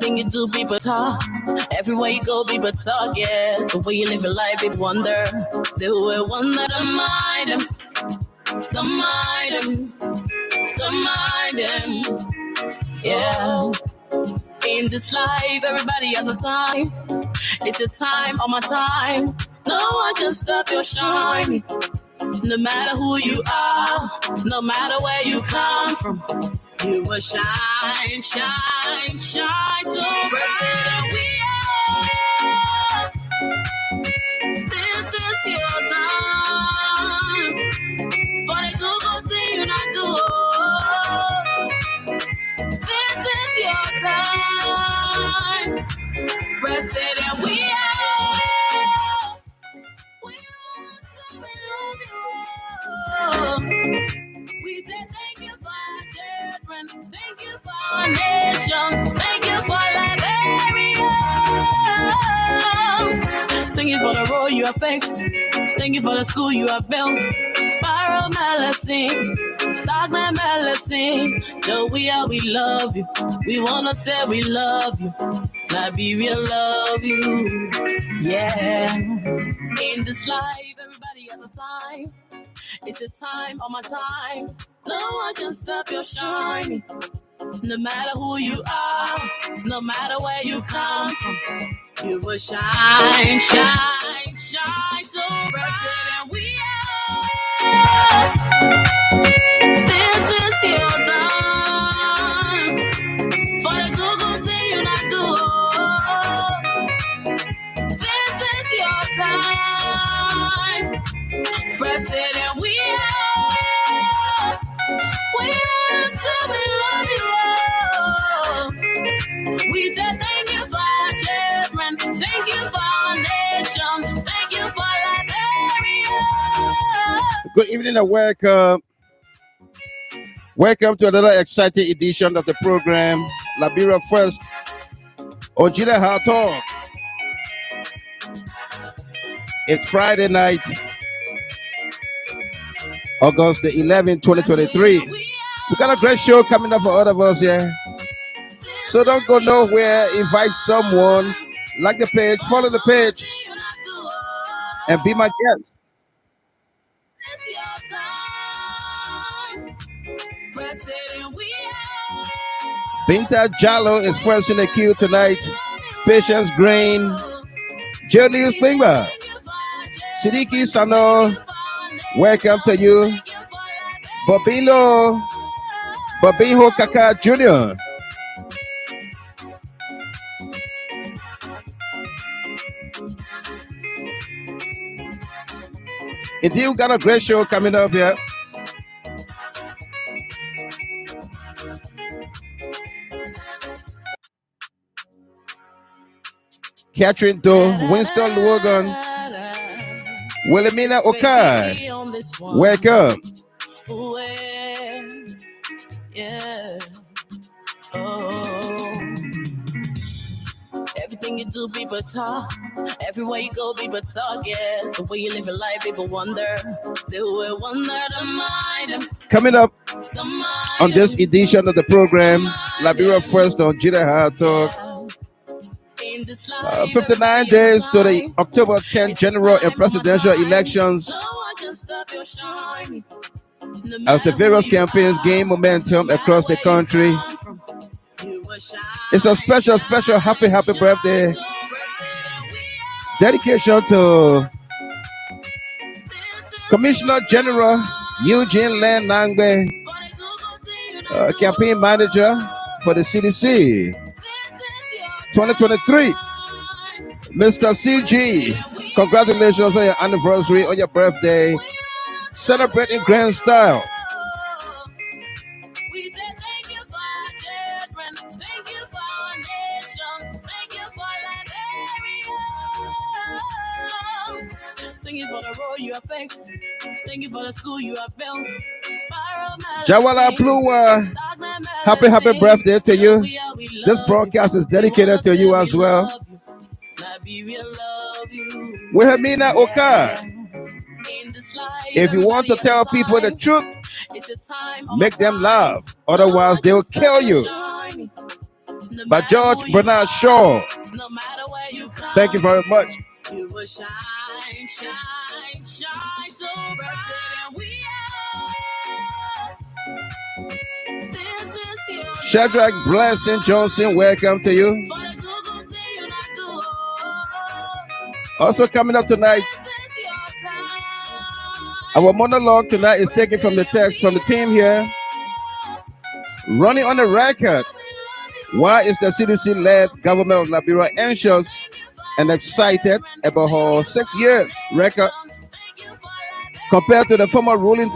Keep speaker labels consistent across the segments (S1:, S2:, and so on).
S1: Everything you do, people talk. Everywhere you go, people talk, yeah. The way you live your life, people wonder. They will wonder, the mind them. The mind them. The mind them. Yeah. In this life, everybody has a time. It's your time or my time. No one can stop your shine. No matter who you are, no matter where you come from, you will shine, shine, shine. So President, we are. This is your time. For the good thing you not do. This is your time. President, we are. We say thank you for our children, thank you for our nation, thank you for Liberia. Thank you for the road you have fixed, thank you for the school you have built. Spiral medicine, dogma medicine. So we love you. We wanna say we love you. Liberia love you. Yeah. In this life, everybody has a time. It's a time on my time. No one can stop your shine. No matter who you are, no matter where you come from, you will shine, shine, shine. So President, we are. This is your time. For the good thing you not do. This is your time. President, we are. We are, so we love you all. We say thank you for our children, thank you for our nation, thank you for Liberia.
S2: Good evening and welcome. Welcome to another exciting edition of the program, Liberia First on Ht Talk. It's Friday night, August the 11th, 2023. We got a great show coming up for all of us here. So don't go nowhere. Invite someone. Like the page, follow the page, and be my guest. Binta Jallo is first in the queue tonight. Patience Green, Jonius Bingba, Sidiki Sano, welcome to you. Bobinho Kaka Jr. Indeed, we got a great show coming up here. Catherine Doe, Winston Logan, Wilhelmina Okai, welcome.
S1: Yeah. Oh. Everything you do, people talk. Everywhere you go, people talk. Yeah. The way you live your life, people wonder. They will wonder, the mind.
S2: Coming up on this edition of the program, Liberia First on Ht Talk. 59 days to the October 10th general and presidential elections. As the various campaigns gain momentum across the country, it's a special happy birthday dedication to Commissioner General EUGENE LENN NAGBE, campaign manager for the CDC 2023. Mr. CG, congratulations on your anniversary, on your birthday. Celebrate in grand style.
S1: We say thank you for our children, thank you for our nation, thank you for Liberia. Thank you for the road you have fixed, thank you for the school you have built.
S2: Jawala Plua, happy birthday to you. This broadcast is dedicated to you as well. Wilhelmina Okai, if you want to tell people the truth, make them laugh. Otherwise, they will kill you. by George Bernard Shaw.
S1: No matter where you come,
S2: Thank you very much.
S1: you will shine, shine, shine so bright. We are. This is your
S2: Shadrach Blessing Johnson, welcome to you.
S1: for the Google thing you not do.
S2: Also coming up tonight,
S1: This is your time.
S2: our monologue tonight is taken from the text from the team here. Running on the record, why is the CDC-led government of Liberia anxious and excited about her 6 years record compared to the former ruling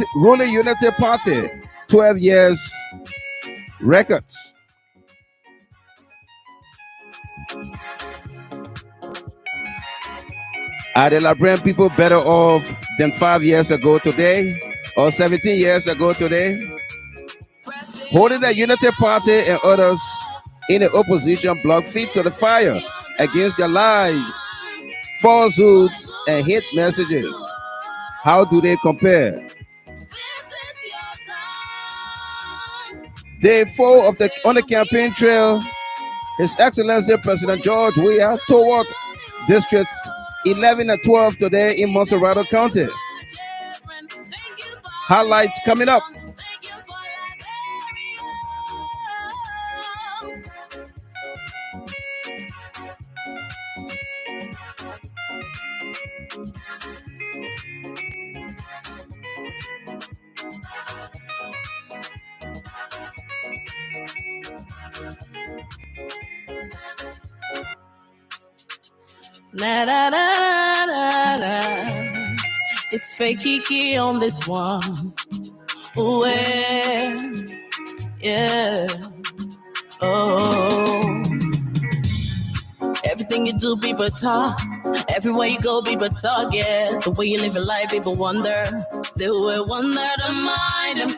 S2: Unity Party 12 years records? Are the Liberian people better off than 5 years ago today or 17 years ago today? Holding the Unity Party and others in the opposition bloc feet to the fire against their lies, falsehoods, and hate messages. How do they compare? Day 4 of on the campaign trail, His Excellency President George WEAH toward districts 11 and 12 today in Monsterrado County. Highlights coming up.
S1: Na, na, na, na, na. It's fake Kiki on this one. Ooh, yeah. Oh. Everything you do, people talk. Everywhere you go, people talk, yeah. The way you live your life, people wonder. They will wonder to mind them.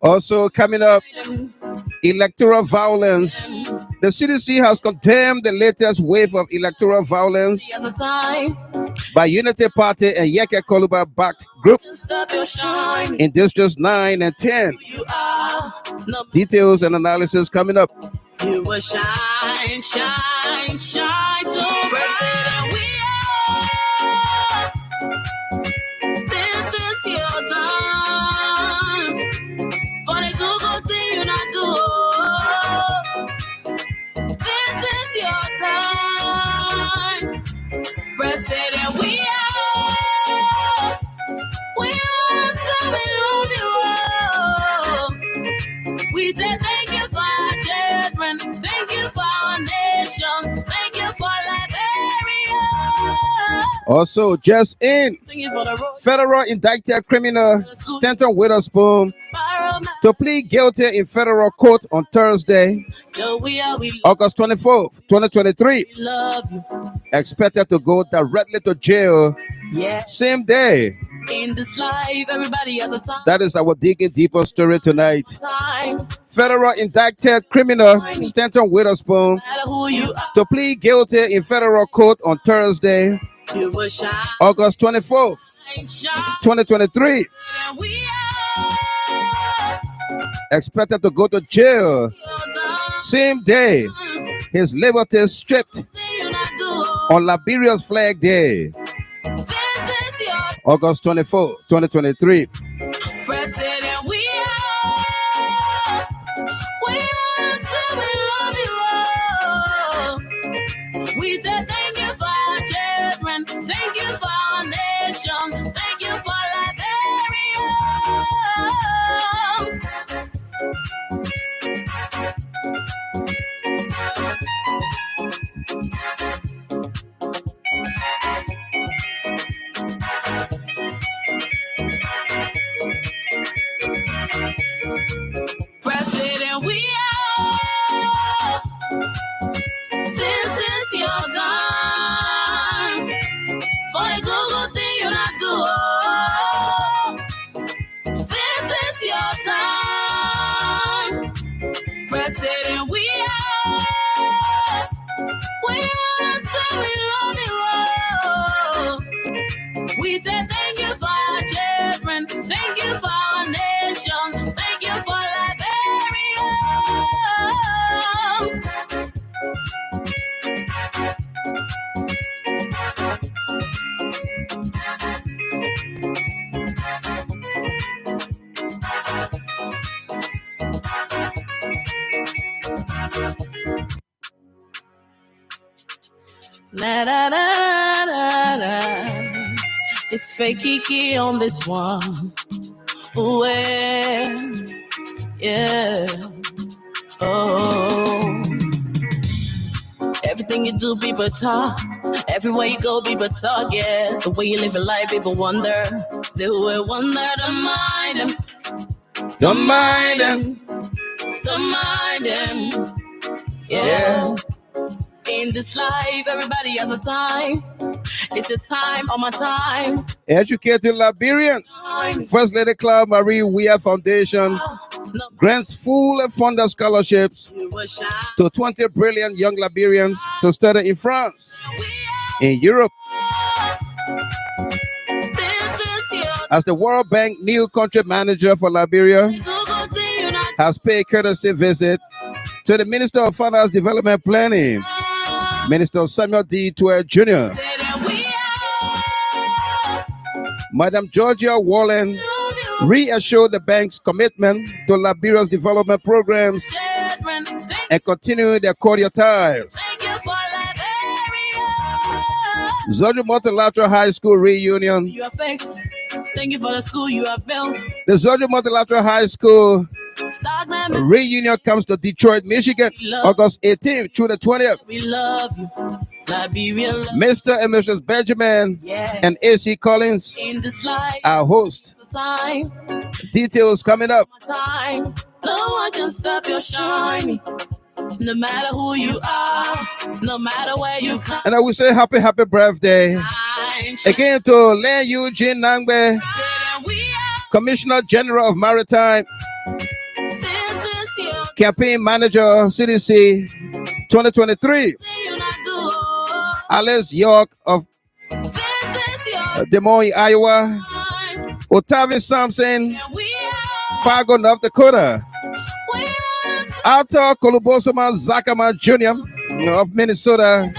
S2: Also coming up, electoral violence. The CDC has condemned the latest wave of electoral violence
S1: As a time,
S2: by Unity Party and YEKE KOLUBAH-backed group
S1: stop your shine.
S2: in districts 9 and 10.
S1: You are no,
S2: Details and analysis coming up.
S1: you will shine, shine, shine. So President, we are. This is your time. For the Google thing you not do. This is your time. President, we are. We are, so we love you. We say thank you for our children. Thank you for our nation. Thank you for Liberia.
S2: Also, just in,
S1: Thank you for the road.
S2: federal indicted criminal Stanton Witherspoon to plead guilty in federal court on Thursday,
S1: So we
S2: August 24th, 2023.
S1: love you.
S2: Expected to go directly to jail
S1: Yeah.
S2: same day.
S1: In this life, everybody has a
S2: That is our digging deeper story tonight.
S1: time.
S2: Federal indicted criminal Stanton Witherspoon
S1: No matter who you are,
S2: to plead guilty in federal court on Thursday,
S1: you will shine,
S2: August 24th,
S1: shine.
S2: 2023.
S1: And we are
S2: Expected to go to jail
S1: your time.
S2: same day. His liberty stripped
S1: Thing you not do.
S2: on Liberia's Flag Day,
S1: This is your
S2: August 24th, 2023.
S1: President, we are. We are, so we love you all. We say thank you for our children. Thank you for our nation. Thank you for Liberia. Na, na, na, na, na. It's fake Kiki on this one. Ooh, yeah. Oh. Everything you do, people talk. Everywhere you go, people talk, yeah. The way you live your life, people wonder. They will wonder, don't mind them.
S2: Don't mind them.
S1: Don't mind them. Yeah. In this life, everybody has a time. It's a time on my time.
S2: Educating Liberians. First Lady Club Marie WEAH Foundation grants full and funded scholarships to 20 brilliant young Liberians to study in France, in Europe. As the World Bank new country manager for Liberia has paid courtesy visit to the Minister of Finance Development Planning, Minister Samuel D. Tuer Jr., Madam Georgia Wallen reassured the bank's commitment to Liberia's development programs and continue their cordial ties. Zodjo Multilateral High School reunion.
S1: Thank you for the school you have built.
S2: The Zodjo Multilateral High School reunion comes to Detroit, Michigan, August 18th through the 20th.
S1: We love you, Liberia.
S2: Mr. and Mrs. Benjamin and AC Collins are hosts. Details coming up.
S1: No one can stop your shining. No matter who you are, no matter where you come.
S2: And I will say happy birthday again to LENN EUGENE NAGBE, Commissioner General of Maritime, Campaign Manager CDC 2023, Alice York of Des Moines, Iowa, Otavi Sampson, Fargo, North Dakota, Arthur Kolubah Zakama Jr. of Minnesota,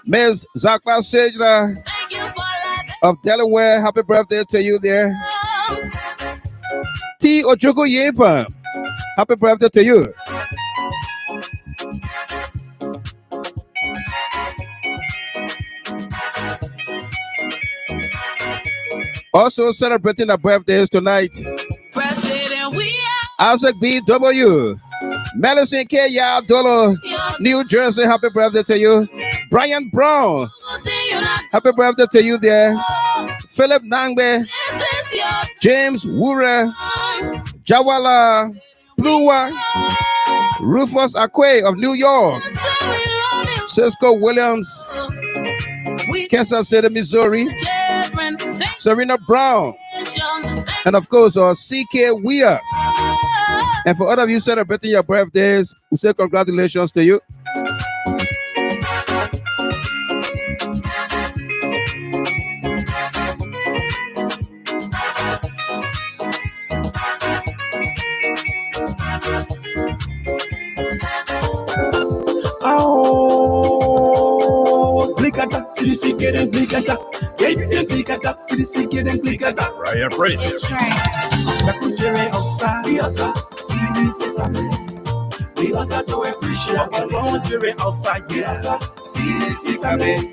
S2: Ms. Zakwa Sejra of Delaware. Happy birthday to you there. T. Ojoko Yepa, happy birthday to you. Also celebrating their birthdays tonight, Isaac BW, Melissa K. Yadolo, New Jersey, happy birthday to you. Brian Brown, happy birthday to you there. Philip Nangbe, James Wura, Jawala Plua, Rufus Akwe of New York, Cisco Williams, Kansas City, Missouri, Serena Brown, and of course CK WEAH. And for all of you celebrating your birthdays, we say congratulations to you.
S3: Right, praise it. We also do appreciate the voluntary outside, yes. CDC family.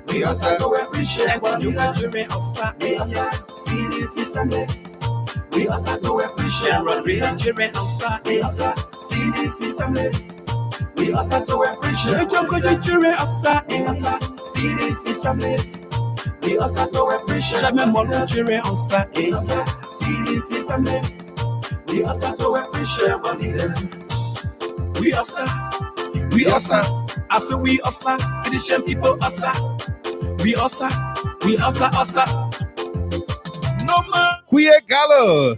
S3: We also do appreciate what you are doing outside, yes. CDC family. We also do appreciate what we are doing outside, yes. CDC family. We also do appreciate what you are doing outside, yes. CDC family. We also do appreciate what you are doing outside, yes. CDC family. We also do appreciate what we are doing. We also, I say we also, citizen people also, we also. No more.
S2: Kuye Gallo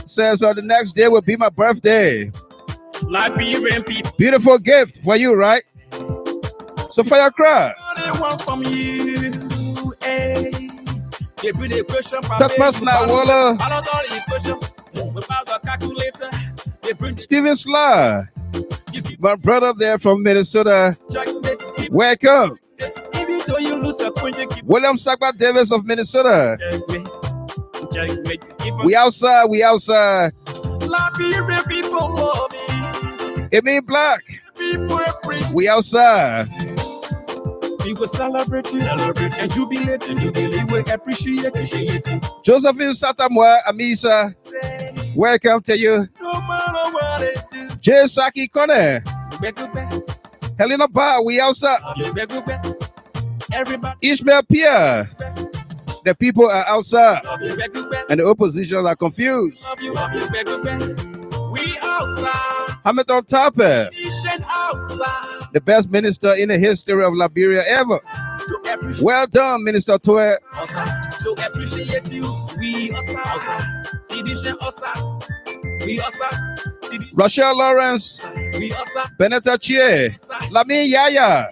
S2: says the next day will be my birthday.
S3: Liberian people.
S2: Beautiful gift for you, right? So for your crowd.
S3: From you,
S2: Tatmas Nawala.
S3: Without a calculator,
S2: Stephen Sla, my brother there from Minnesota. Welcome. William Sakba Davis of Minnesota. We outside.
S3: Liberia people love me.
S2: It mean black.
S3: People appreciate.
S2: We outside.
S3: We will celebrate and jubilate. We will appreciate it.
S2: Josephine Satamwa Amisa, welcome to you.
S3: No matter what it do.
S2: Jay Saki Kone, Helena Ba, we outside.
S3: Everybody.
S2: Ishmael Pierre, the people are outside and the opposition are confused.
S3: We outside.
S2: Hamilton Tape,
S3: Outside.
S2: the best minister in the history of Liberia ever. Well done, Minister Toe.
S3: To appreciate you, we outside. Sedition outside. We outside.
S2: Rachel Lawrence,
S3: We outside.
S2: Benetta Chie, Lamin Yaya,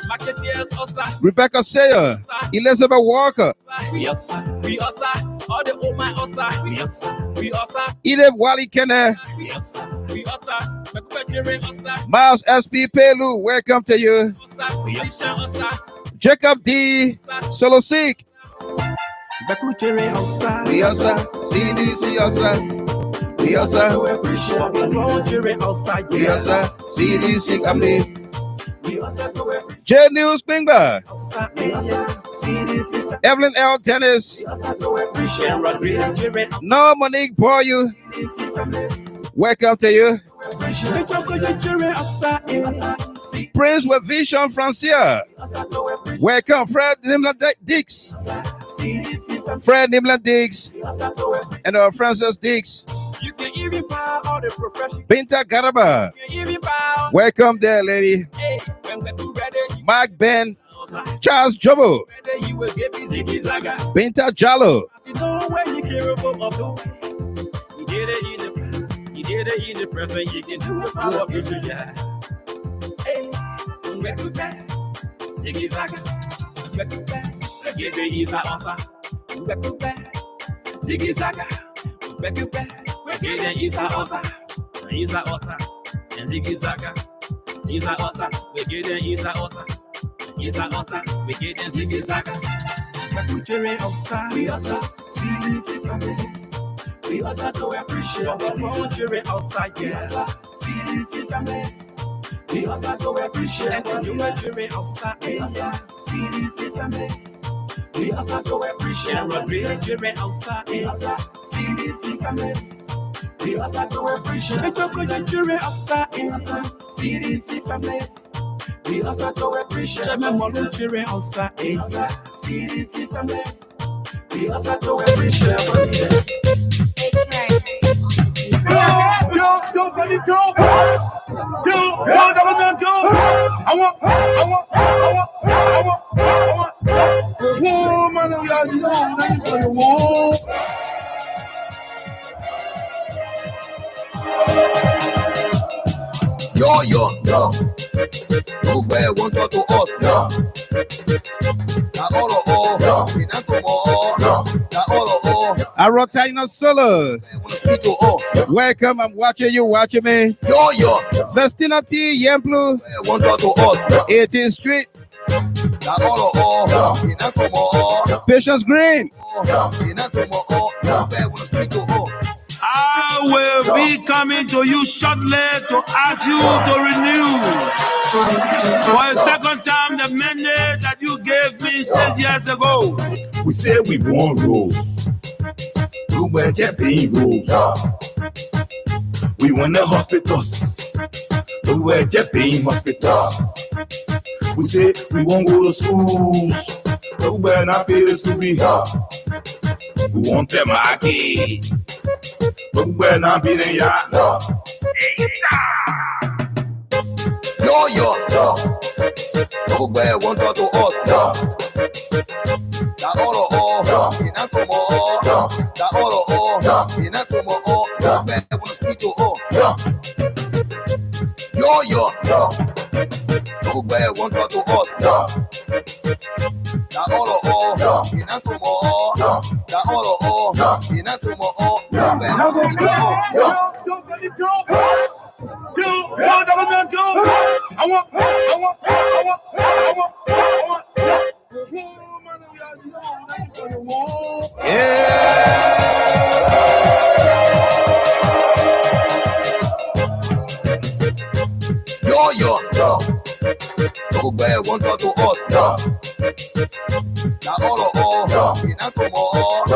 S3: Marketeers outside.
S2: Rebecca Sayer, Elizabeth Walker,
S3: We outside. We outside. All the old man outside. We outside. We outside.
S2: Edith Wally Kene,
S3: We outside. We outside. Mekubejere outside.
S2: Miles SP Pelu, welcome to you.
S3: Outside. We outside.
S2: Jacob D. Solosik,
S3: Mekubejere outside.
S2: we outside. CDC outside. We outside.
S3: Mekubejere outside.
S2: We outside. CDC, I mean.
S3: We outside.
S2: J News Spingba,
S3: Outside. We outside. CDC.
S2: Evelyn L. Dennis,
S3: Mekubejere
S2: No Monique Boyu, welcome to you.
S3: outside.
S2: Prince with Vision Francia, welcome. Fred Nimla Dix, Fred Nimla Dix, and Francis Dix.
S3: You can even buy all the profession.
S2: Binta Garaba,
S3: You can even buy.
S2: welcome there, lady.
S3: Hey, when we're ready,
S2: Mark Ben, Charles Jobo,
S3: you will get me Ziggy Zaga.
S2: Binta Jallo,
S3: You know where you care about of the way. You did it in the present. You can do it for the future. Yeah. Hey, when we're back, Ziggy Zaga. We're back. Get the Isa Osa. We're back. Ziggy Zaga. We're back. We're getting Isa Osa. Isa Osa. And Ziggy Zaga. Isa Osa. We're getting Isa Osa. Isa Osa. We're getting Ziggy Zaga. Mekubejere outside. We outside. CDC family. We outside to appreciate. Mekubejere outside. Yes. CDC family. We outside to appreciate. Mekubejere outside. Outside. CDC family. We outside to appreciate. Mekubejere outside. Outside. CDC family. We outside to appreciate. Mekubejere outside. Outside. CDC family. We also go appreciate. Mekubejere outside. CDC family. We also go appreciate.
S4: Yo. No way won't talk to us, yo. Na all, we not so more, na all.
S2: Arotino Solo,
S4: Wanna speak to all,
S2: welcome. I'm watching you, watching me.
S4: yo.
S2: Vestina T. Yemplu,
S4: Won't talk to us,
S2: 18th Street,
S4: na all, we not so more,
S2: Patience Green.
S4: we not so more, no way wanna speak to all.
S5: I will be coming to you shortly to ask you to renew for a second time the mandate that you gave me 6 years ago.
S3: We say we want rules. We want Japan rules. We want the hospitals. We want Japan hospitals. We say we won't go to schools. We want not pay the school fee. We want them market. We want not be the yard.
S4: Yo. No way won't talk to us, na all, we not so more, na all, we not so more, no way wanna speak to all. Yo. No way won't talk to us, na all, we not so more, na all, we not so more, no way wanna speak to all. yo, yo. Nobody want to us, yo. Now all, in us more,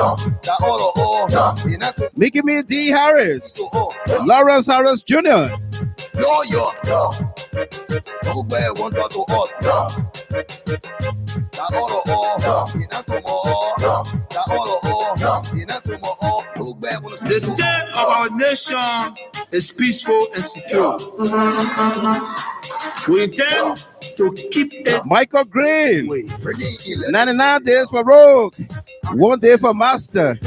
S4: now all, in us.
S2: Mickey Me D. Harris, Lawrence Harris Jr.
S4: Yo, yo, yo. Nobody want to us, yo. Now all, in us more, now all, in us more.
S5: The state of our nation is peaceful and secure. We intend to keep it.
S2: Michael Green, 99 days for Rogue, 1 day for Master.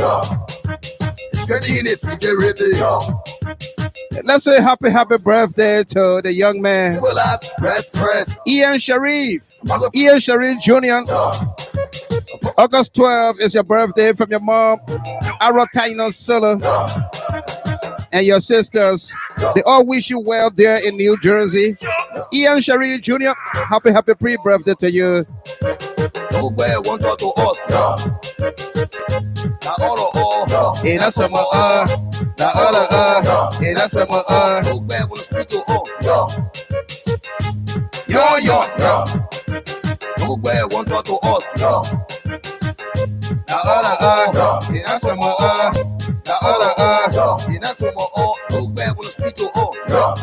S2: Let's say happy birthday to the young man, Ian Sharif Jr. August 12th is your birthday from your mom, Arotino Silla, and your sisters. They all wish you well there in New Jersey. Ian Sharif Jr., happy pre-birthday to you. In a summer, the other, in a summer,
S4: yo, yo, yo. Nobody want to us, yo.
S2: the other,
S4: In a summer, the other, in a summer, nobody want to speak to us, yo.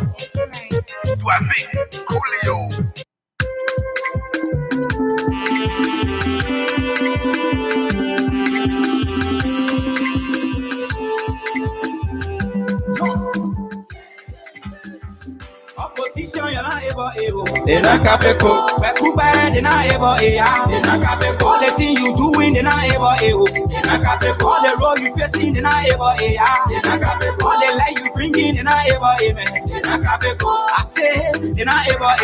S4: Coolio.
S3: Opposition, you're not able.
S2: in a capico,
S3: But too bad, they're not able. All the things you doing, they're not able. All the road you facing, they're not able. All the light you bringing, they're not able. I say, they're not able.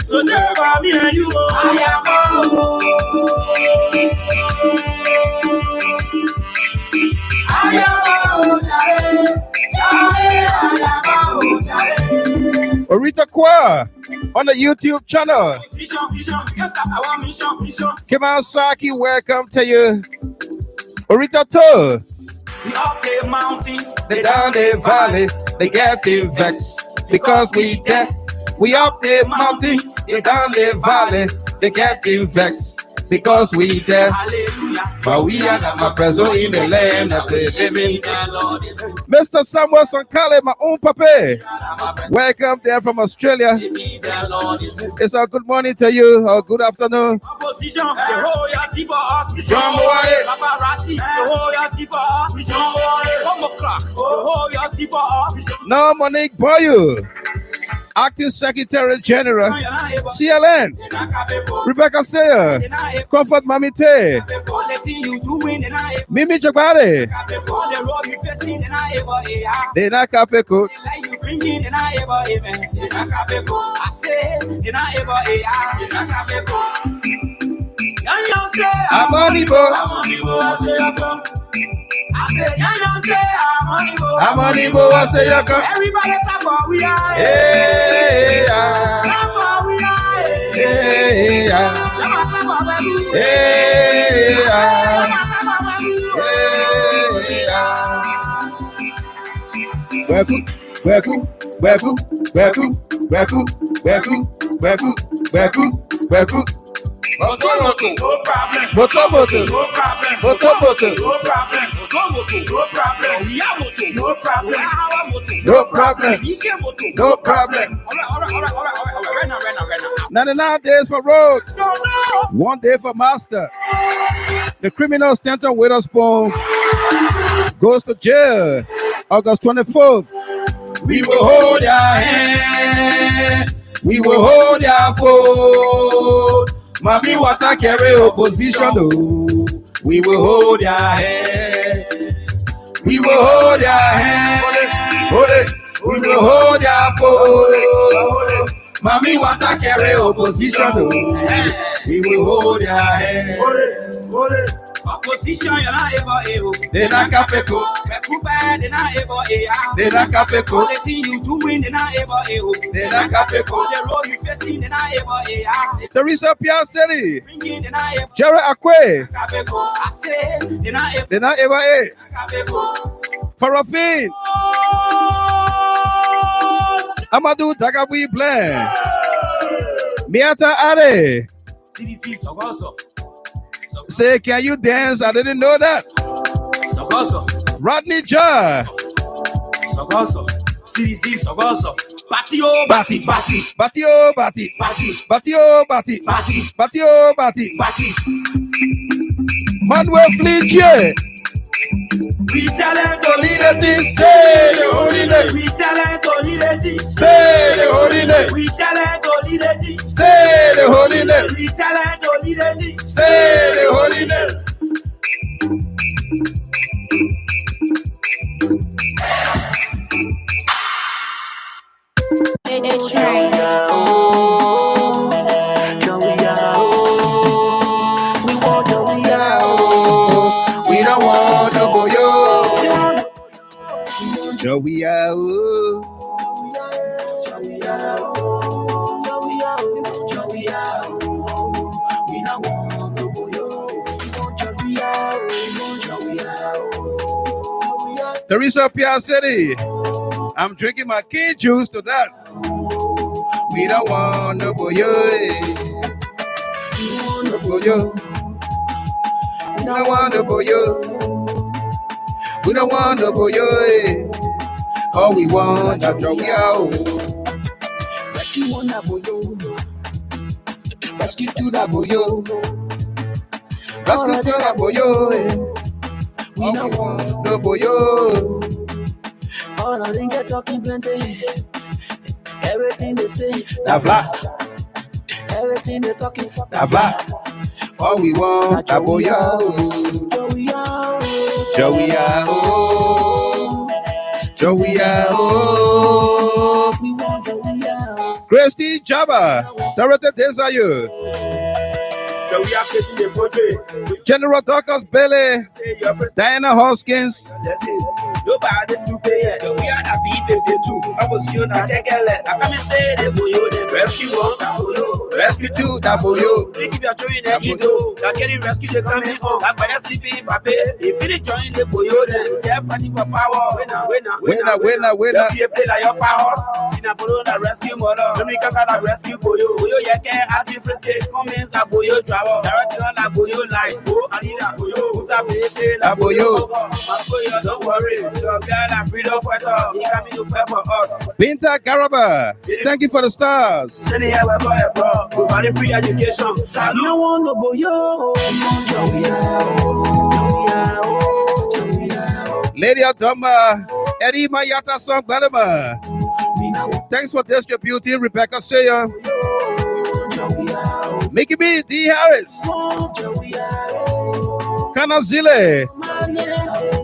S3: So never me and you.
S2: Orita Kwa on the YouTube channel. Kimansaki, welcome to you. Orita To.
S3: We up the mountain,
S2: They down the valley, they getting vexed because we dead. We up the mountain, they down the valley, they getting vexed because we dead.
S3: hallelujah.
S2: But we are not my present in the land of the living.
S3: The Lord is good.
S2: Mr. Samuel Sankale, my own papa. Welcome there from Australia.
S3: The Lord is good.
S2: It's a good morning to you, or good afternoon.
S3: Opposition, the royalty for us.
S2: John Boy.
S3: Paparazzi, the royalty for us. John Boy. Come crack, the royalty for us.
S2: No, Monique Boyu, Acting Secretary General, CLN, Rebecca Sayer, Comfort Mami Tay, Mimi Jabari, Dena Kapeko, Amonibo, I say,
S3: everybody clap for we are.
S2: hey,
S3: Clap for we are.
S2: hey,
S3: Clap for baby.
S2: hey,
S3: No problem. No problem.
S2: Boto.
S3: No problem.
S2: Boto.
S3: No problem. No problem. We are moto. No problem.
S2: No problem. No problem.
S3: All right.
S2: 99 days for road,
S3: So no.
S2: 1 day for master. The criminal Stanton Witherspoon goes to jail August 24th. We will hold your hands. We will hold your foot. Mami Wata carry opposition. Oh. We will hold your hands. We will hold your hands. Hold it. We will hold your foot. Mami Wata carry opposition. Oh. We will hold your hands.
S3: Hold it. Opposition, you're not able.
S2: They not capable.
S3: They're not able.
S2: They not capable.
S3: All the things you doing, they're not able.
S2: They not capable.
S3: All the road you facing, they're not able.
S2: Teresa Pianceri,
S3: Bringing, they're not able.
S2: Jared Akwe,
S3: I say, they're not able.
S2: they not able. Farafin, Amadou Dagabui Blanc. Miata Ade.
S3: CDC Sogoso.
S2: Say, can you dance? I didn't know that.
S3: Sogoso.
S2: Rodney Jar.
S3: Sogoso. CDC Sogoso. Batio, Bati, Bati.
S2: Batio, Bati.
S3: Bati.
S2: Batio, Bati.
S3: Bati.
S2: Batio, Bati.
S3: Bati.
S2: Manuel Flinche.
S3: We tell them
S2: To lead the thing, stay the holy name.
S3: We tell them to lead the team.
S2: Stay the holy name.
S3: We tell them to lead the team.
S2: Stay the holy name.
S3: We tell them to lead the team.
S2: Stay the holy name.
S1: It's right.
S2: We don't want no boyo. Joey out. Teresa Pia City. I'm drinking my king juice to that. We don't want no boyo. No boyo. We don't want no boyo. We don't want no boyo. All we want is Joey out. Rescue one that boyo. Rescue two that boyo. Rescue three that boyo. All we want no boyo.
S1: All of them get talking plenty. Everything they say,
S2: Na flat,
S1: everything they talking.
S2: na flat. All we want is boyo.
S1: Joey out.
S2: Joey out. Joey out.
S1: We want Joey out.
S2: Christy Jabba. Director Desire.
S3: So we are facing the portrait.
S2: General Dorcas Bailey.
S3: Say your first.
S2: Diana Hoskins.
S3: That's it. Nobody's to pay it. We are the B-52. I was you not take a let. I come and stay the boyo. Then rescue one, that boyo.
S2: Rescue two, that boyo.
S3: We keep your join the Ito. That getting rescue, they coming home. That better sleeping, papi. If you join the boyo, then Jeff fighting for power. Winner. If you play like your powers, in a boyo, that rescue mother. Let me come out that rescue boyo. Boyo, YEKE, Ati Frisky. Comments that boyo travel. Directly on that boyo line. Oh, I need that boyo. Who's up in
S2: That boyo.
S3: My boyo, don't worry. Your girl and freedom fighter. He coming to fight for us.
S2: Binta Garaba. Thank you for the stars.
S3: Send it here, boy, bro. Providing free education.
S1: You
S3: Salute.
S1: want no boyo. Joey out. Joey out.
S2: Lady Adoma. Eddie Mayata Song Balama. Thanks for distributing, Rebecca Sayer.
S1: Joey out.
S2: Mickey B. D. Harris.
S1: Joey out.
S2: Kana Zile.
S1: Man,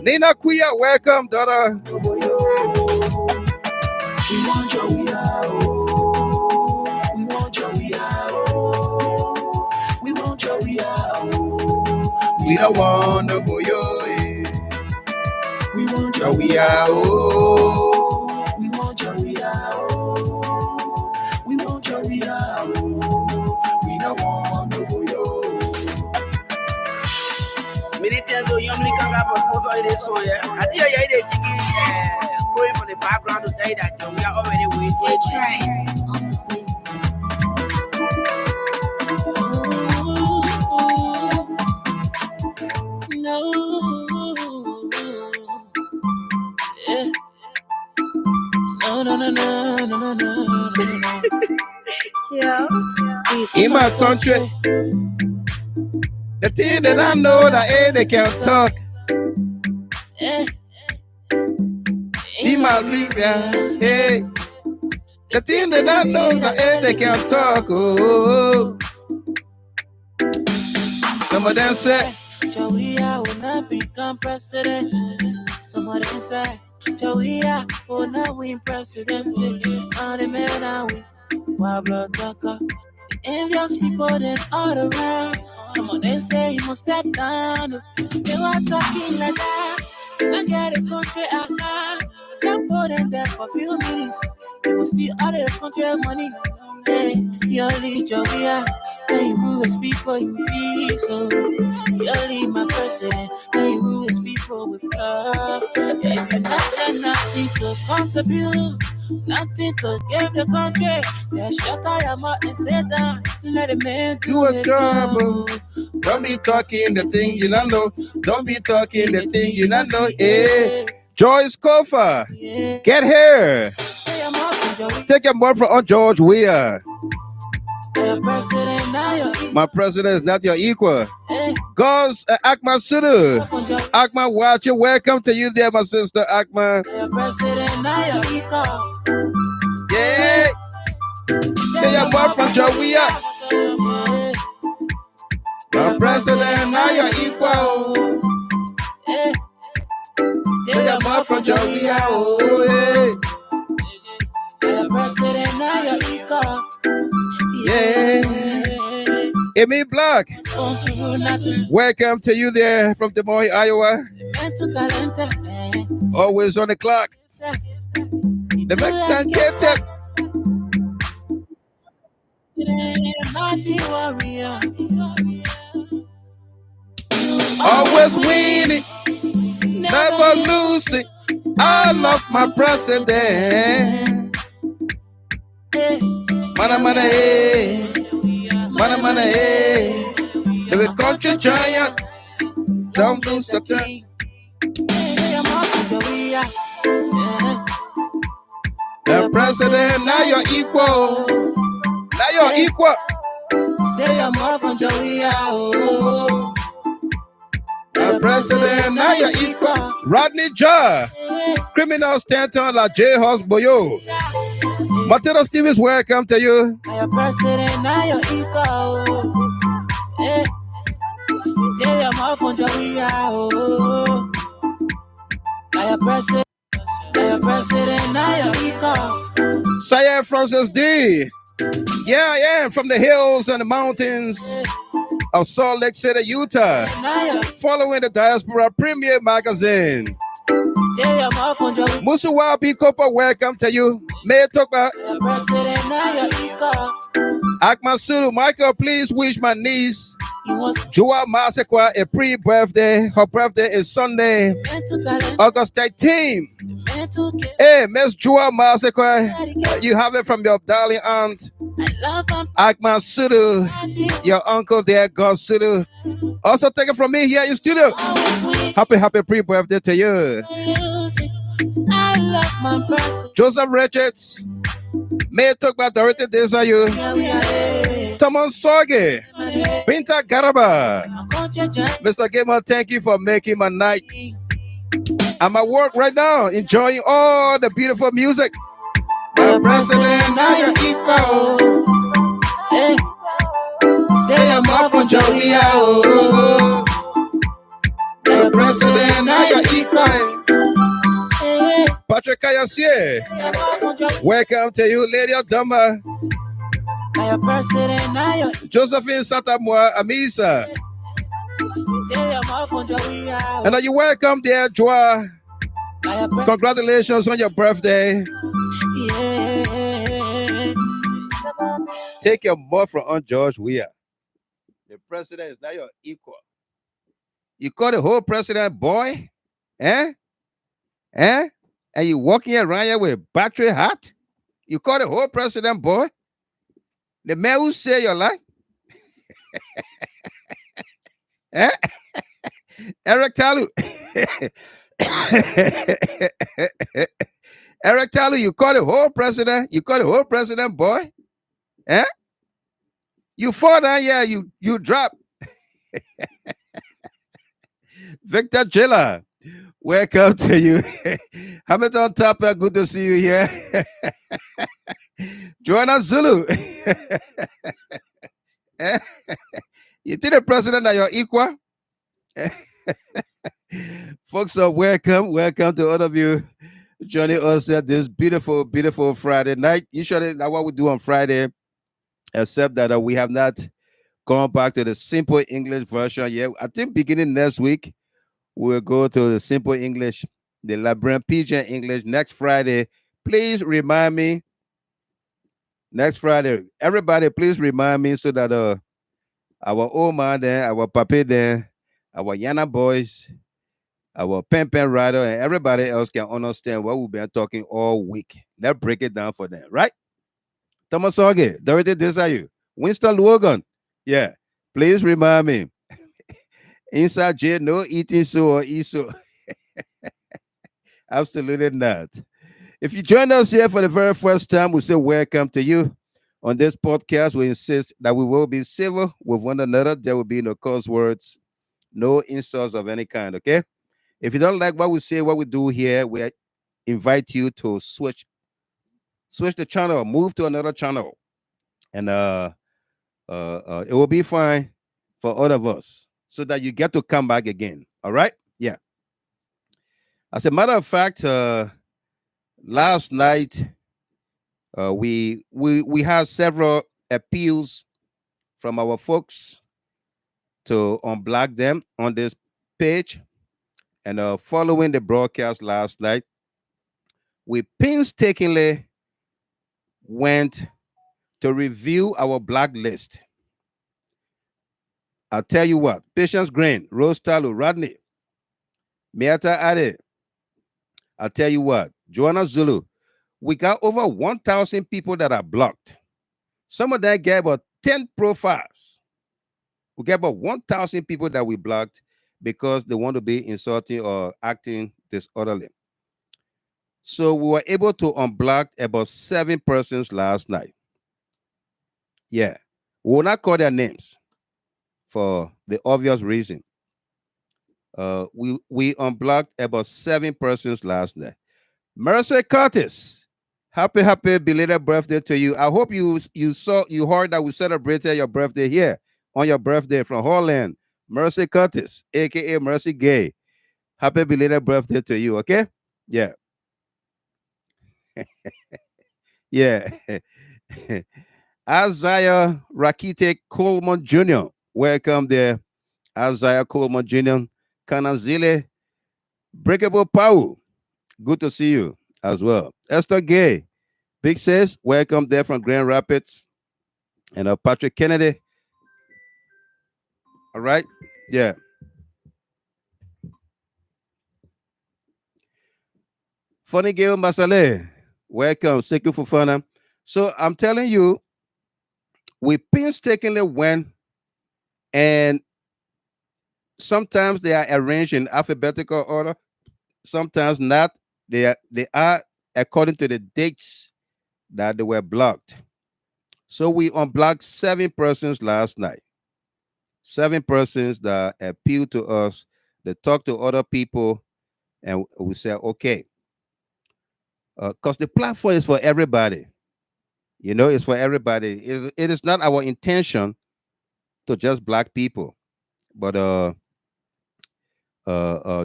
S2: Nina Kuya. Welcome, daughter.
S1: we want Joey out. We want Joey out. We want Joey out.
S2: We don't want no boyo.
S1: We want
S2: Joey out.
S1: We want Joey out. We want Joey out. We don't want no boyo.
S3: Militants do young can have a sponsor in this song, yeah. I think I hear the chicken crowing from the background to tell you that we are already with
S1: It's
S3: it.
S1: No. Yeah. No. Yes.
S2: In my country, the thing that I know that they can't talk.
S1: Yeah.
S2: In my region, hey. The thing that I know that they can't talk. Oh. Some of them say,
S1: Joey, I will not become president. Some of them say, Joey, I will not win presidency. I'm the man I win. Why blood talker? Envious people then all around. Some of them say you must step down. They were talking like that. I get a country out now. Can't put them there for a few minutes. You will steal all the country money. Hey, you lead Joey, and you rule his people in peace. Oh, you lead my president, and you rule his people with love. If you're not done nothing to contribute, Nothing to give the country. Yeah, shut up, and sit down. Let it man
S2: Do a job. Don't be talking the thing you don't know. Don't be talking the thing you don't know. Yeah. Joyce Kofa, get here. Take your boyfriend on George Weah. My president is not your equal. Goes Akma Sudu. Akma watching. Welcome to you there, my sister Akma. Yeah. Take your boyfriend George Weah. My president not your equal. Take your boyfriend George Weah. Oh, yeah. President not your equal. Yeah. Amy Black, welcome to you there from Des Moines, Iowa. Always on the clock. The Mexican get it. Always winning, never losing. I love my president. Mana mana eh, mana mana eh. The country giant, don't lose the turn. The president, now you're equal. Now you're equal. The president, now you're equal. Rodney Jaw, criminal Stanton like J. Hoss Boyo. Mateo Stevens, welcome to you. The president, now you're equal. Saya Francis D. Yeah, I am from the hills and the mountains of Salt Lake City, Utah. Following the Diaspora Premier Magazine. Musuwa Bikopa, welcome to you. May talk about Akma Suru. Michael, please wish my niece Joa Masekwa a pre-birthday. Her birthday is Sunday, August 13th. Hey, Miss Joa Masekwa, you have it from your darling aunt Akma Suru, your uncle there, God Suru. Also take it from me here in studio. Happy pre-birthday to you. Joseph Richards, may talk about Dorothy Desayu, Thomas Soge, Pinta Garaba. Mr. Gamer, thank you for making my night. I'm at work right now, enjoying all the beautiful music. The president, now you're equal. Tell your mom from Joey. The president, now you're equal. Patrick Kayasie, welcome to you, Lady Adama. Josephine Satamwa Amisa. And are you welcome there, Joa? Congratulations on your birthday. Take your mouth from on George Weah. The president is now your equal. You call the whole president boy? Eh? And you walking around here with a battery hat? You call the whole president boy? The man who saved your life? Eh? Eric Talu. Eric Talu, you call the whole president? You call the whole president boy? Eh? You fall down here, you drop. Victor Jilla, welcome to you. Hamilton Topper, good to see you here. Joanna Zulu. You think the president are your equal? Folks, so welcome to all of you joining us at this beautiful Friday night. Usually that's what we do on Friday, except that we have not gone back to the simple English version yet. I think beginning next week, we'll go to the simple English, the Liberian Pidgin English next Friday. Please remind me next Friday. Everybody, please remind me so that our old man there, our papi there, our Yana boys, our pen writer, and everybody else can understand what we've been talking all week. Let's break it down for them, right? Thomas Oge, Dorothy Desayu, Winston Logan. Yeah, please remind me. Inside J, no eating so or iso. Absolutely not. If you join us here for the very first time, we say welcome to you. On this podcast, we insist that we will be civil with one another. There will be no curse words, no insults of any kind, okay? If you don't like what we say, what we do here, we invite you to switch the channel, move to another channel, and it will be fine for all of us so that you get to come back again. All right? Yeah. As a matter of fact, last night we had several appeals from our folks to unblock them on this page, and following the broadcast last night, we painstakingly went to review our blacklist. I'll tell you what: Patience Green, Rose Talu, Rodney, Miata Ade. I'll tell you what, Joanna Zulu. We got over 1,000 people that are blocked. Some of them get about 10 profiles. We get about 1,000 people that we blocked because they want to be insulting or acting disorderly. So we were able to unblock about 7 persons last night. Yeah. We will not call their names for the obvious reason. We unblocked about 7 persons last night. Mercy Curtis, happy belated birthday to you. I hope you heard that we celebrated your birthday here on your birthday from Holland. Mercy Curtis, aka Mercy Gay. Happy belated birthday to you, okay? Yeah. Yeah. Isaiah Rakite Coleman Jr. Welcome there. Isaiah Coleman Jr. Kanazile Breakable Pau. Good to see you as well. Esther Gay, Big Sis, welcome there from Grand Rapids. And Patrick Kennedy. All right. Yeah. Funny Gail Masale, welcome. Seku Fufana. So I'm telling you, we painstakingly went, and sometimes they are arranged in alphabetical order, sometimes not. They are according to the dates that they were blocked. So we unblocked 7 persons last night. 7 persons that appealed to us. They talked to other people, and we said, okay. Because the platform is for everybody. You know, it's for everybody. It is not our intention to just block people, but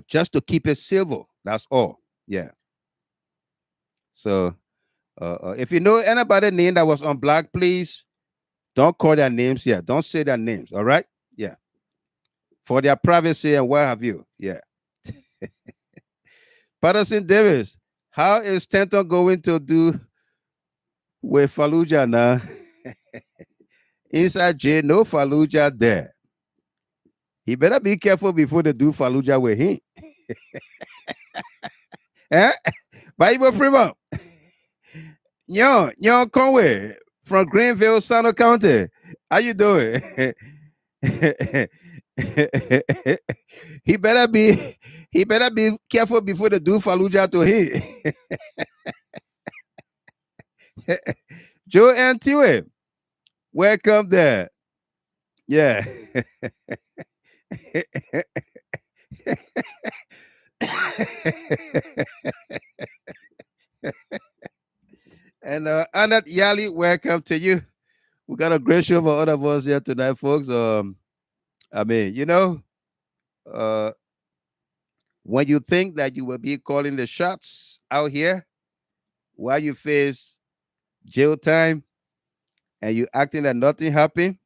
S2: just to keep it civil. That's all. Yeah. So if you know anybody name that was unblocked, please don't call their names here. Don't say their names. All right? Yeah. For their privacy and what have you. Yeah. Patterson Davis, how is Stanton going to do with Fallujah now? Inside J, no Fallujah there. He better be careful before they do Fallujah with him. Eh? Bible Freeman. Yo, Conway from Greenville, Sano County. How you doing? he better be careful before they do Fallujah to him. Joe Antiwe, welcome there. Yeah. And Annette Yali, welcome to you. We got a great show for all of us here tonight, folks. I mean, you know, when you think that you will be calling the shots out here while you face jail time and you acting like nothing happened,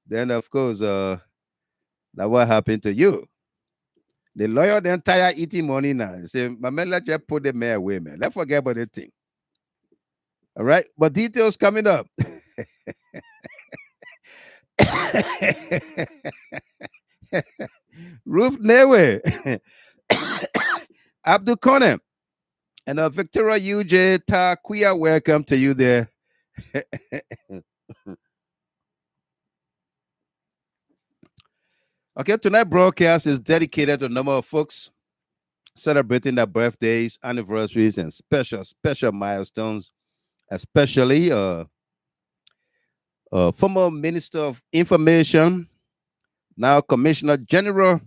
S2: then of course, that what happened to you. The lawyer then tired eating money now. Say, my man, let's just put the mayor away, man. Let's forget about the thing. All right, but details coming up. Ruth Newe. Abdul Konem and Victoria UJ Taquia, welcome to you there. Okay, tonight's broadcast is dedicated to a number of folks celebrating their birthdays, anniversaries, and special milestones, especially former Minister of Information, now Commissioner General,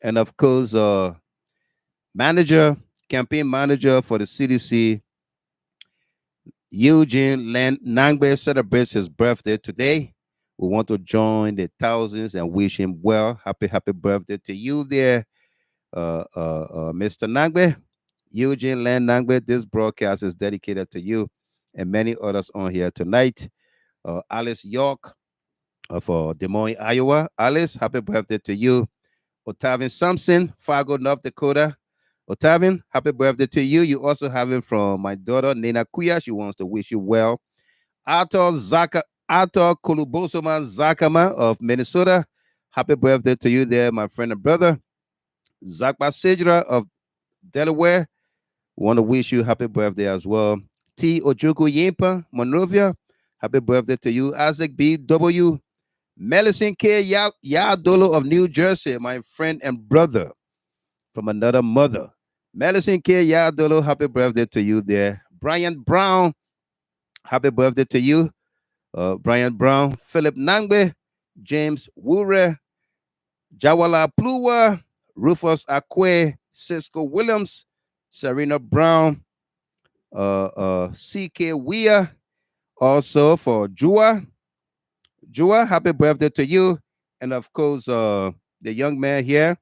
S2: and of course, campaign manager for the CDC, EUGENE NAGBE celebrates his birthday today. We want to join the thousands and wish him well. Happy birthday to you there, Mr. NAGBE. EUGENE NAGBE, this broadcast is dedicated to you and many others on here tonight. Alice York of Des Moines, Iowa. Alice, happy birthday to you. Otavian Sampson, Fargo, North Dakota. Otavian, happy birthday to you. You also have it from my daughter, Nina Kuya. She wants to wish you well. Arthur Kolubosoman Zakama of Minnesota. Happy birthday to you there, my friend and brother. Zakba Sejra of Delaware. Want to wish you happy birthday as well. T. Ojuku Yimpa, Monrovia. Happy birthday to you. Isaac B.W. Melicent K. Yadolo of New Jersey, my friend and brother from another mother. Melicent K. Yadolo, happy birthday to you there. Brian Brown, happy birthday to you. Brian Brown, Philip Nangbe, James Wure, Jawala Plua, Rufus Akwe, Cisco Williams, Serena Brown, C.K. Weah, also for Jua. Jua, happy birthday to you. And of course, the young man here,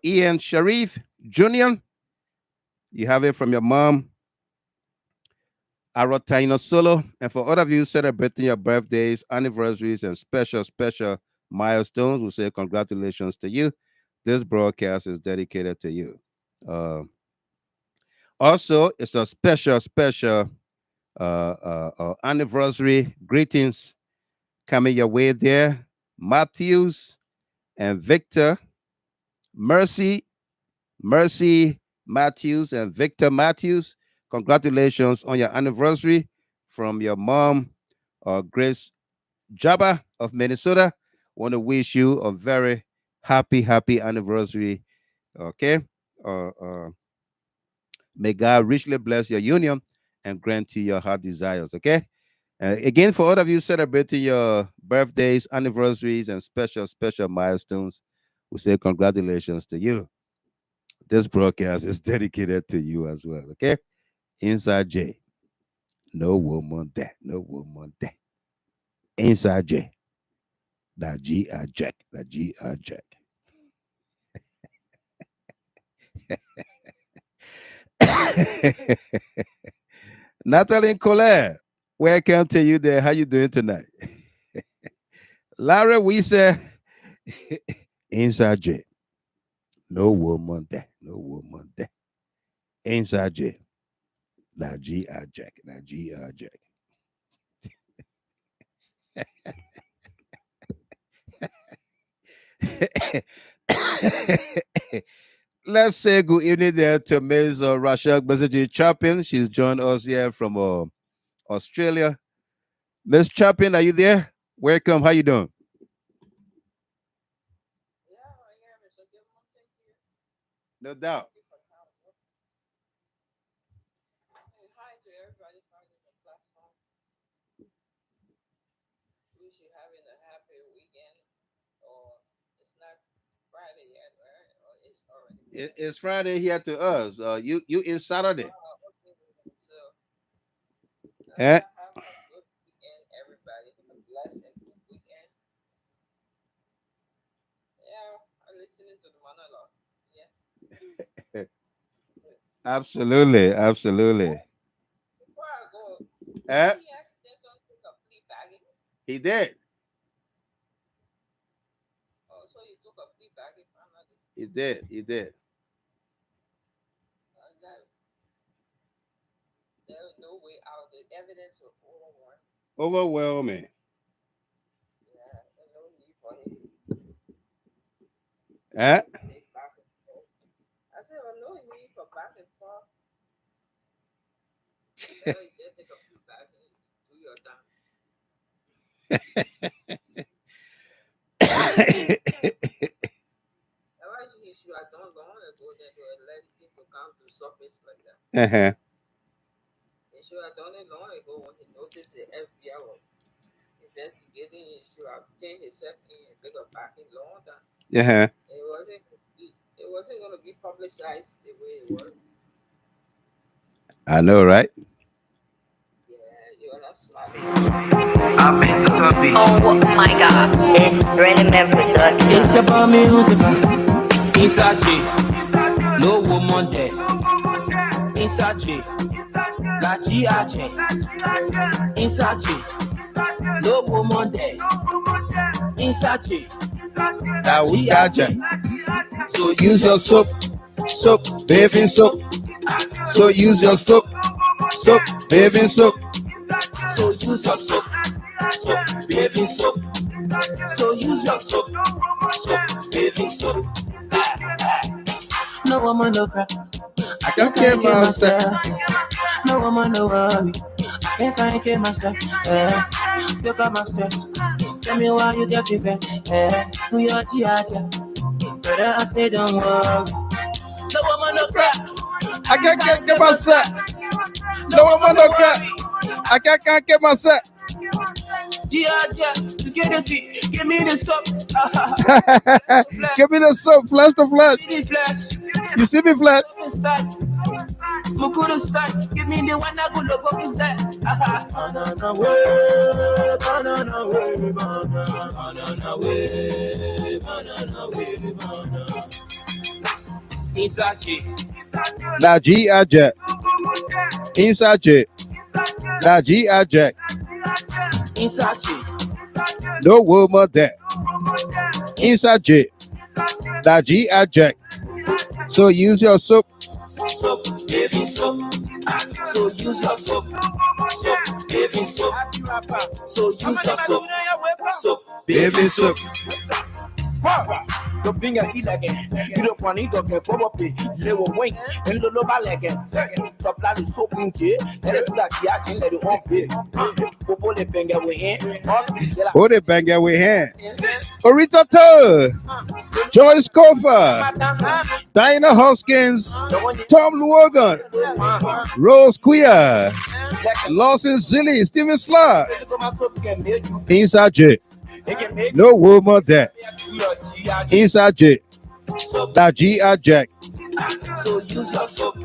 S2: Ian Sharif Jr. You have it from your mom, Arotaino Solo. And for all of you celebrating your birthdays, anniversaries, and special milestones, we say congratulations to you. This broadcast is dedicated to you. Also, it's a special anniversary greetings coming your way there. Matthews and Victor, Mercy Matthews and Victor Matthews. Congratulations on your anniversary from your mom, Grace Jabba of Minnesota. Want to wish you a very happy anniversary. Okay. May God richly bless your union and grant you your heart desires. Okay. Again, for all of you celebrating your birthdays, anniversaries, and special milestones, we say congratulations to you. This broadcast is dedicated to you as well. Okay. Inside J. No woman that. No woman that. Inside J. That G I Jack. That G I Jack. Natalie Colette, welcome to you there. How you doing tonight? Larry, we say inside J. No woman that. No woman that. Inside J. That G I Jack. That G I Jack. Let's say good evening there to Ms. Rashad Basaji Chapin. She's joined us here from Australia. Ms. Chapin, are you there? Welcome. How you doing? No doubt.
S6: Hi to everybody finding the platform. Wish you having a happy weekend. Or it's not Friday yet, right? Or it's already.
S2: It's Friday here to us. You in Saturday.
S6: Okay. So
S2: Eh?
S6: have a good weekend, everybody. A blessed and good weekend. Yeah, I'm listening to the monologue. Yeah.
S2: Absolutely.
S6: Before I go,
S2: Eh?
S6: he asked Stanton to took a flea bagging.
S2: He did.
S6: Oh, so you took a flea bagging from another.
S2: He did.
S6: That there was no way out. The evidence was overwhelming.
S2: Overwhelming.
S6: Yeah, there's no need for him
S2: Eh?
S6: Take back and forth. I said, well, no need for back and forth. You just take a few back and do your time. Otherwise, you are done long ago, then you will let it to come to surface like that. He should have done it long ago when he noticed the FBI was investigating. He should have changed himself in and take a back in long time. It wasn't going to be publicized the way it was.
S2: I know, right?
S6: Yeah, you're not smart.
S7: Oh my God, it's Rhythm Production.
S1: It's about music. Isachi, no woman there. Isachi, la G.I.J. Isachi, no woman there. Isachi, la G.I.J.
S2: So use your soap, bathing soap. So use your soap, bathing soap.
S1: So use your soap, bathing soap. So use your soap, bathing soap. No woman, no cry. I
S2: can't kill myself.
S1: No woman, no worry. I can't kill myself. Take out my stress. Tell me why you get prepared. Do your G.I.J. Better I say don't worry. No woman, no cry.
S2: I can't get myself. No woman, no cry. I can't get myself.
S1: G.I.J. to get it fit. Give me the soap.
S2: Give me the soap, flash to flash. You see me flash?
S1: Mukuru style. Give me the one that go look up inside. Banana way, banana. Inside
S2: La G.I.J. Inside La G.I.J.
S1: Inside
S2: No woman there. Inside La G.I.J. So use your soap.
S1: Soap, baby soap. So use your soap. Soap, baby soap. So use your soap. Soap,
S2: Baby soap.
S1: The thing I eat again. You don't want to get probably little wing and the loba again. The plan is so winky. Let it do that. Yeah, let it all pay. Popo le benga we in.
S2: Who the banger we here? Orita Toe, Joyce Kofa, Diana Hoskins, Tom Luogan, Rose Queer, Lawson Zilly, Steven Slot. Inside J. No woman there. Inside J. La G.I.J.
S1: So use your soap.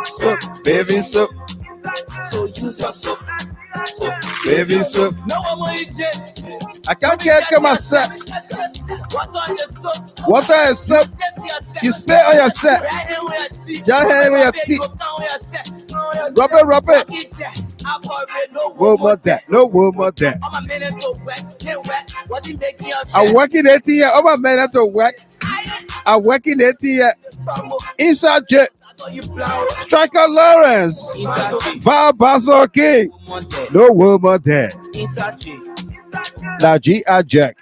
S2: Soap, baby soap,
S1: So use your soap.
S2: baby soap.
S1: No one will eat it.
S2: I can't get myself. Water is soap. You spit on yourself. Just hand with your teeth. Rub it. Woman there. No woman there. I'm working 18 years. Oh my man, have to work. I'm working 18 years. Inside Jet. Striker Lawrence. Val Basso King. No woman there. La G.I.J.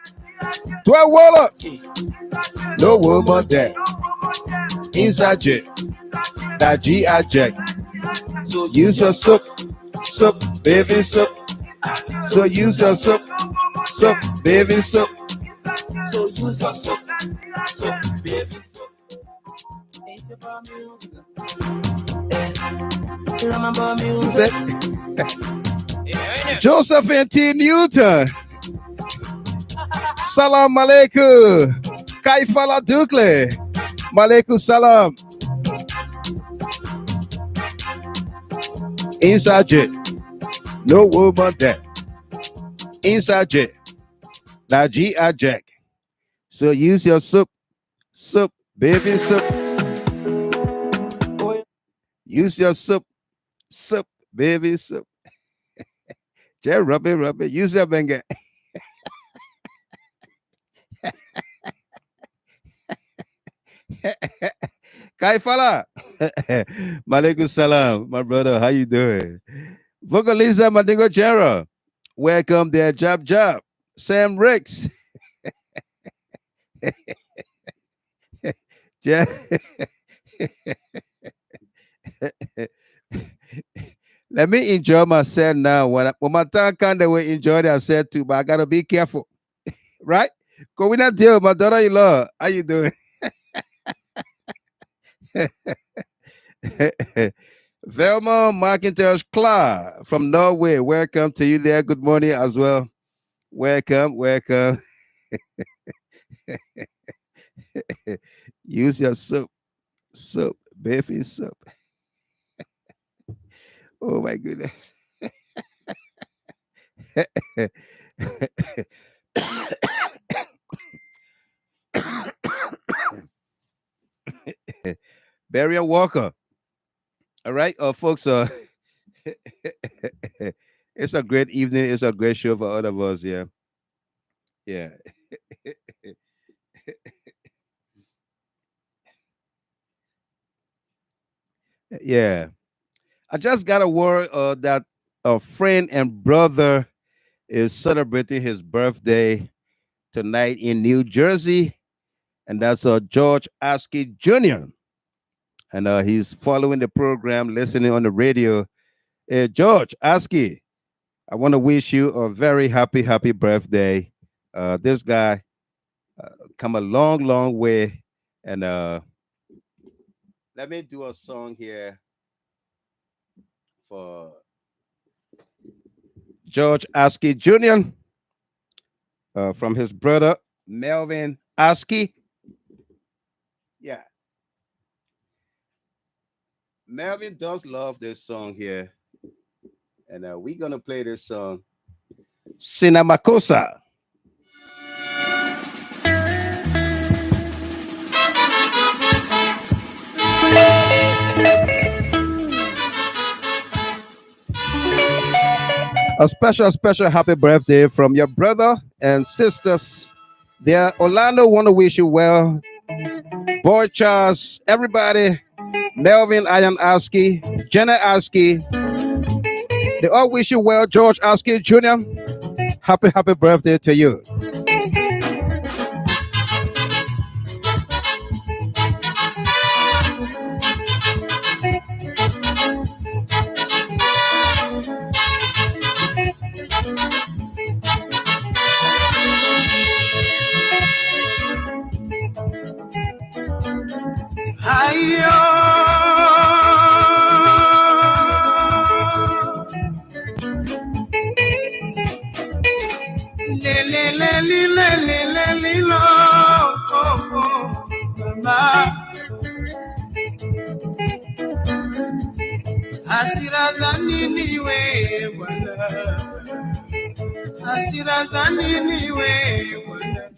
S2: 12 Waller. No woman there. Inside Jet. La G.I.J. Use your soap, baby soap. So use your soap, baby soap.
S1: So use your soap, baby soap. It's about music. Remember music.
S2: Josephine T. Newton. Salam alaikum. Kaifala Dukle. Malaikum salam. Inside J. No woman there. Inside J. La G.I.J. So use your soap, baby soap. Use your soap, baby soap. Just rub it. Use your banger. Kaifala. Malaikum salam, my brother. How you doing? Vocaliza Madingo Jera. Welcome there, Job. Sam Ricks. Yeah. Let me enjoy myself now. When my time comes, they will enjoy themselves too, but I gotta be careful, right? Cause we not deal with my daughter-in-law. How you doing? Velma McIntosh Clark from Norway. Welcome to you there. Good morning as well. Welcome. Use your soap, bathing soap. Oh my goodness. Barry Walker. All right, folks. It's a great evening. It's a great show for all of us. Yeah. Yeah. I just got a word that a friend and brother is celebrating his birthday tonight in New Jersey, and that's George Askey Jr. And he's following the program, listening on the radio. George Askey, I want to wish you a very happy birthday. This guy come a long way, and let me do a song here for George Askey Jr. From his brother Melvin Askey. Yeah. Melvin does love this song here. And we're going to play this song, Sinamakosa. A special happy birthday from your brother and sisters there. Orlando want to wish you well. Boy Charles, everybody, Melvin Ian Askey, Jenna Askey, they all wish you well. George Askey Jr., happy birthday to you.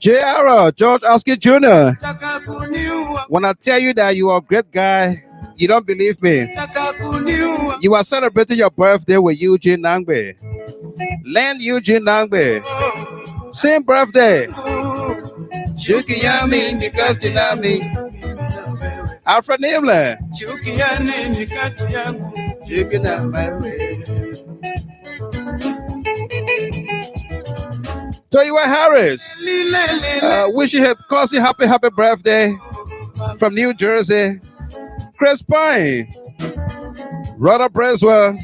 S2: JR, George Askey Jr. When I tell you that you are a great guy, you don't believe me. You are celebrating your birthday with EUGENE NAGBE. LENN EUGENE NAGBE. Same birthday. Chukiyami Nikastinami. Alfred Nimble. Toyiwa Harris. Wish you Cossy happy birthday from New Jersey. Chris Pine. Rhoda Breswell.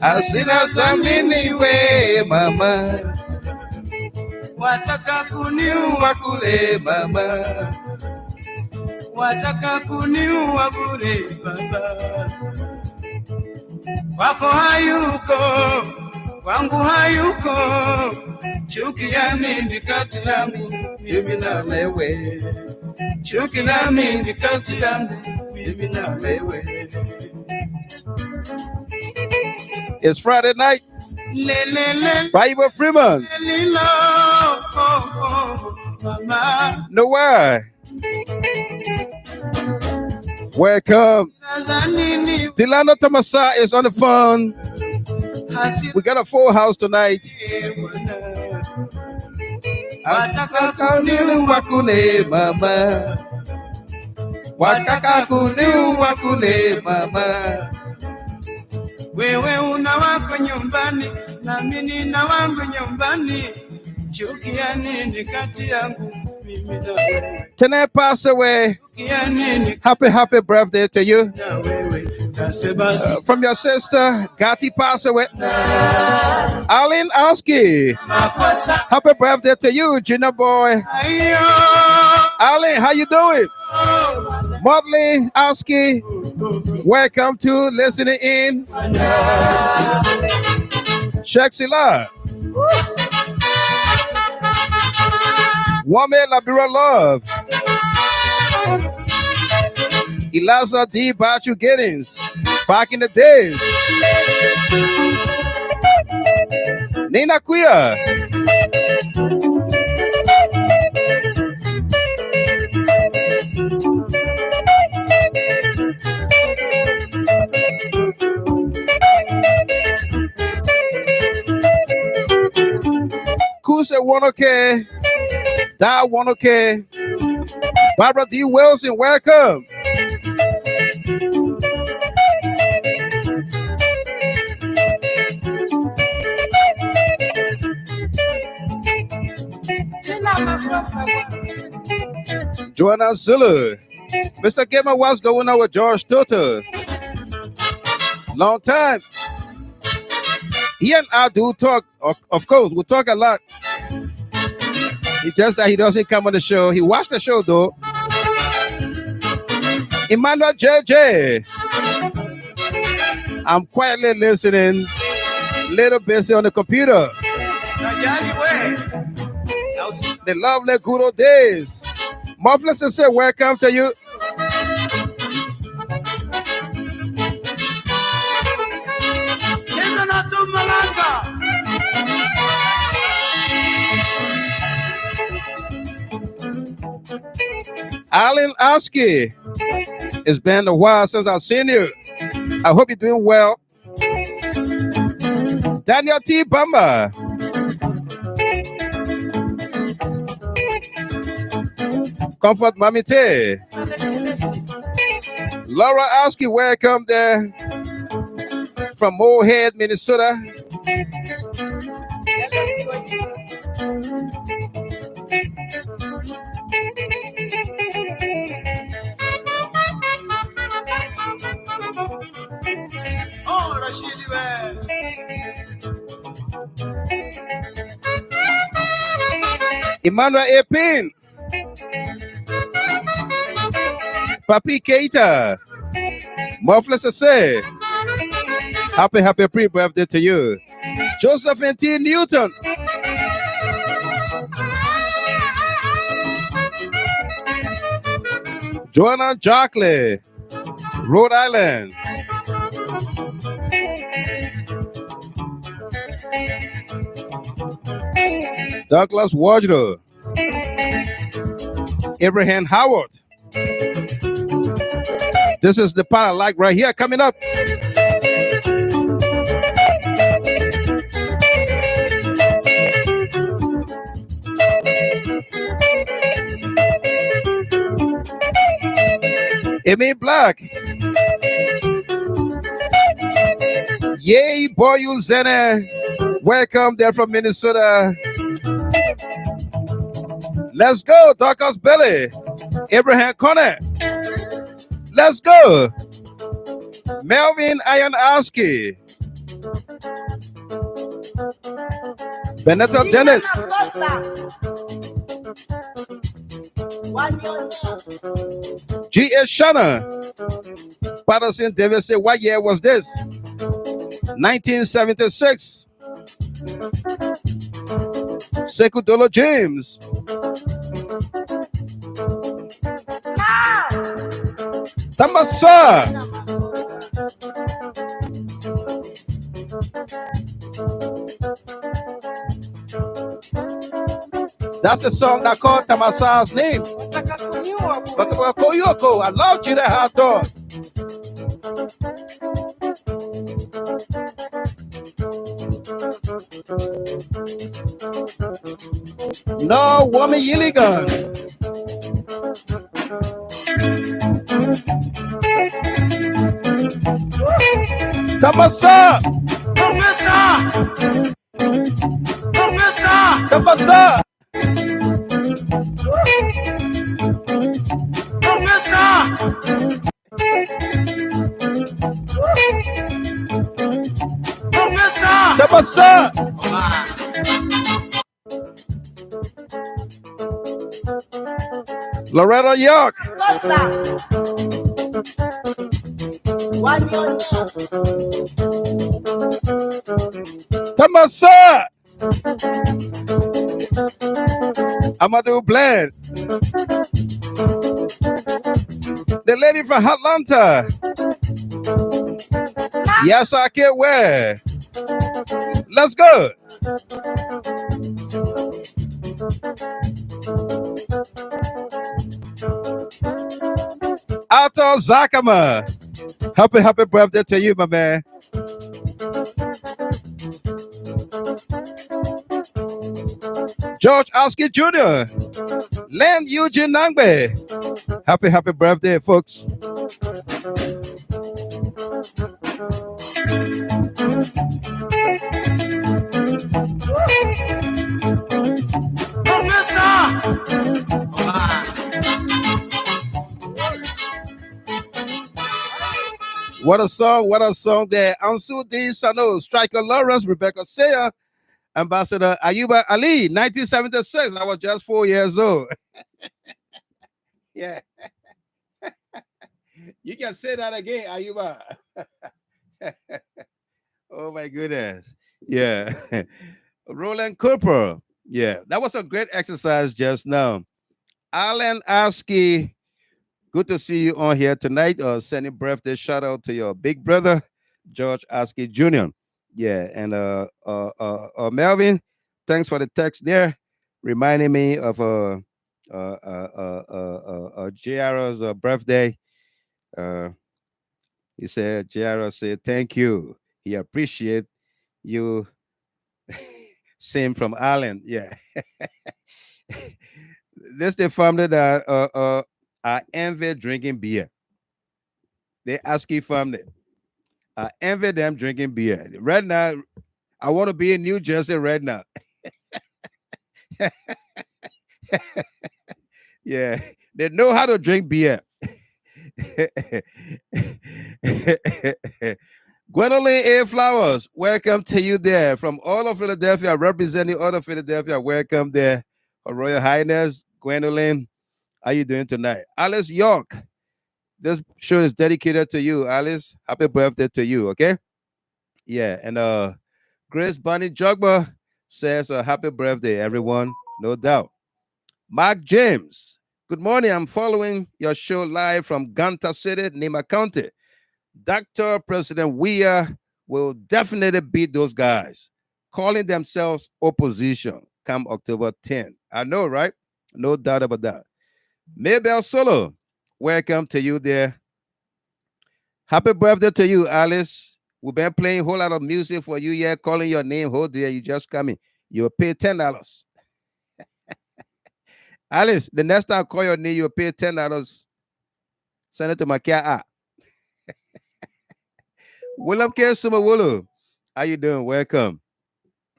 S2: Asina Samini mama. Wataka kuniua kule mama. Wataka kuniua bure baba. Wako hayuko, wangu hayuko. Chuki ya mimi kati yangu, mimi na wewe. Chuki ya mimi kati yangu, mimi na wewe. It's Friday night. Bible Freeman. No why. Welcome. Delano Tamasa is on the phone. We got a full house tonight. Wataka kuniua kule mama. Wataka kuniua kule mama. Wewe una wako nyumbani, na mimi na wangu nyumbani. Tonight pass away. Happy birthday to you. From your sister, Gatti pass away. Alan Oski. Happy birthday to you, Junior boy. Alan, how you doing? Motley Oski, welcome to listening in. Shexila. Woman Liberia Love. Eliza D. Bachu Giddings. Back in the days. Nina Quia. Kuse Wanoke. Da Wanoke. Barbara D. Wilson, welcome. Joanna Zulu. Mr. Gamer, what's going on with George Toto? Long time. He and I do talk, of course, we talk a lot. It's just that he doesn't come on the show. He watched the show though. Emmanuel JJ. I'm quietly listening, little busy on the computer. The lovely good old days. Muffless and say welcome to you. Alan Oski. It's been a while since I've seen you. I hope you're doing well. Daniel T. Bummer. Comfort Mami T. Laura Oski, welcome there from Moorhead, Minnesota. Emmanuel Epin. Papi Keita. Muffless say. Happy pre-birthday to you. Josephine T. Newton. Joanna Jockley. Rhode Island. Douglas Wardrow. Abraham Howard. This is the part I like right here coming up. Amy Black. Yay, boy, you Zene. Welcome there from Minnesota. Let's go, Doctor's Billy. Abraham Conner. Let's go. Melvin Ionoski. Benetta Dennis. G.S. Shanna. Patterson Davis said, what year was this? 1976. Sekudolo James. Tamasa. That's the song that called Tamasa's name. I love you, that hot dog. No, woman, Yilligan. Tamasa. Tabasa. Tabasa. Loretta York. Tabasa. Amadou Bled. The lady from Atlanta. Yes, I can't wear. Let's go. Alto Zakama. Happy birthday to you, my man. George Oski Jr. Len Eugene NAGBE. Happy birthday, folks. What a song there. Ansu D. Sano, Striker Lawrence, Rebecca Sayer, Ambassador Ayuba Ali, 1976. I was just 4 years old. Yeah. You can say that again, Ayuba. Oh my goodness. Yeah. Roland Cooper. Yeah, that was a great exercise just now. Alan Askey, good to see you on here tonight. Sending birthday shout out to your big brother, George Askey Jr. Yeah, and Melvin, thanks for the text there, reminding me of JR's birthday. He said, JR said, thank you. He appreciate you. Same from Ireland. Yeah. This the family that I envy drinking beer. They ASCII family. I envy them drinking beer. Right now, I want to be in New Jersey right now. Yeah, they know how to drink beer. Gwendolyn A. Flowers, welcome to you there from all of Philadelphia, representing all of Philadelphia. Welcome there, Her Royal Highness Gwendolyn. How you doing tonight? Alice York, this show is dedicated to you, Alice. Happy birthday to you, okay? Yeah, and Grace Bonnie Jogba says happy birthday, everyone, no doubt. Mark James, good morning. I'm following your show live from Ganta City, Nima County. Dr. President WEAH will definitely beat those guys, calling themselves opposition come October 10th. I know, right? No doubt about that. Maybell Solo, welcome to you there. Happy birthday to you, Alice. We've been playing a whole lot of music for you here, calling your name. Oh dear, you just coming. You'll pay $10. Alice, the next time I call your name, you'll pay $10. Send it to my care app. William K. Sumawulu, how you doing? Welcome.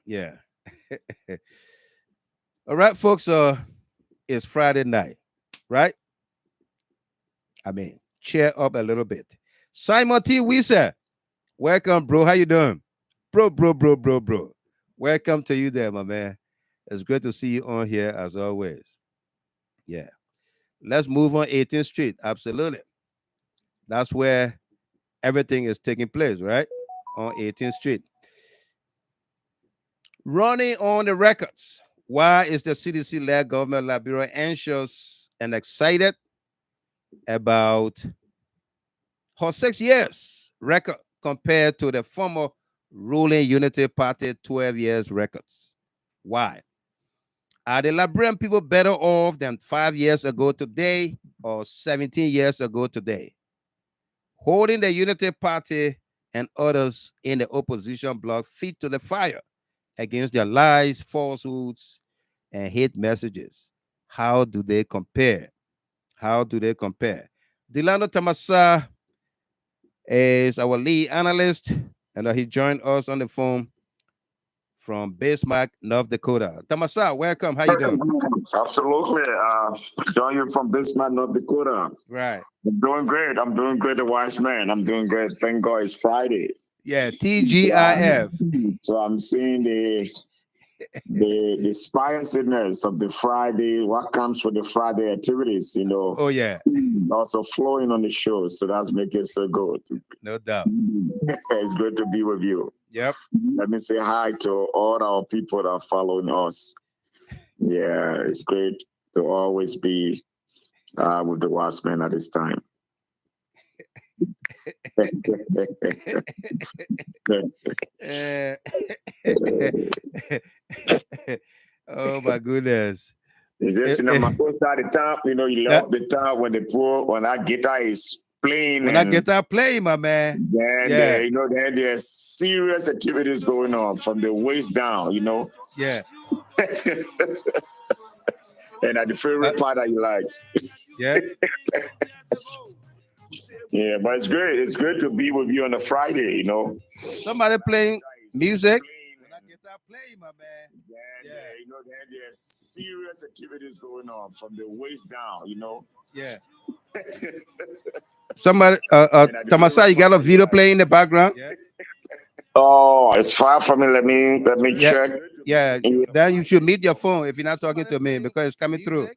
S2: Yeah. All right, folks. It's Friday night, right? I mean, cheer up a little bit. Simon T. Weiser, welcome, bro. How you doing? Bro. Welcome to you there, my man. It's great to see you on here as always. Yeah. Let's move on 18th Street. Absolutely. That's where everything is taking place, right? On 18th Street. Running on the records. Why is the CDC-led government of Liberia anxious and excited about her 6 years record compared to the former ruling Unity Party 12 years records? Why? Are the Liberian people better off than 5 years ago today or 17 years ago today? Holding the Unity Party and others in the opposition bloc feet to the fire against their lies, falsehoods, and hate messages. How do they compare? How do they compare? Delano Tamasa is our lead analyst, and he joined us on the phone from Bismarck, North Dakota. Tamasa, welcome. How you doing?
S8: Absolutely. Join you from Bismarck, North Dakota.
S2: Right.
S8: I'm doing great. I'm doing great, the wise man. I'm doing great. Thank God it's Friday.
S2: Yeah, TGIF.
S8: So I'm seeing the spiciness of the Friday, what comes with the Friday activities,
S2: Oh, yeah.
S8: Also flowing on the show. So that's making it so good.
S2: No doubt.
S8: It's great to be with you.
S2: Yep.
S8: Let me say hi to all our people that are following us. Yeah, it's great to always be with the wise man at this time.
S2: Oh my goodness.
S8: It's just my first at the time, you love the time when that guitar is playing.
S2: When that guitar playing, my man.
S8: Then then there's serious activities going on from the waist down,
S2: Yeah.
S8: And at the favorite part that you like.
S2: Yeah.
S8: Yeah, but it's great. It's great to be with you on a Friday,
S2: Somebody playing music. When that guitar playing, my man.
S8: Then there's serious activities going on from the waist down,
S2: Yeah. Somebody, Tamasa, you got a video playing in the background?
S8: Yeah. Oh, it's far from me. Let me check.
S2: Yeah, then you should mute your phone if you're not talking to me because it's coming through.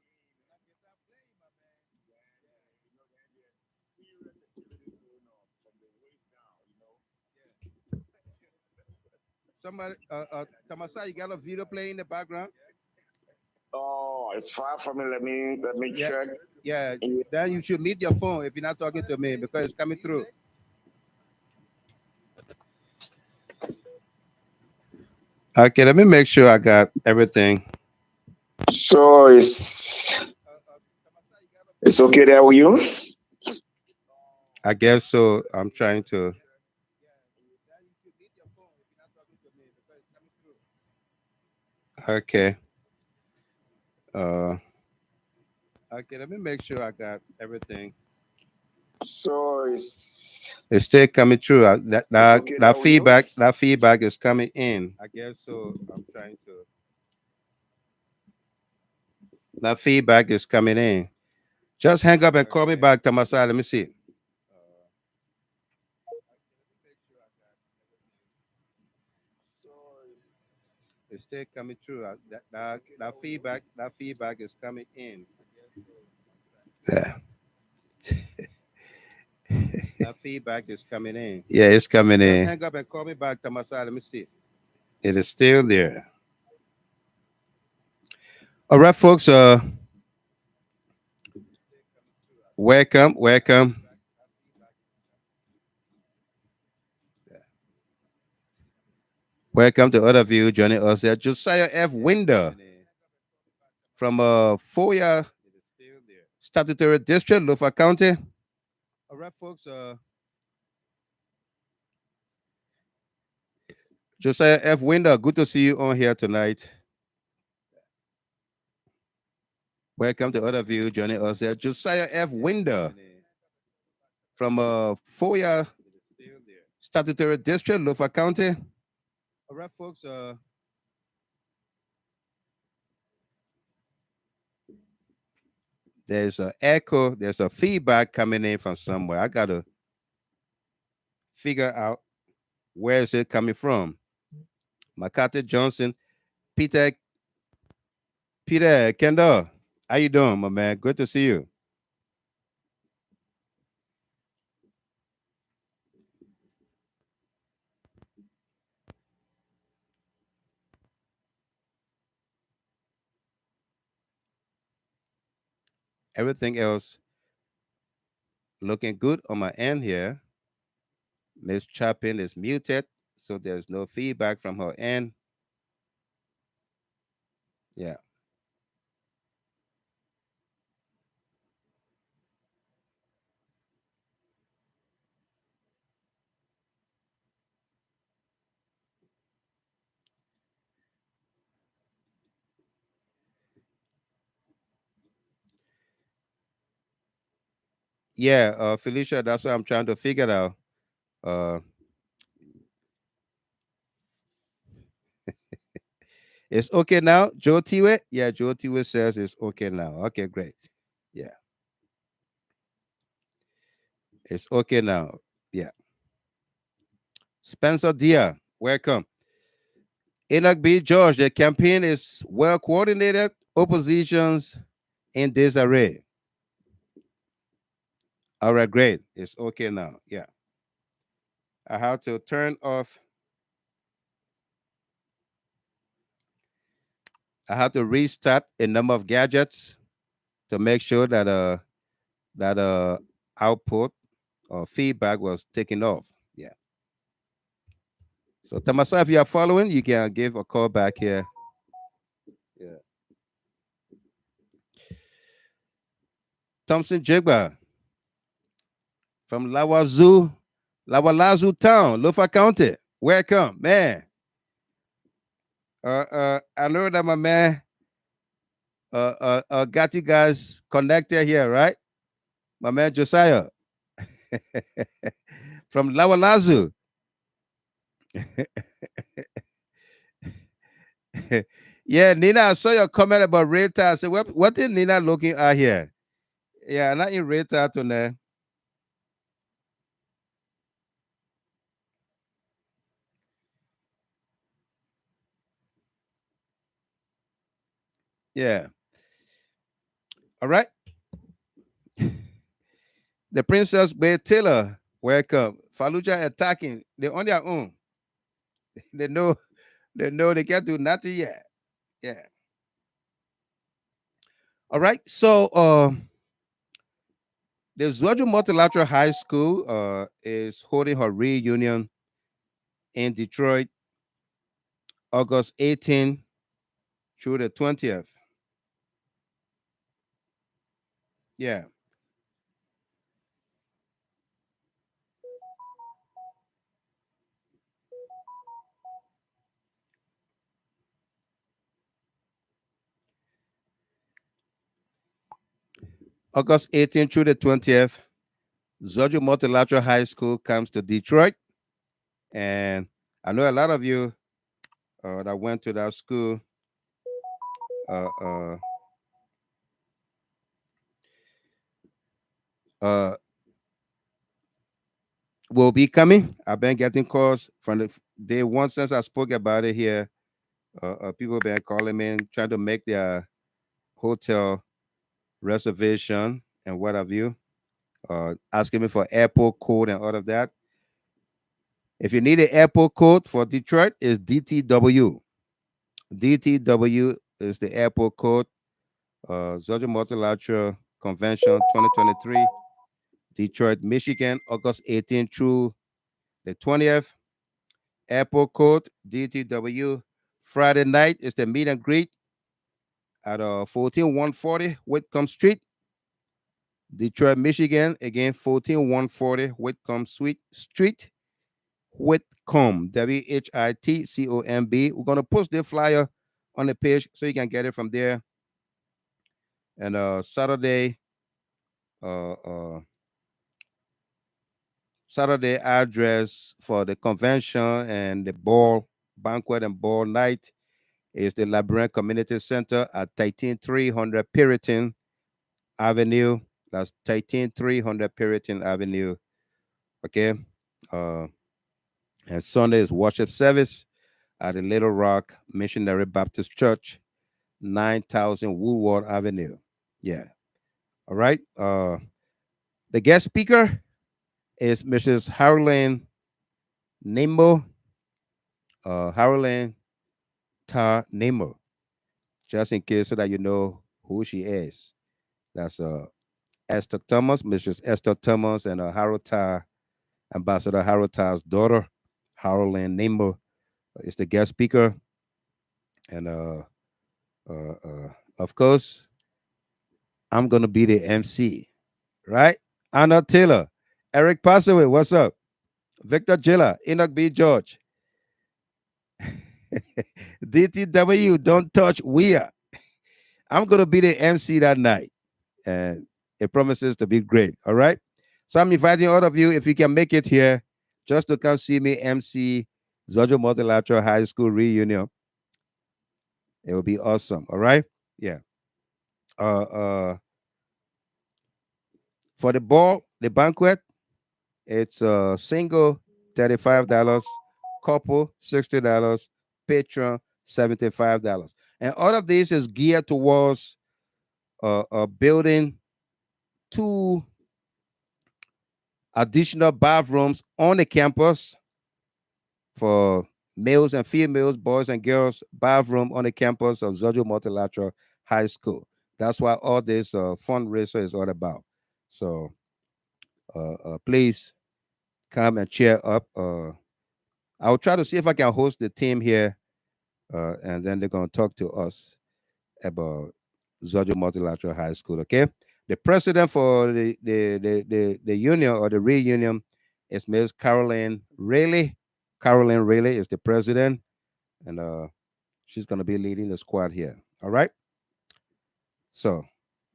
S2: Somebody, Tamasa, you got a video playing in the background?
S8: Oh, it's far from me. Let me check.
S2: Yeah, then you should mute your phone if you're not talking to me because it's coming through. Okay, let me make sure I got everything.
S8: So it's okay there with you?
S2: I guess so. I'm trying to. Okay. Okay, let me make sure I got everything.
S8: So it's
S2: still coming through. That feedback is coming in. I guess so. I'm trying to. That feedback is coming in. Just hang up and call me back, Tamasa. Let me see. It's still coming through. That feedback is coming in. Yeah. That feedback is coming in. Yeah, it's coming in. Just hang up and call me back, Tamasa. Let me see. It is still there. All right, folks. Welcome. Welcome to other of you joining us there. Josiah F. Winder from FOIA Statutory District, Lofa County. All right, folks. Josiah F. Winder, good to see you on here tonight. Welcome to other of you joining us there. Josiah F. Winder from FOIA Statutory District, Lofa County. All right, folks. There's an echo. There's a feedback coming in from somewhere. I got to figure out where is it coming from. McCarthy Johnson, Peter Kendall. How you doing, my man? Good to see you. Everything else looking good on my end here. Miss Chapin is muted, so there's no feedback from her end. Yeah. Yeah, Felicia, that's what I'm trying to figure out. It's okay now. Joe Tiwe? Yeah, Joe Tiwe says it's okay now. Okay, great. Yeah. It's okay now. Yeah. Spencer Dia, welcome. Enoch B. George, the campaign is well coordinated. Oppositions in disarray. All right, great. It's okay now. Yeah. I have to turn off. I have to restart a number of gadgets to make sure that output or feedback was taken off. Yeah. So Tamasa, if you are following, you can give a call back here. Yeah. Thompson Jigba from Lawalazu town, Lofa County. Welcome, man. I know that my man got you guys connected here, right? My man Josiah from Lawalazu. Yeah, Nina, I saw your comment about Rita. I said, what is Nina looking at here? Yeah, not in Rita tonight. Yeah. All right. The Princess Bay Taylor, welcome. Fallujah attacking. They're on their own. They know they can't do nothing yet. Yeah. All right. So the Georgia Multilateral High School is holding her reunion in Detroit, August 18th through the 20th. Yeah. August 18th through the 20th, Georgia Multilateral High School comes to Detroit. And I know a lot of you that went to that school uh, uh, uh, will be coming. I've been getting calls from the day one since I spoke about it here. People have been calling me and trying to make their hotel reservation and what have you. Asking me for airport code and all of that. If you need an airport code for Detroit, it's DTW. DTW is the airport code. Georgia Multilateral Convention 2023, Detroit, Michigan, August 18th through the 20th. Airport code DTW. Friday night is the meet and greet at 14140 Whitcomb Street, Detroit, Michigan. Again, 14140 Whitcomb Street, Whitcomb, WHITCOMB. We're gonna post the flyer on the page so you can get it from there. And Saturday address for the convention and the banquet and ball night is the Liberian Community Center at 13300 Puritan Avenue. That's 13300 Puritan Avenue. Okay. And Sunday is worship service at the Little Rock Missionary Baptist Church, 9000 Woodward Avenue. Yeah. All right. The guest speaker is Mrs. Harlan Nemo. Harlan Tar Nemo. Just in case so that you know who she is. That's Esther Thomas, Mrs. Esther Thomas, and Harold Tar, Ambassador Harold Tar's daughter, Harlan Nemo, is the guest speaker. And of course, I'm gonna be the MC, right? Anna Taylor, Eric Passaway, what's up? Victor Jilla, Enoch B. George, DTW, don't touch WEAH. I'm gonna be the MC that night, and it promises to be great. All right. So I'm inviting all of you, if you can make it here, just to come see me MC Georgia Multilateral High School reunion. It will be awesome. All right. Yeah. Uh, for the ball, the banquet, it's single $35, couple $60, patron $75, and all of this is geared towards building 2 additional bathrooms on the campus for males and females, boys and girls, bathroom on the campus of Zojo Multilateral High School. That's what all this fundraiser is all about. So please come and cheer up. I'll try to see if I can host the team here, and then they're going to talk to us about Zojo Multilateral High School. Okay, the president for the union or the reunion is Ms. Caroline Rayleigh. Caroline Rayleigh is the president, and she's going to be leading the squad here. All right. So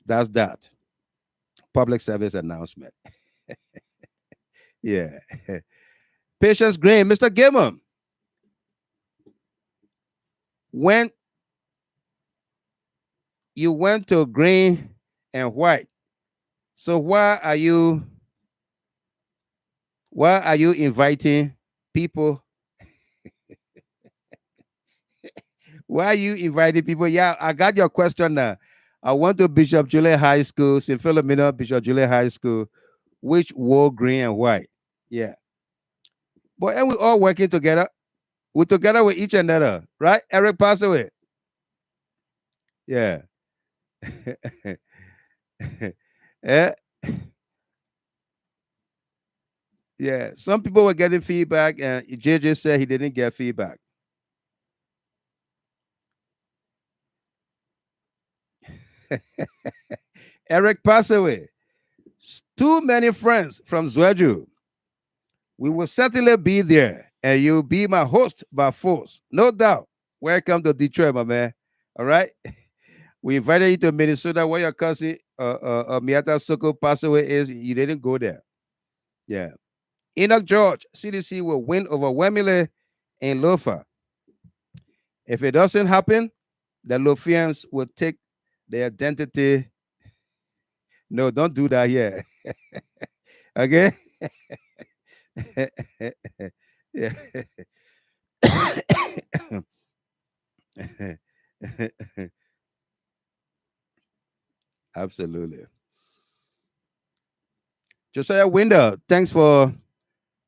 S2: that's that public service announcement. Yeah. Patience Green, Mr. Gimmer. When you went to green and white, so why are you inviting people? Why are you inviting people? Yeah, I got your question now. I went to Bishop Julian High School, St. Philomena Bishop Julian High School, which wore green and white. Yeah. But and we all working together. We're together with each another, right? Eric passed away. Yeah. Yeah. Yeah. Some people were getting feedback, and JJ said he didn't get feedback. Eric passed away. Too many friends from Zweju. We will certainly be there, and you'll be my host by force. No doubt. Welcome to Detroit, my man. All right. We invited you to Minnesota where your cousin Miata Soko passed away is. You didn't go there. Yeah. Enoch George, CDC will win overwhelmingly in Lofa. If it doesn't happen, the Lofians will take their identity. No, don't do that here. Okay? Yeah. Absolutely. Josiah Winder, thanks for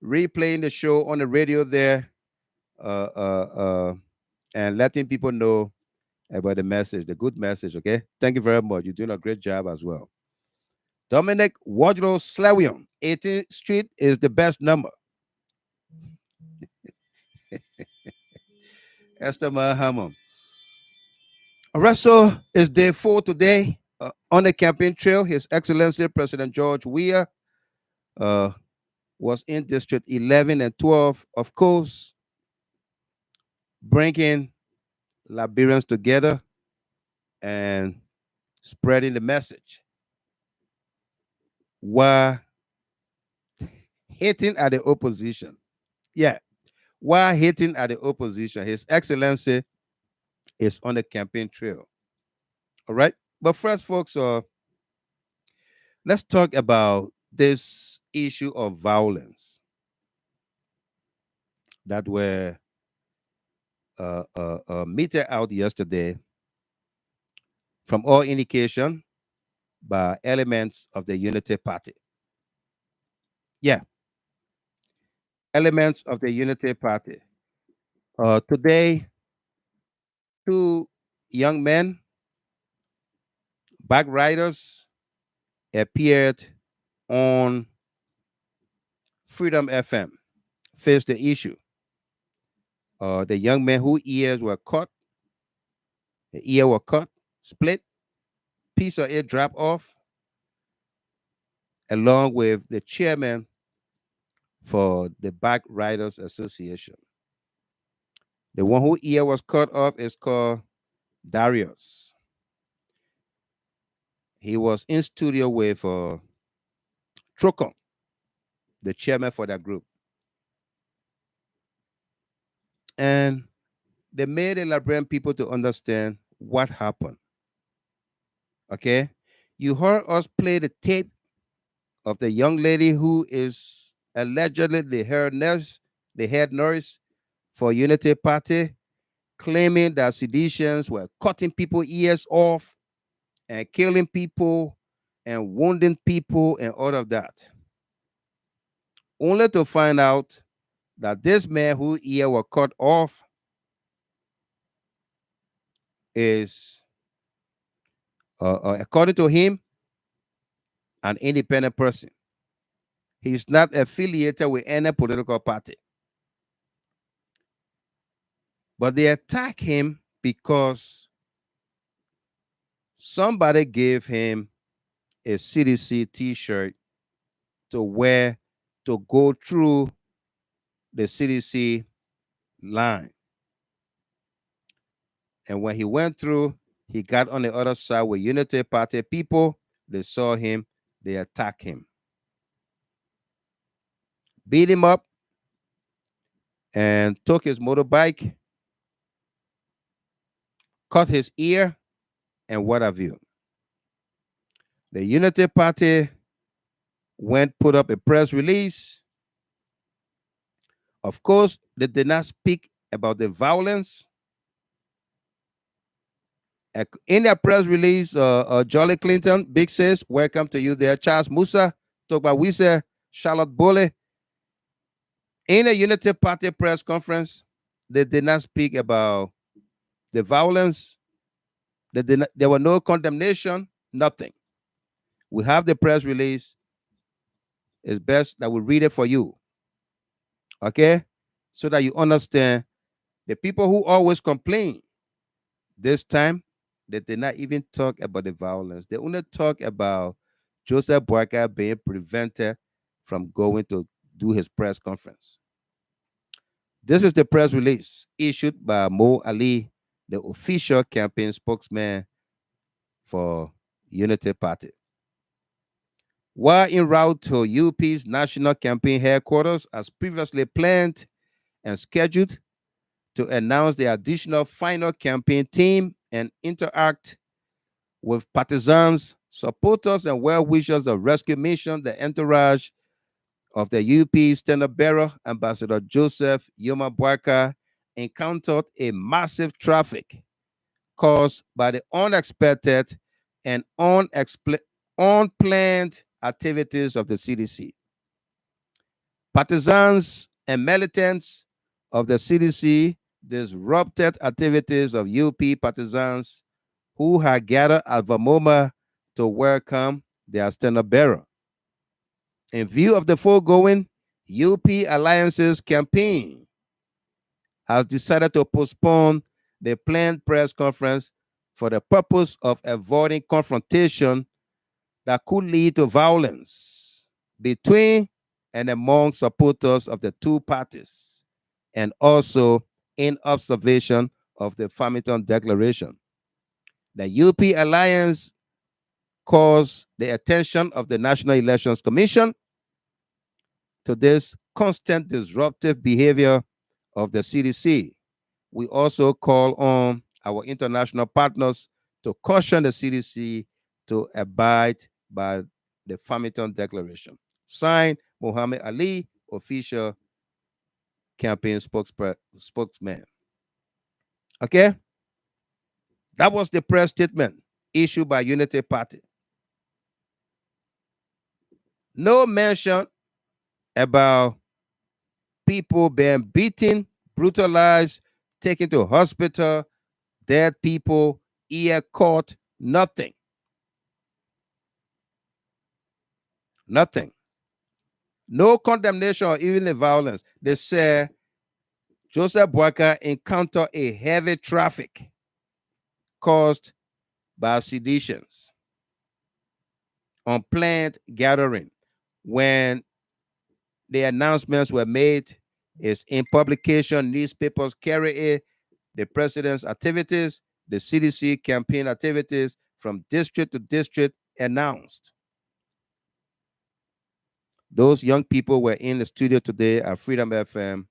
S2: replaying the show on the radio there, and letting people know about the message, the good message. Okay, thank you very much. You're doing a great job as well. Dominic Wardlow Slawion, 18th Street is the best number. Esther Mahamon. Russell is day 4 today on the campaign trail. His Excellency President George WEAH was in District 11 and 12, of course, bringing Liberians together and spreading the message while hitting at the opposition. Yeah, while hitting at the opposition, His Excellency is on the campaign trail. All right, but first, folks, let's talk about this issue of violence that were meted out yesterday from all indication by elements of the Unity Party. Yeah, elements of the Unity Party. Today, 2 young men, back riders, appeared on Freedom FM, faced the issue. The young men whose ears were cut, the ear were cut, split, piece of it dropped off, along with the chairman for the Back Riders Association. The one whose ear was cut off is called Darius. He was in studio with Trocom, the chairman for that group. And they made the Liberian people to understand what happened. Okay? You heard us play the tape of the young lady who is allegedly the head nurse for Unity Party, claiming that seditionists were cutting people's ears off and killing people and wounding people and all of that. Only to find out that this man whose ear were cut off is, according to him, an independent person. He's not affiliated with any political party. But they attack him because somebody gave him a CDC t-shirt to wear to go through the CDC line. And when he went through, he got on the other side with Unity Party people. They saw him, they attacked him, beat him up, and took his motorbike, cut his ear, and what have you. The Unity Party put up a press release. Of course, they did not speak about the violence. In their press release, Jolly Clinton, Big Sis, welcome to you there. Charles Musa, Togba Wise, Charlotte Bole. In a Unity Party press conference, they did not speak about the violence. There were no condemnation, nothing. We have the press release. It's best that we read it for you, okay? So that you understand the people who always complain. This time, they did not even talk about the violence. They only talk about Joseph Boakai being prevented from going to do his press conference. This is the press release issued by Mo Ali, the official campaign spokesman for Unity Party. While en route to UP's national campaign headquarters, as previously planned and scheduled, to announce the additional final campaign team and interact with partisans, supporters, and well-wishers of rescue mission, the entourage of the UP standard bearer, Ambassador Joseph Yoma Boakai, encountered a massive traffic caused by the unexpected and unplanned activities of the CDC. Partisans and militants of the CDC disrupted activities of UP partisans who had gathered at Vamoma to welcome their standard bearer. In view of the foregoing, UP Alliance's campaign has decided to postpone the planned press conference for the purpose of avoiding confrontation that could lead to violence between and among supporters of the two parties, and also in observation of the Farmington Declaration. The UP Alliance calls the attention of the National Elections Commission to this constant disruptive behavior of the CDC. We also call on our international partners to caution the CDC to abide by the Farmington Declaration. Signed, Muhammad Ali, official campaign spokesman. Okay? That was the press statement issued by Unity Party. No mention about people being beaten, brutalized, taken to hospital, dead people, ear caught, nothing. Nothing. No condemnation or even the violence. They say Joseph Boakai encountered a heavy traffic caused by seditions, unplanned gathering. When the announcements were made, is in publication, newspapers carry it, the president's activities, the CDC campaign activities from district to district announced. Those young people were in the studio today at Freedom FM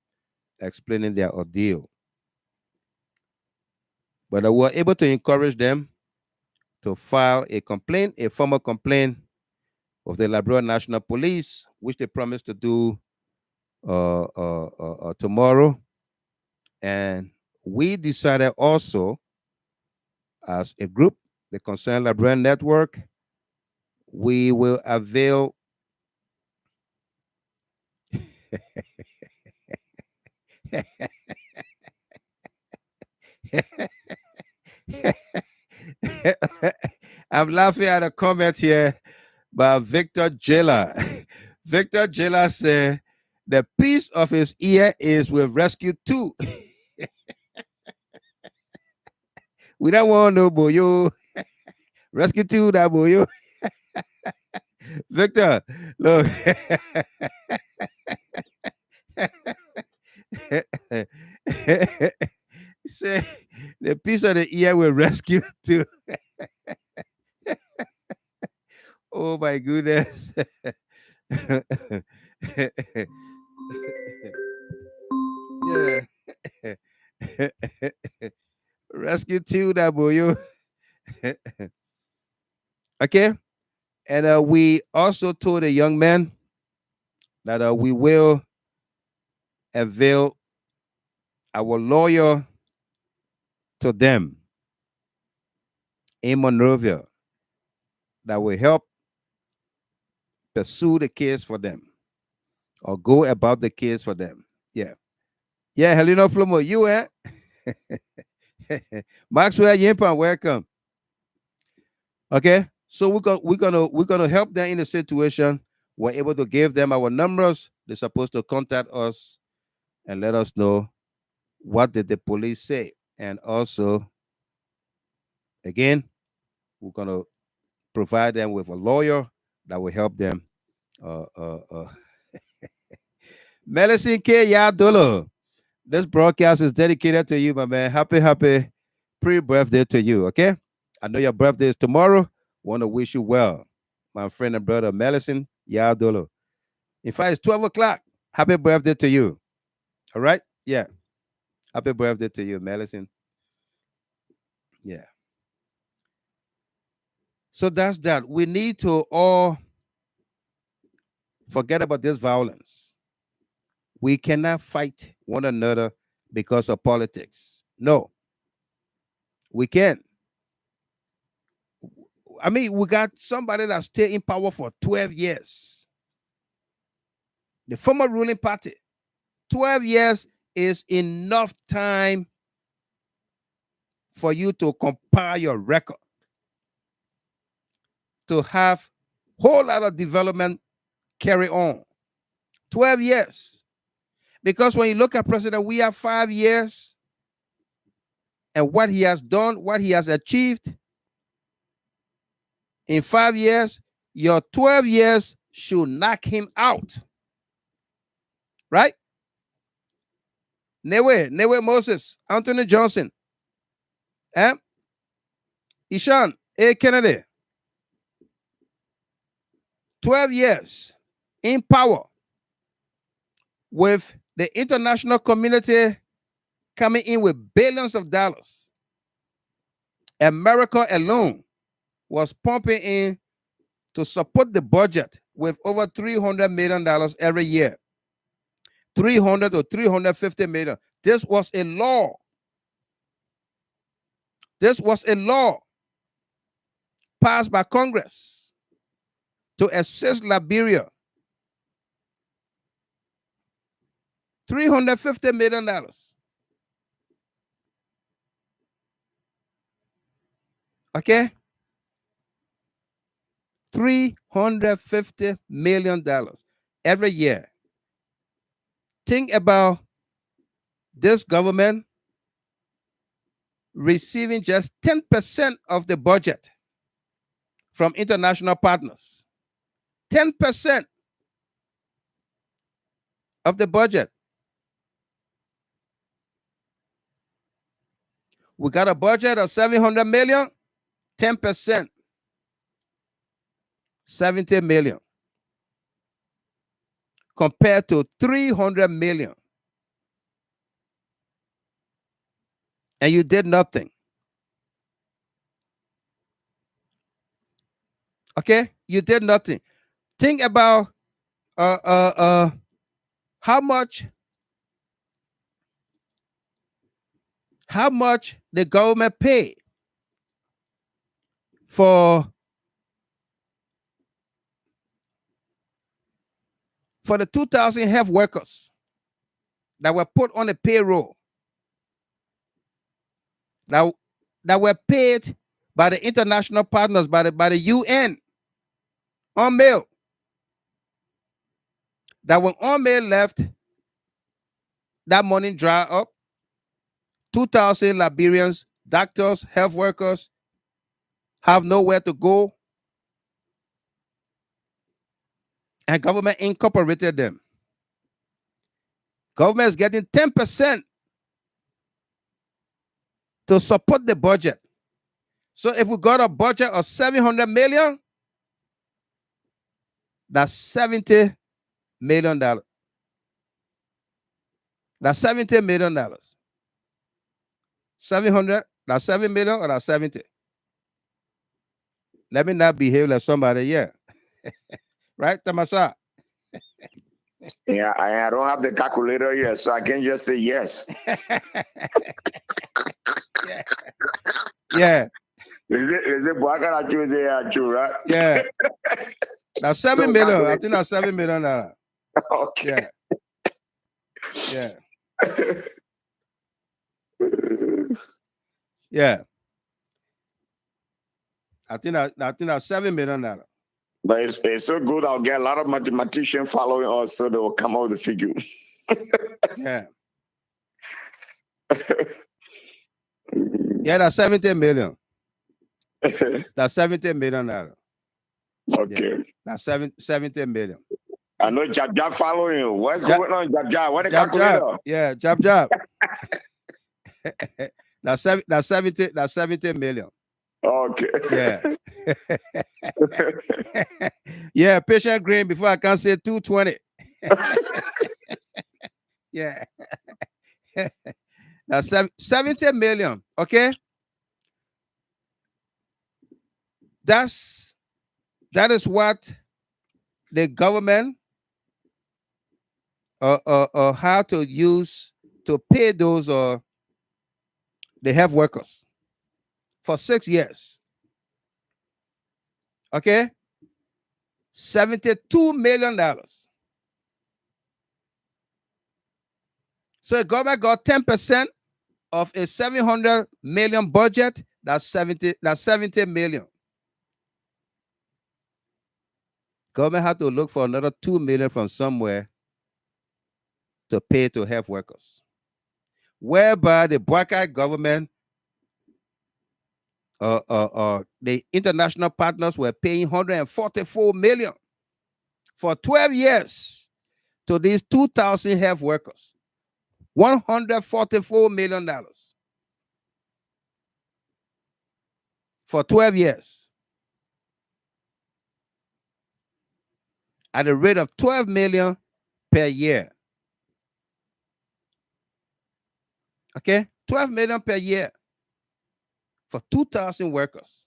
S2: explaining their ordeal. But we were able to encourage them to file a complaint, a formal complaint of the Liberian National Police, which they promised to do tomorrow. And we decided also, as a group, the Concerned Liberian Network, we will avail I'm laughing at a comment here by Victor Jailer. Victor Jailer said, the piece of his ear is with rescue too. We don't want no boyo. Rescue too, that boyo. Victor, look. Say the piece of the ear will rescue too. Oh my goodness. Yeah. Rescue too, that boy. Okay. And we also told the young man that we will avail our lawyer to them in Monrovia that will help pursue the case for them or go about the case for them. Yeah. Yeah, Helena Flomo, you Maxwell Yimpan, welcome. Okay. So we're gonna help them in the situation. We're able to give them our numbers. They're supposed to contact us and let us know what did the police say. And also, again, we're gonna provide them with a lawyer that will help them. Medicine K Yadolo. This broadcast is dedicated to you, my man. Happy pre-birthday to you. Okay. I know your birthday is tomorrow. Want to wish you well, my friend and brother Medicine Yadolo. In fact, it's 12 o'clock. Happy birthday to you. All right? Yeah. Happy birthday to you, Medicine. Yeah. So that's that. We need to all forget about this violence. We cannot fight one another because of politics. No, we can't. I mean, we got somebody that stayed in power for 12 years. The former ruling party. 12 years is enough time for you to compile your record, to have a whole lot of development carry on. 12 years. Because when you look at President WEAH 5 years and what he has done, what he has achieved in 5 years, your 12 years should knock him out. Right? Newe Moses, Anthony Johnson, Ishan A. Kennedy, 12 years in power with the international community coming in with billions of dollars. America alone was pumping in to support the budget with over $300 million every year. 300 to 350 million. This was a law. This was a law passed by Congress to assist Liberia. $350 million. Okay? $350 million every year. Think about this government receiving just 10% of the budget from international partners. 10% of the budget. We got a budget of 700 million, 10%, 70 million, compared to 300 million. And you did nothing. Okay, you did nothing. Think about how much the government paid for the 2,000 health workers that were put on the payroll, that were paid by the international partners, by the UN on mail. That when on mail left, that money dried up. 2,000 Liberians, doctors, health workers have nowhere to go, and government incorporated them. Government is getting 10% to support the budget. So if we got a budget of 700 million, that's $70 million. That's $70 million. 700, that's 7 million, or that's 70? Let me not behave like somebody, yeah. Right, Tamasa?
S8: Yeah, I don't have the calculator here, so I can just say yes.
S2: Yeah.
S8: Is it right?
S2: Yeah. That's 7 million. I think that's $7 million.
S8: Okay.
S2: Yeah. Yeah. I think that's $7 million.
S8: But it's so good. I'll get a lot of mathematicians following us, so they will come out with the figure.
S2: Yeah. Yeah, that's 70 million. That's $70 million.
S8: Okay.
S2: Yeah, that's 70 million.
S8: I know Jab following. What's going on, Jab? What the calculator?
S2: Yeah, Jab. That's 70 million.
S8: Okay.
S2: Yeah. Yeah, patient green before I can say 220. Yeah. That's 70 million. Okay. That is what the government how to use to pay those the health workers for 6 years. Okay, $72 million. So the government got 10% of a 700 million budget. That's 70 million. Government had to look for another 2 million from somewhere to pay to health workers, whereby the Bwaka government, the international partners were paying 144 million for 12 years to these 2,000 health workers. $144 million for 12 years at a rate of 12 million per year. Okay, 12 million per year for 2,000 workers.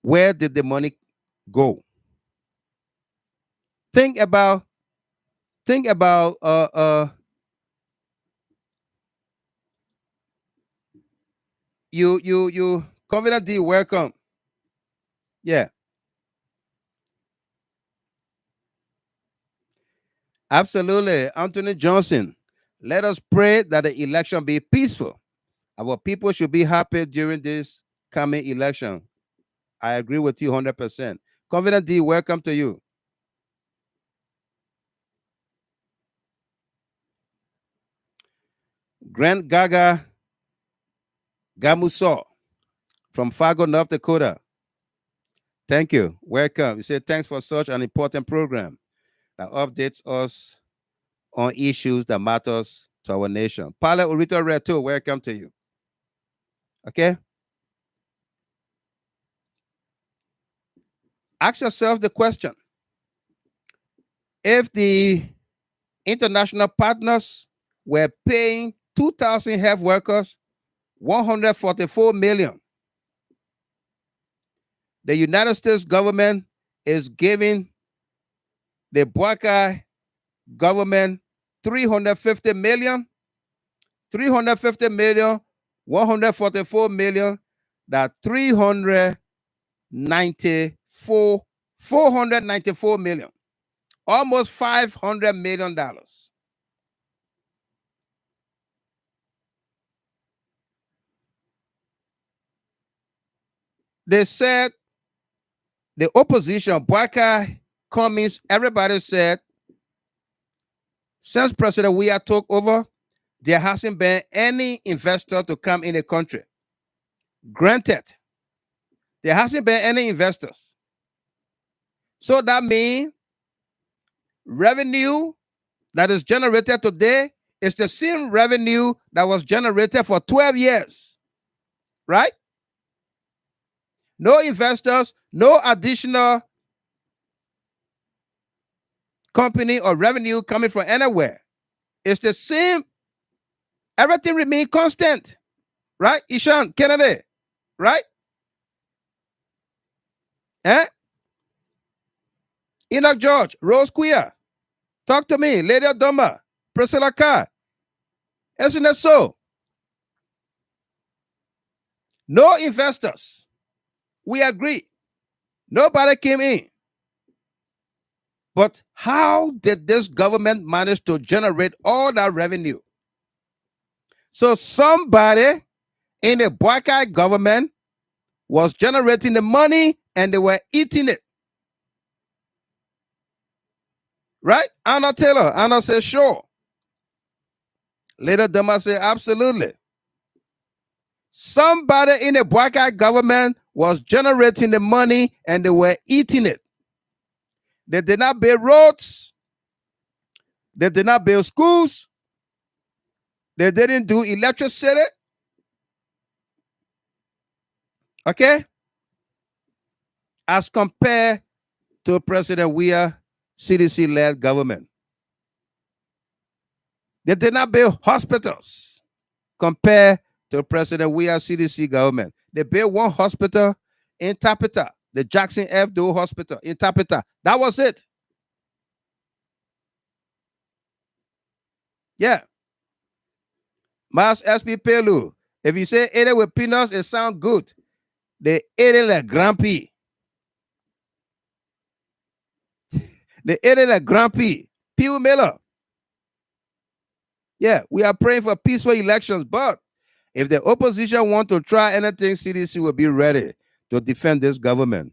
S2: Where did the money go? Think about you Covenant D, welcome. Yeah. Absolutely. Anthony Johnson, let us pray that the election be peaceful. Our people should be happy during this coming election. I agree with you 100%. Covenant D, welcome to you. Grant Gaga Gamuso from Fargo, North Dakota. Thank you. Welcome. You say thanks for such an important program that updates us on issues that matters to our nation. Pala Urito Reto, welcome to you. Okay. Ask yourself the question: if the international partners were paying 2,000 health workers $144 million, the United States government is giving the Buckeye government 350 million, 144 million, that 494 million, almost $500 million. They said the opposition, Buckeye, Cummings, everybody said, since President WEAH took over, there hasn't been any investor to come in the country. Granted, there hasn't been any investors. So that means revenue that is generated today is the same revenue that was generated for 12 years, right? No investors, no additional company or revenue coming from anywhere. It's the same. Everything remains constant, right? Ishan, Kennedy, right? Enoch George, Rose Queer, talk to me. Lady Adoma, Priscilla Carr. Isn't that so? No investors. We agree. Nobody came in. But how did this government manage to generate all that revenue? So somebody in the Buckeye government was generating the money and they were eating it. Right? Anna Taylor. Anna says, sure. Later, Dama said, absolutely. Somebody in the Buckeye government was generating the money and they were eating it. They did not build roads. They did not build schools. They didn't do electricity. Okay? As compared to President WEAH CDC-led government. They did not build hospitals compared to President WEAH CDC government. They built one hospital in Tapita, the Jackson F. Doe Hospital in Tapita. That was it. Yeah. Mas SP Pelu. If you say ate it with peanuts, it sounds good. They ate it like Grumpy. They ate it like Grumpy. Pew Miller. Yeah, we are praying for peaceful elections, but if the opposition want to try anything, CDC will be ready to defend this government.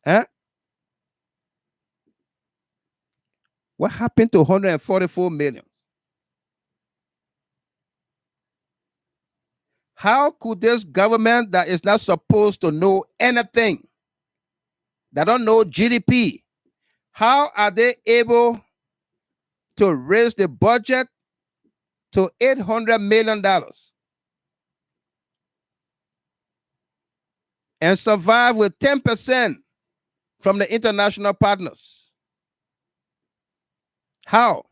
S2: Huh? What happened to 144 million? How could this government that is not supposed to know anything, that don't know GDP, how are they able to raise the budget to $800 million and survive with 10% from the international partners? How?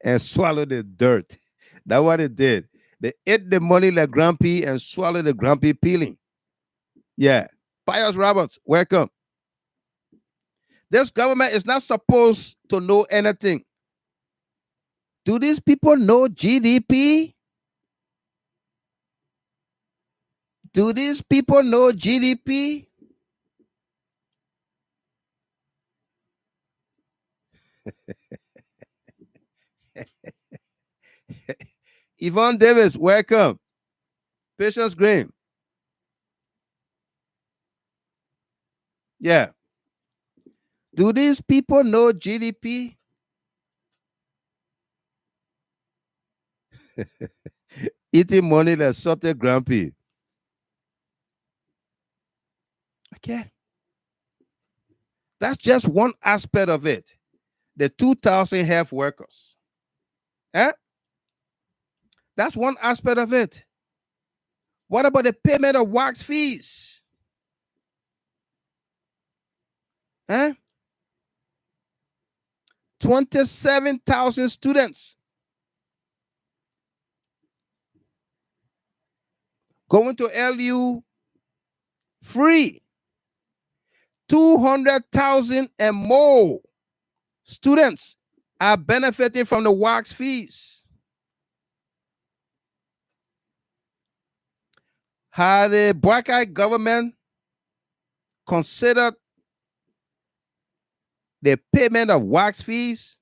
S2: And swallow the dirt. That's what it did. They ate the money like Grumpy and swallowed the Grumpy peeling. Yeah. Pius Roberts, welcome. This government is not supposed to know anything. Do these people know GDP? Do these people know GDP? Yvonne Davis, welcome. Patience Green. Yeah. Do these people know GDP? Eating money like salted Grumpy. Okay. That's just one aspect of it. The 2,000 health workers. Eh? That's one aspect of it. What about the payment of wax fees? Eh? 27,000 students going to LU free. 200,000 and more students are benefiting from the wax fees. Had the Buckeye government considered the payment of wax fees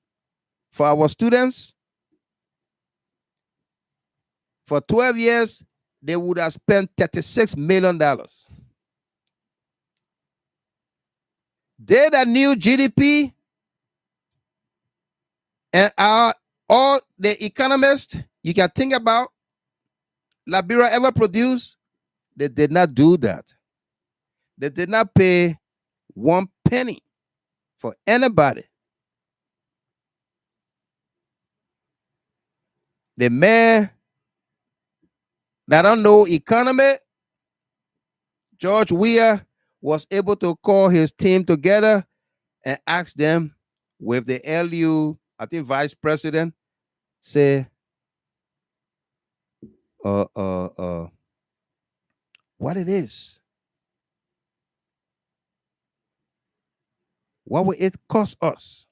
S2: for our students, for 12 years, they would have spent $36 million. They that knew GDP and all the economists you can think about Liberia ever produced, they did not do that. They did not pay 1 penny for anybody. The man that don't know economy, George WEAH, was able to call his team together and ask them with the LU, I think vice president, say, what it is. What will it cost us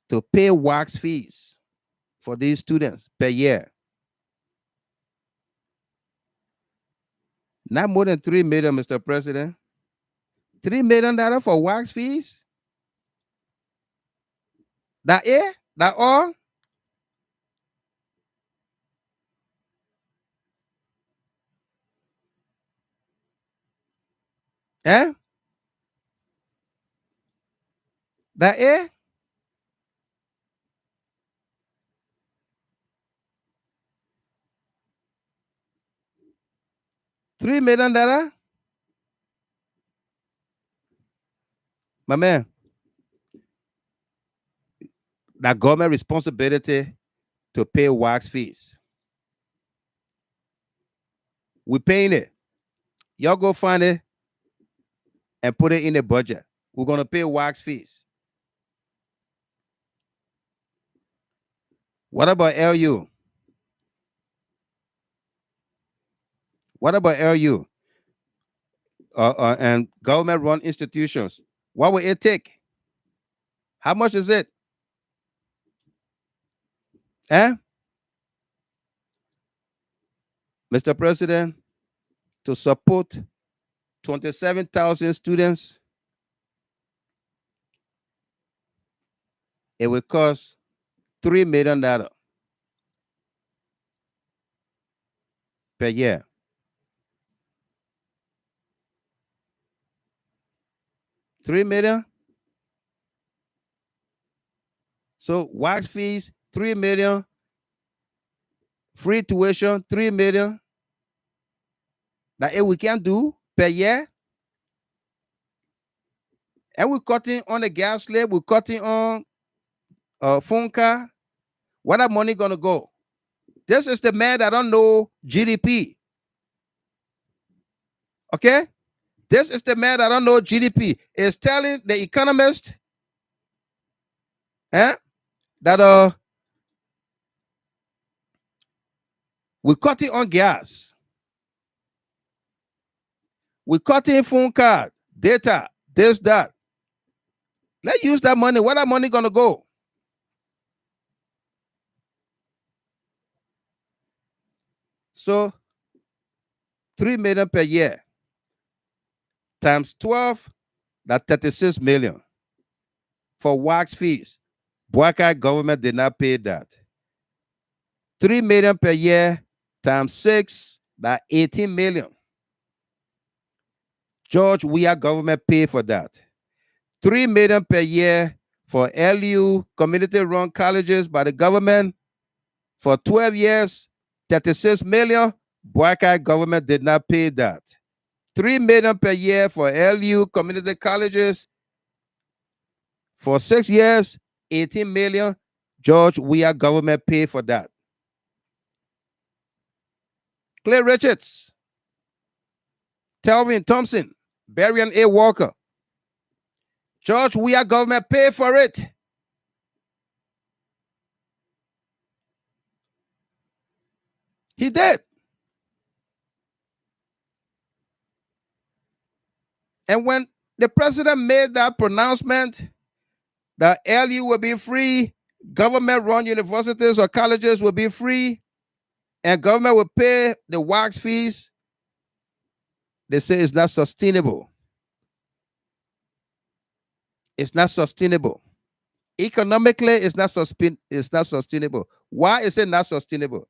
S2: to pay wax fees for these students per year? Not more than $3 million, Mr. President. $3 million for wax fees? That it? That all? Eh? That it? $3 million? My man, that government responsibility to pay wax fees. We're paying it. Y'all go find it and put it in the budget. We're going to pay wax fees. What about LU? What about LU? And government-run institutions? What will it take? How much is it? Eh? Mr. President, to support 27,000 students, it will cost $3 million per year. $3 million. So wax fees, $3 million. Free tuition, $3 million. That we can do per year. And we're cutting on the gas slab, we're cutting on phone car. Where that money gonna go? This is the man that don't know GDP. Okay? This is the man that don't know GDP. Is telling the economist that we're cutting on gas. We're cutting phone card, data, this, that. Let's use that money. Where that money gonna go? So $3 million per year times 12, that's $36 million for wax fees. Buckeye government did not pay that. $3 million per year times 6, that's $18 million. George WEAH government paid for that. $3 million per year for LU community-run colleges by the government for 12 years, $36 million. Buckeye government did not pay that. $3 million per year for LU community colleges for 6 years, $18 million. George WEAH government paid for that. Clay Richards, Telvin Thompson, Barian A. Walker, George WEAH government pay for it. He did. And when the president made that pronouncement that LU will be free, government-run universities or colleges will be free, and government will pay the wax fees, they say it's not sustainable. It's not sustainable. Economically, it's not sustainable. Why is it not sustainable?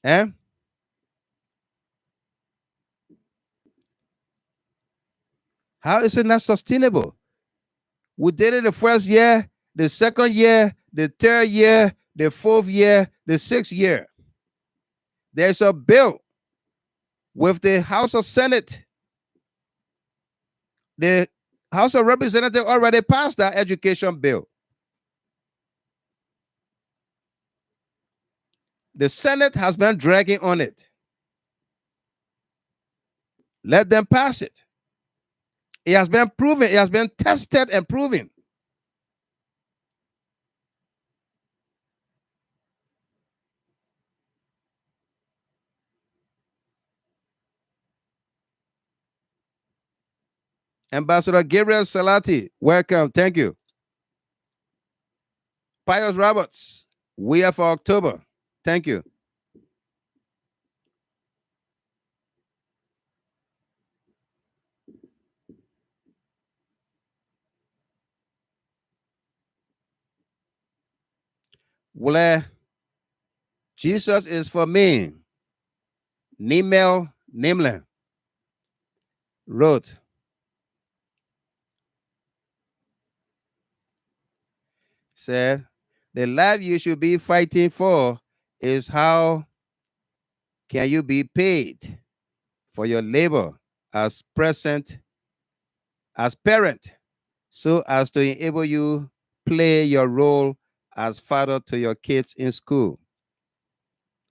S2: Eh? How is it not sustainable? We did it the first year, the second year, the third year, the fourth year, the sixth year. There's a bill with the House of Senate. The House of Representatives already passed that education bill. The Senate has been dragging on it. Let them pass it. It has been proven. It has been tested and proven. Ambassador Gabriel Salati, welcome. Thank you. Pius Roberts, we are for October. Thank you. Well, Jesus is for me. Nimel Nimlen wrote, said, the life you should be fighting for is how can you be paid for your labor as parent, so as to enable you play your role as father to your kids in school.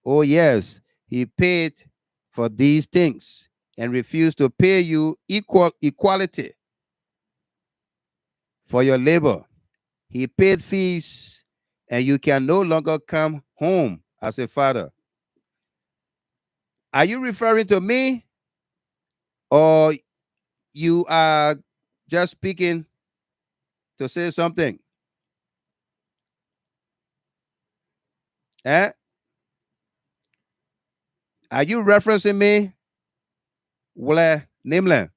S2: Oh yes, he paid for these things and refused to pay you equality for your labor. He paid fees and you can no longer come home as a father. Are you referring to me, or you are just speaking to say something? Eh? Are you referencing me, Wole Nimlen?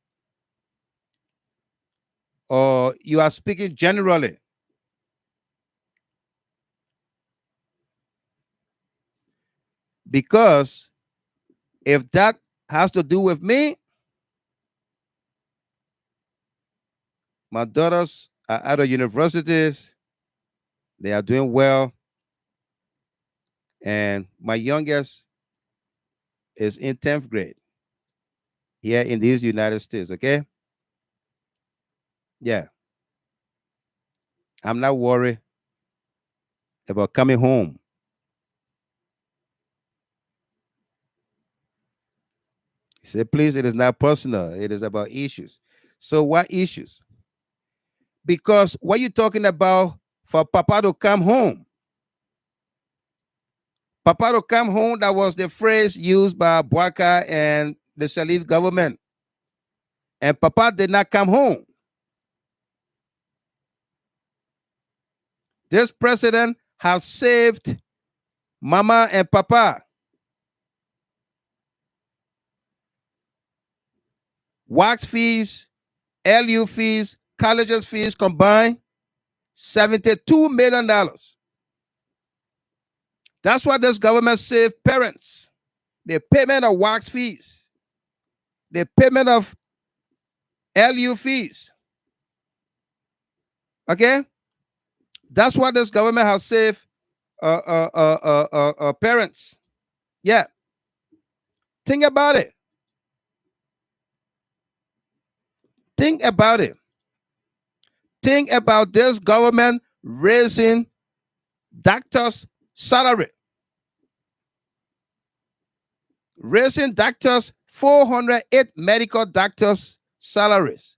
S2: Or you are speaking generally? Because if that has to do with me, my daughters are out of universities. They are doing well. And my youngest is in 10th grade here in these United States, okay? Yeah. I'm not worried about coming home. He said, please, it is not personal. It is about issues. So what issues? Because what you're talking about for Papa to come home. Papa to come home, that was the phrase used by Bouaka and the Salif government. And Papa did not come home. This president has saved Mama and Papa. Wax fees, LU fees, colleges fees combined, $72 million. That's what this government saved parents. The payment of wax fees, the payment of LU fees. Okay? That's what this government has saved parents. Yeah. Think about it. Think about it. Think about this government raising doctors' salary. Raising doctors, 408 medical doctors' salaries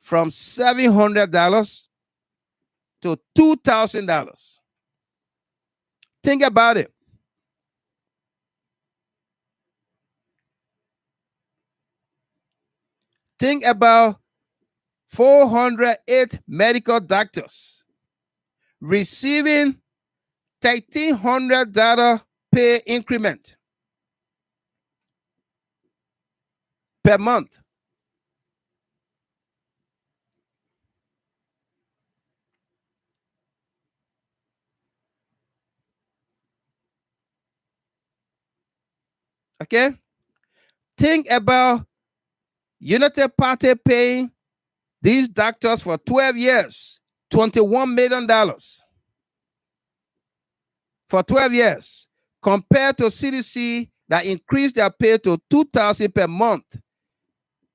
S2: from $700 to $2,000. Think about it. Think about 408 medical doctors receiving $1,300 pay increment per month. Okay? Think about United Party paying these doctors for 12 years, $21 million for 12 years, compared to CDC that increased their pay to $2,000 per month,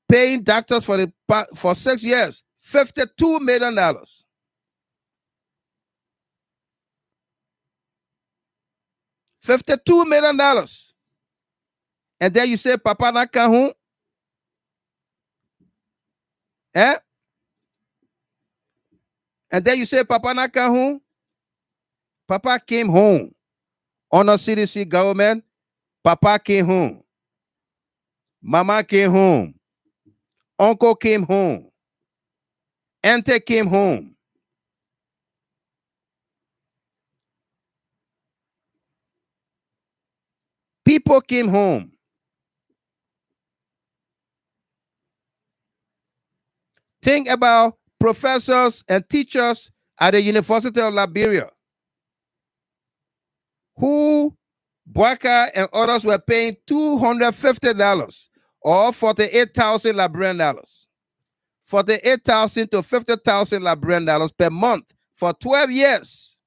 S2: paying doctors for 6 years, $52 million. $52 million. And then you say, Papa na kahun? Eh? And then you say, Papa na kahun? Papa came home. Under CDC government, Papa came home. Mama came home. Uncle came home. Auntie came home. People came home. Think about professors and teachers at the University of Liberia who Boyka and others were paying $250 or 48,000 Liberian dollars. 48,000 to 50,000 Liberian dollars per month for 12 years.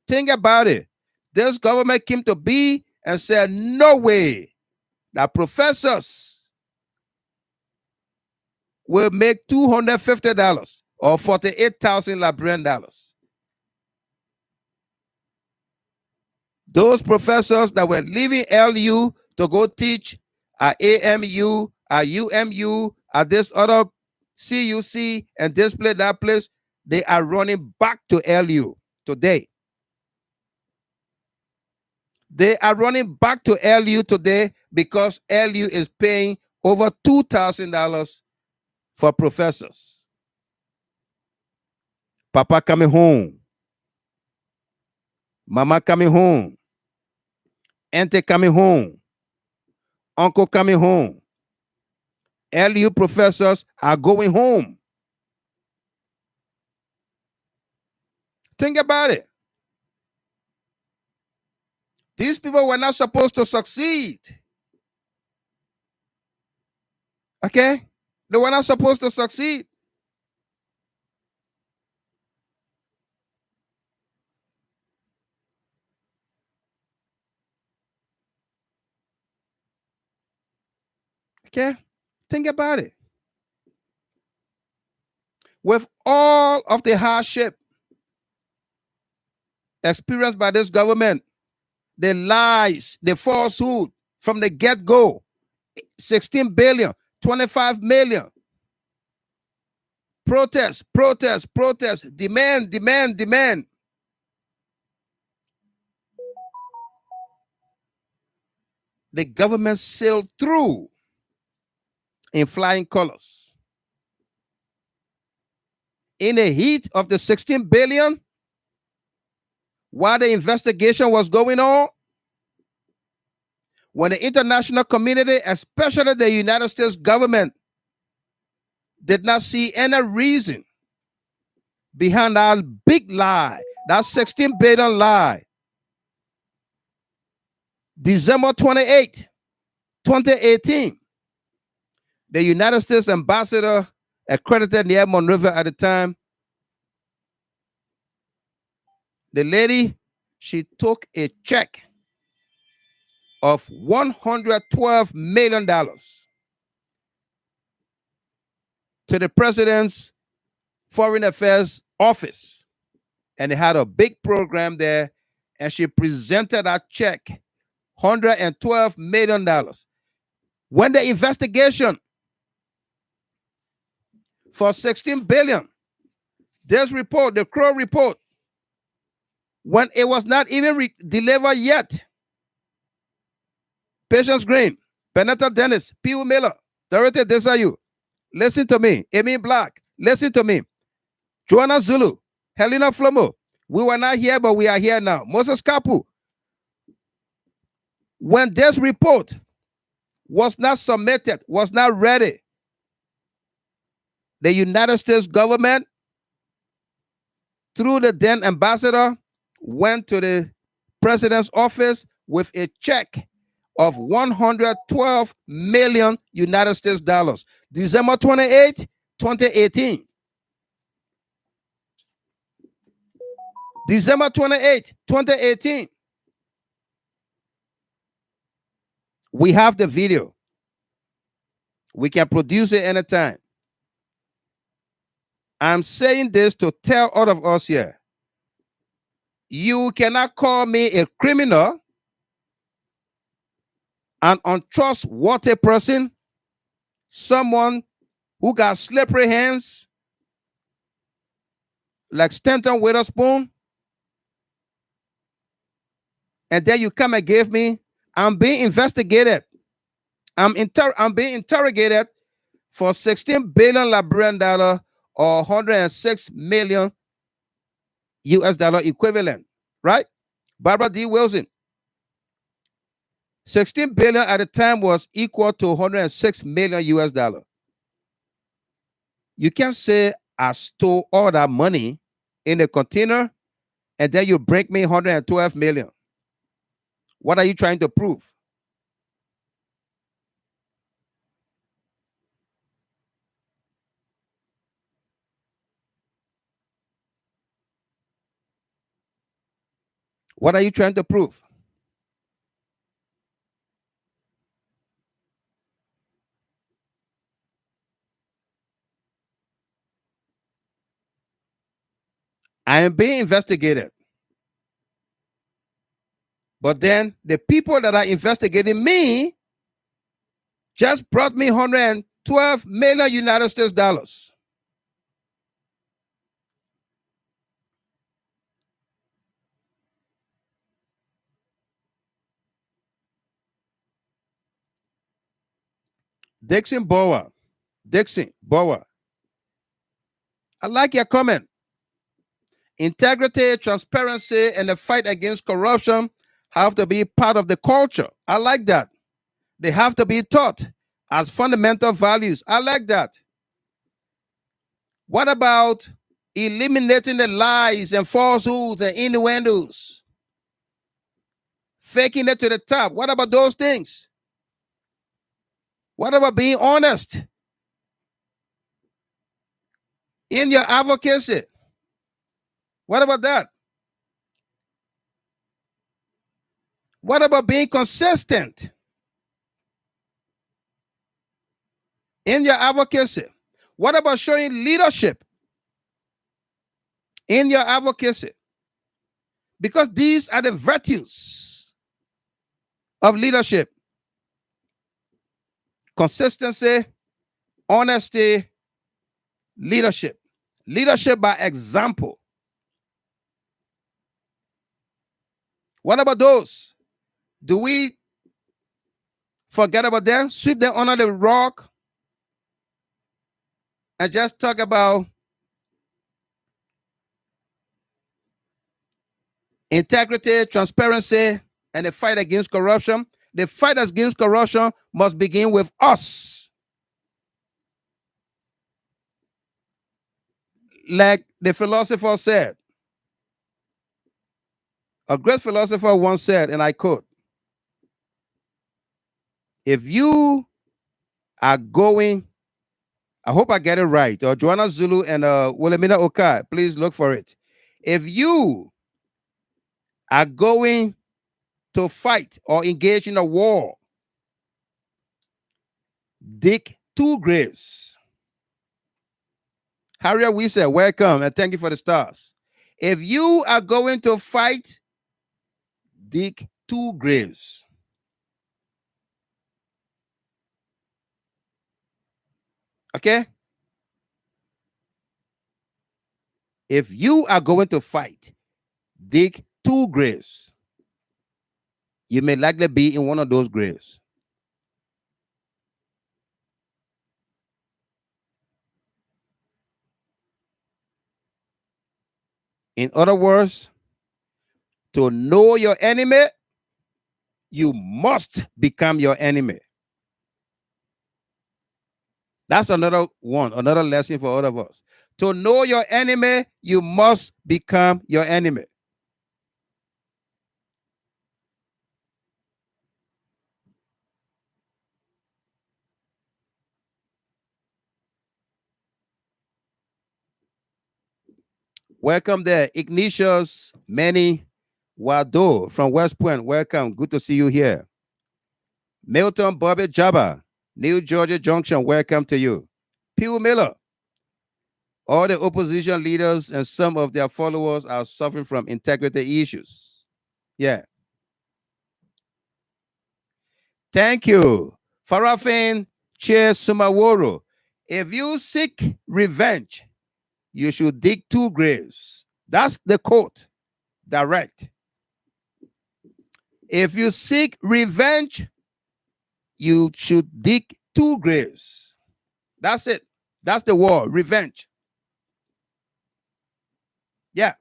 S2: Think about it. This government came to be and said, no way that professors will make $250 or 48,000 Liberian dollars. Those professors that were leaving LU to go teach at AMU, at UMU, at this other CUC, and this place, that place, they are running back to LU today. They are running back to LU today because LU is paying over $2,000 for professors. Papa coming home. Mama coming home. Auntie coming home. Uncle coming home. LU professors are going home. Think about it. These people were not supposed to succeed. Okay? They were not supposed to succeed. Okay? Think about it. With all of the hardship experienced by this government, the lies, the falsehood from the get-go, 16 billion, 25 million. Protest, protest, protest, demand, demand, demand. The government sailed through in flying colors. In the heat of the 16 billion, while the investigation was going on, when the international community, especially the United States government, did not see any reason behind that big lie, that 16 billion lie. December 28, 2018, the United States ambassador accredited near Monrovia at the time, the lady, she took a check of $112 million to the president's foreign affairs office and they had a big program there, and she presented a check, $112 million. When the investigation for $16 billion, this report, the Crow report, when it was not even delivered yet, Patience Green, Benetta Dennis, P.U. Miller, Dorothy Desayu, listen to me. Amy Black, listen to me. Joanna Zulu, Helena Flomo, we were not here, but we are here now. Moses Kapu, when this report was not submitted, was not ready, the United States government, through the then ambassador, went to the president's office with a check of 112 million United States dollars. December 28, 2018. December 28, 2018. We have the video. We can produce it anytime. I'm saying this to tell all of us here. You cannot call me a criminal, an untrustworthy person, someone who got slippery hands, like Stanton Witherspoon, and then you come and give me, I'm being investigated. I'm being interrogated for $16 billion Liberian dollar or 106 million US dollar equivalent, right? Barbara D. Wilson. 16 billion at the time was equal to 106 million US dollar. You can't say I stole all that money in a container and then you bring me 112 million. What are you trying to prove? What are you trying to prove? I am being investigated. But then the people that are investigating me just brought me 112 million United States dollars. Dixon Bower. I like your comment. Integrity, transparency, and the fight against corruption have to be part of the culture. I like that. They have to be taught as fundamental values. I like that. What about eliminating the lies and falsehoods and innuendos? Faking it to the top. What about those things? What about being honest in your advocacy? What about that? What about being consistent in your advocacy? What about showing leadership in your advocacy? Because these are the virtues of leadership. Consistency, honesty, leadership. Leadership by example. What about those? Do we forget about them? Sweep them under the rug and just talk about integrity, transparency, and the fight against corruption? The fight against corruption must begin with us. Like the philosopher said, a great philosopher once said, and I quote, if you are going, I hope I get it right, or Joanna Zulu and Wilhelmina Okai, please look for it. If you are going to fight or engage in a war, dig 2 graves. Harriet, we said, welcome and thank you for the stars. If you are going to fight, dig 2 graves. Okay? If you are going to fight, dig 2 graves. You may likely be in one of those graves. In other words, to know your enemy, you must become your enemy. That's another one, another lesson for all of us. To know your enemy, you must become your enemy. Welcome there, Ignatius Manny Wado from West Point. Welcome. Good to see you here. Milton Bobby Jabba, New Georgia Junction. Welcome to you. Pew Miller. All the opposition leaders and some of their followers are suffering from integrity issues. Yeah. Thank you. Farafin Che Sumaworo. If you seek revenge, you should dig 2 graves. That's the quote. Direct. If you seek revenge, you should dig 2 graves. That's it. That's the word, revenge. Yeah.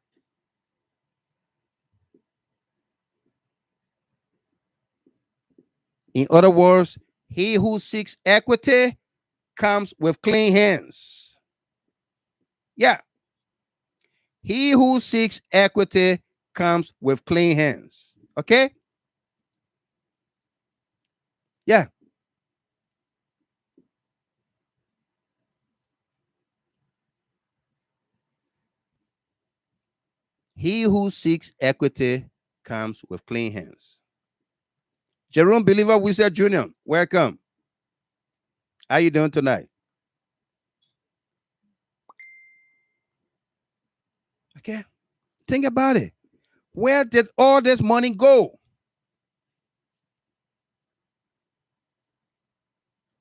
S2: In other words, he who seeks equity comes with clean hands. Yeah. He who seeks equity comes with clean hands. Okay? Yeah. He who seeks equity comes with clean hands. Jerome Believer Wizard Jr., welcome. How you doing tonight? Okay. Think about it. Where did all this money go?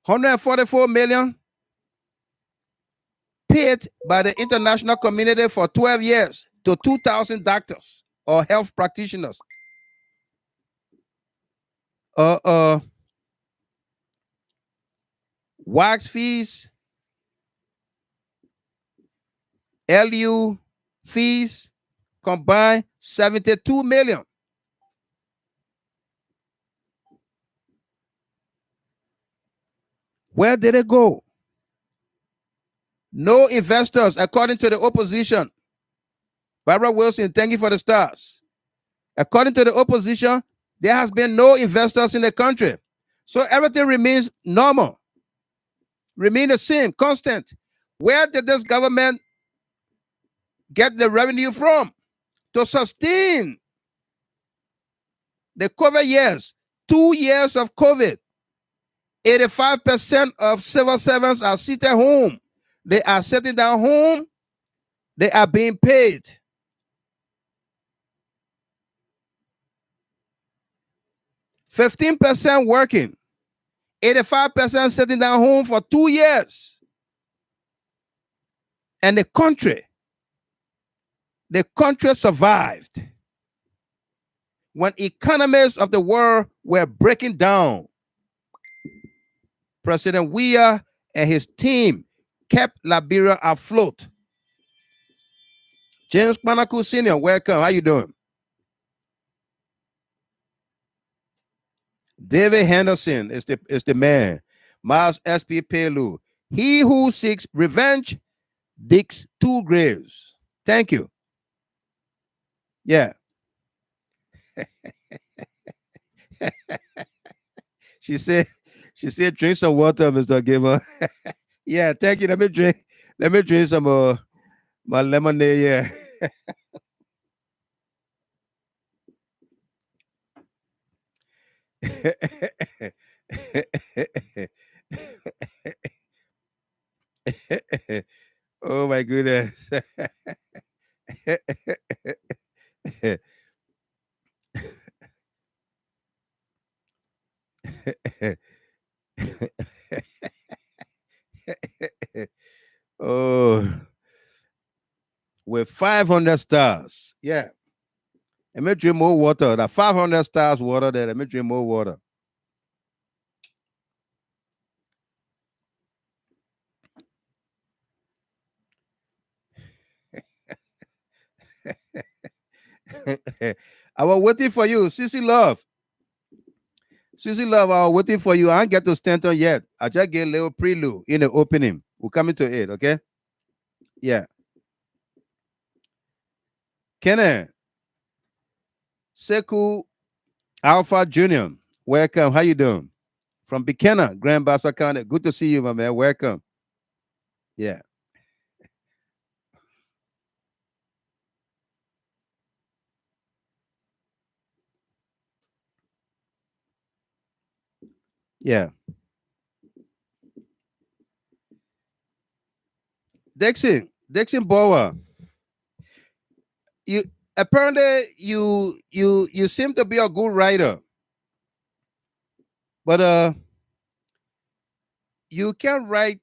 S2: 144 million paid by the international community for 12 years to 2,000 doctors or health practitioners. Wax fees, LU fees combined 72 million. Where did it go? No investors, according to the opposition. Barbara Wilson, thank you for the stars. According to the opposition, there has been no investors in the country. So everything remains normal, remain the same, constant. Where did this government get the revenue from to sustain the COVID years? 2 years of COVID. 85% of civil servants are seated home. They are sitting down home. They are being paid. 15% working. 85% sitting down home for 2 years. And the country survived when economies of the world were breaking down. President WEAH and his team kept Liberia afloat. James Manaku Sr., welcome. How you doing? David Henderson is the man. Miles S.P. Pelu. He who seeks revenge digs 2 graves. Thank you. Yeah. She said, drink some water, Mr. Giver. Yeah, thank you. Let me drink some my lemonade. Yeah. Oh my goodness. with 500 stars. Yeah. Let me drink more water. That 500 stars water there. Let me drink more water. I was waiting for you. Sissy Love. Sissy Love, I was waiting for you. I ain't get to Stanton yet. I just get a little prelude in the opening. We're coming to it, okay? Yeah. Kenny. Sekou Alpha Jr. Welcome. How you doing? From Buchanan, Grand Bassa County. Good to see you, my man. Welcome. Yeah. Yeah. Dixon Bower. You apparently you seem to be a good writer, but you can't write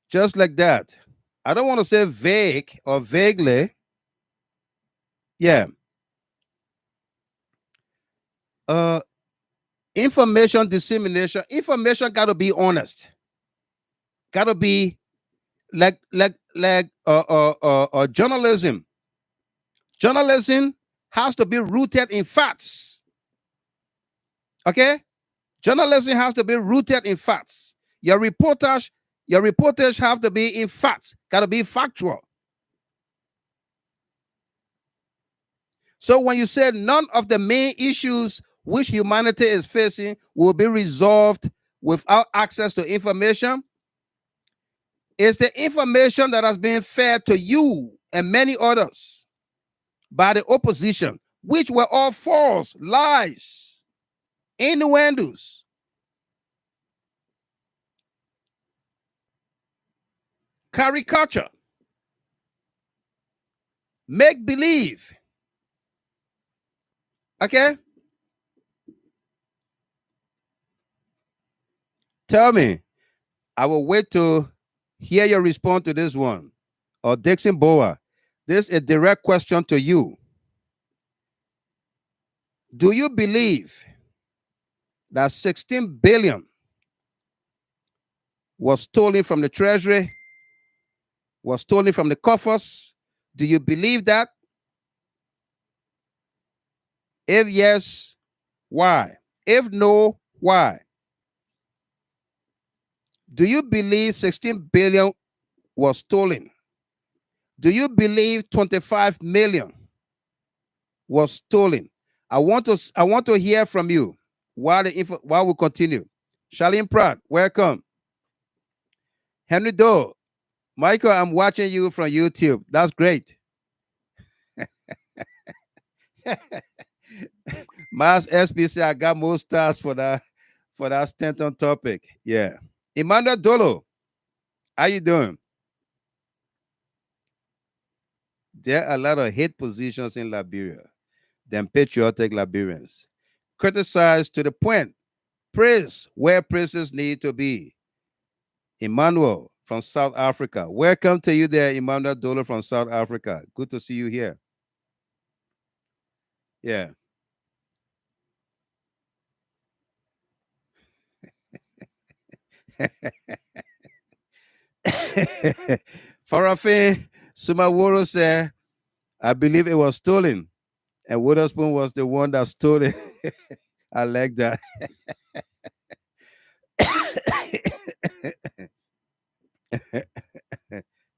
S2: just like that. I don't want to say vague or vaguely. Yeah. Information dissemination. Information got to be honest. Got to be like journalism. Journalism has to be rooted in facts. Okay? Journalism has to be rooted in facts. Your reportage have to be in facts. Got to be factual. So when you say none of the main issues which humanity is facing will be resolved without access to information, it's the information that has been fed to you and many others by the opposition, which were all false, lies, innuendos, caricature, make believe. Okay? Tell me. I will wait to hear your response to this one. Or Dixon Boa. This is a direct question to you. Do you believe that 16 billion was stolen from the treasury, was stolen from the coffers? Do you believe that? If yes, why? If no, why? Do you believe 16 billion was stolen? Do you believe 25 million was stolen? I want to hear from you while we continue. Charlene Pratt, welcome. Henry Doe, Michael, I'm watching you from YouTube. That's great. Mass SPC, I got more stars for that Stanton topic. Yeah. Emmanuel Dolo, how you doing? There are a lot of hate positions in Liberia than patriotic Liberians. Criticize to the point. Praise where praises need to be. Emmanuel from South Africa. Welcome to you there, Emmanuel Dolo from South Africa. Good to see you here. Yeah. Farafin Sumaworo said, I believe it was stolen. And Witherspoon was the one that stole it. I like that.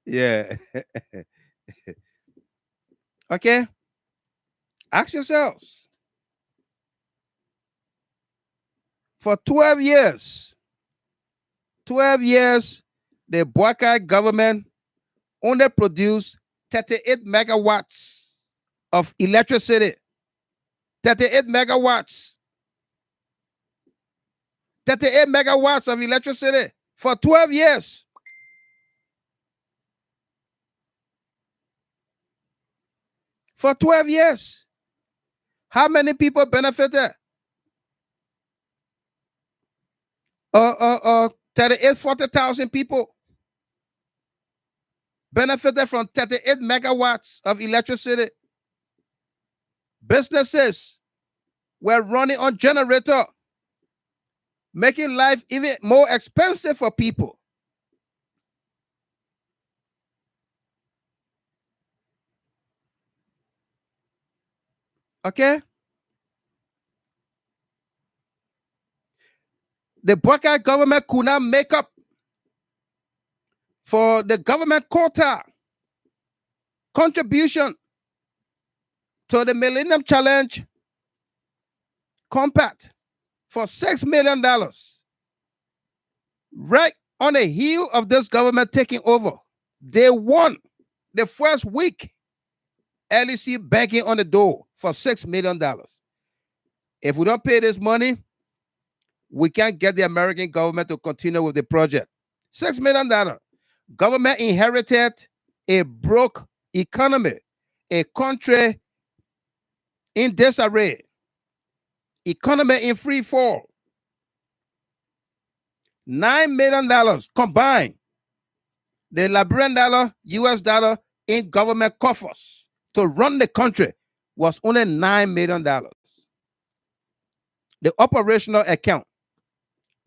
S2: Yeah. Okay. Ask yourselves. For 12 years, the Boakai government only produced 38 megawatts of electricity. 38 megawatts. 38 megawatts of electricity for 12 years. For 12 years. How many people benefited? 38, 40,000 people benefited from 38 megawatts of electricity. Businesses were running on generator, making life even more expensive for people. Okay? The Buckeye government could not make up for the government quota contribution to the Millennium Challenge Compact for $6 million. Right on the heel of this government taking over, they won the first week LEC banking on the door for $6 million. If we don't pay this money, we can't get the American government to continue with the project. $6 million. Government inherited a broke economy, a country in disarray, economy in free fall. $9 million combined, the Liberian dollar, US dollar in government coffers to run the country was only $9 million. The operational account,